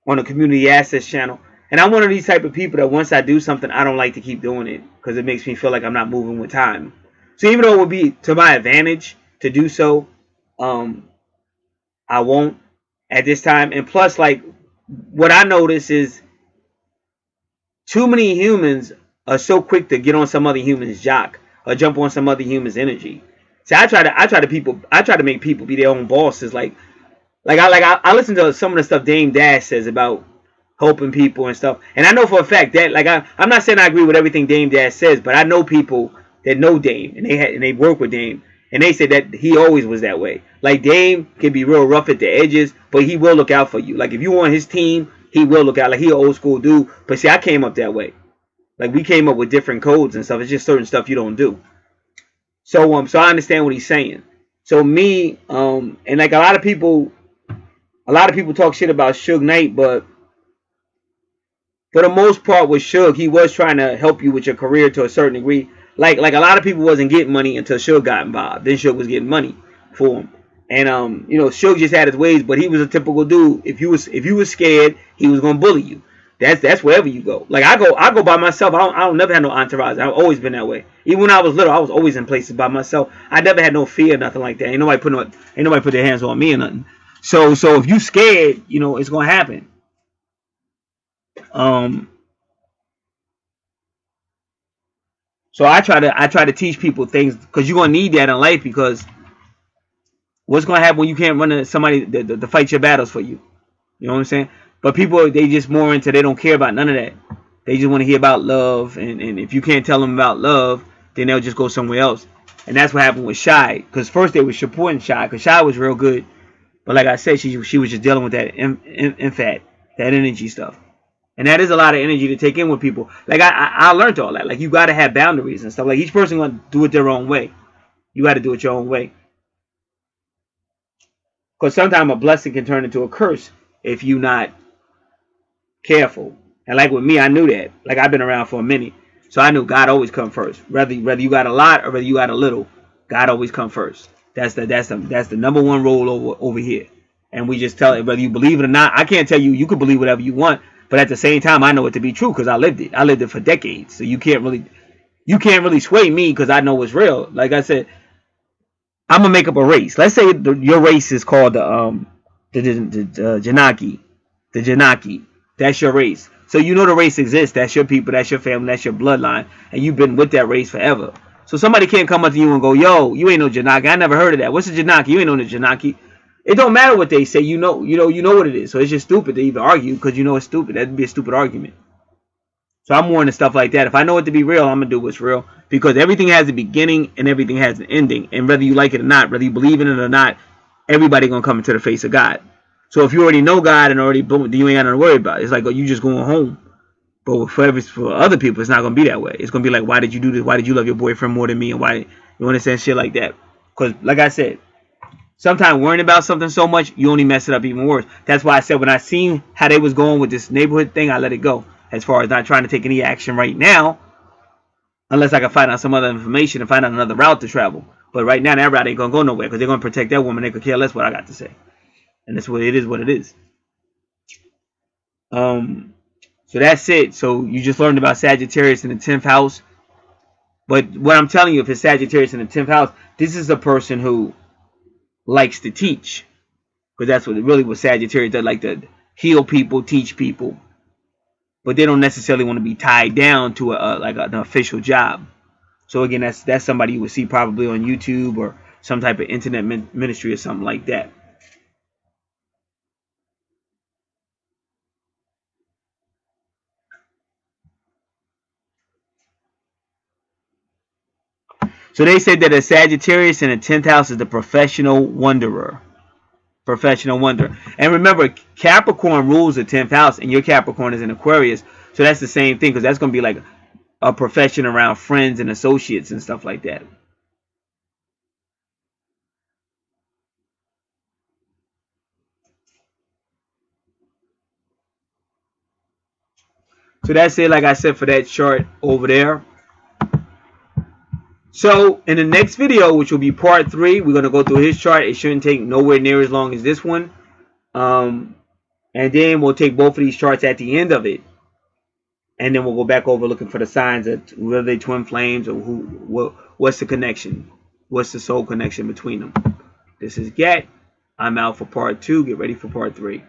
Speaker 1: on a community access channel. And I'm one of these type of people that once I do something, I don't like to keep doing it because it makes me feel like I'm not moving with time. So even though it would be to my advantage to do so, I won't at this time. And plus, like, what I notice is too many humans are so quick to get on some other human's jock or jump on some other human's energy. See, I try to make people be their own bosses. I listen to some of the stuff Dame Dash says about helping people and stuff, and I know for a fact that, like, I'm not saying I agree with everything Dame Dash says, but I know people that know Dame and they work with Dame, and they said that he always was that way. Like, Dame can be real rough at the edges, but he will look out for you. Like, if you on his team, he will look out. Like, he an old school dude. But see, I came up that way. Like, we came up with different codes and stuff. It's just certain stuff you don't do. So I understand what he's saying. So me, and like a lot of people talk shit about Suge Knight, but for the most part with Suge, he was trying to help you with your career to a certain degree. Like a lot of people wasn't getting money until Suge got involved. Then Suge was getting money for him. And Suge just had his ways, but he was a typical dude. If you was scared, he was gonna bully you. That's wherever you go. Like, I go by myself. I don't never had no entourage. I've always been that way. Even when I was little, I was always in places by myself. I never had no fear, nothing like that. Ain't nobody put their hands on me or nothing. So if you scared, it's gonna happen. So I try to teach people things, because you're gonna need that in life, because what's gonna happen when you can't run to somebody to fight your battles for you? You know what I'm saying? But people, they just more into, they don't care about none of that. They just want to hear about love, and if you can't tell them about love, then they'll just go somewhere else. And that's what happened with Shy, because first they were supporting Shy, because Shy was real good, but like I said, she was just dealing with that infat, that energy stuff. And that is a lot of energy to take in with people. Like, I learned all that. Like, you got to have boundaries and stuff. Like, each person going to do it their own way. You got to do it your own way. Because sometimes a blessing can turn into a curse if you're not careful. And like with me, I knew that. Like, I've been around for a minute. So I knew God always come first. Whether you got a lot or whether you got a little, God always come first. That's the number one rule over here. And we just tell it, whether you believe it or not. I can't tell you, you can believe whatever you want. But at the same time, I know it to be true because I lived it. I lived it for decades. So you can't really sway me because I know it's real. Like I said, I'm gonna make up a race. Let's say your race is called the Janaki, the Janaki. That's your race. So you know the race exists. That's your people. That's your family. That's your bloodline, and you've been with that race forever. So somebody can't come up to you and go, "Yo, you ain't no Janaki. I never heard of that. What's a Janaki? You ain't no Janaki." It don't matter what they say. You know what it is. So it's just stupid to even argue because you know it's stupid. That'd be a stupid argument. So I'm more into stuff like that. If I know it to be real, I'm gonna do what's real, because everything has a beginning and everything has an ending. And whether you like it or not, whether you believe in it or not, everybody gonna come into the face of God. So if you already know God and already boom, then you ain't got nothing to worry about. It's like, oh, you just going home. But for other people, it's not gonna be that way. It's gonna be like, why did you do this? Why did you love your boyfriend more than me? And why you understand shit like that? Because like I said, sometimes worrying about something so much, you only mess it up even worse. That's why I said when I seen how they was going with this neighborhood thing, I let it go. As far as not trying to take any action right now, unless I can find out some other information and find out another route to travel. But right now, that route ain't gonna go nowhere because they're gonna protect that woman. They could care less what I got to say, and that's what it is. What it is. So that's it. So you just learned about Sagittarius in the 10th house. But what I'm telling you, if it's Sagittarius in the 10th house, this is a person who likes to teach. Because that's what Sagittarius does, like to heal people, teach people. But they don't necessarily want to be tied down to an official job. So again, that's somebody you would see probably on YouTube or some type of internet ministry or something like that. So they said that a Sagittarius in the 10th house is the professional wanderer. Professional wanderer. And remember, Capricorn rules the 10th house, and your Capricorn is in Aquarius. So that's the same thing, because that's going to be like a profession around friends and associates and stuff like that. So that's it, like I said, for that chart over there. So in the next video, which will be part 3, we're going to go through his chart. It shouldn't take nowhere near as long as this one. And then we'll take both of these charts at the end of it. And then we'll go back over looking for the signs of whether they twin flames or what's the connection. What's the soul connection between them. This is Gat. I'm out for part 2. Get ready for part 3.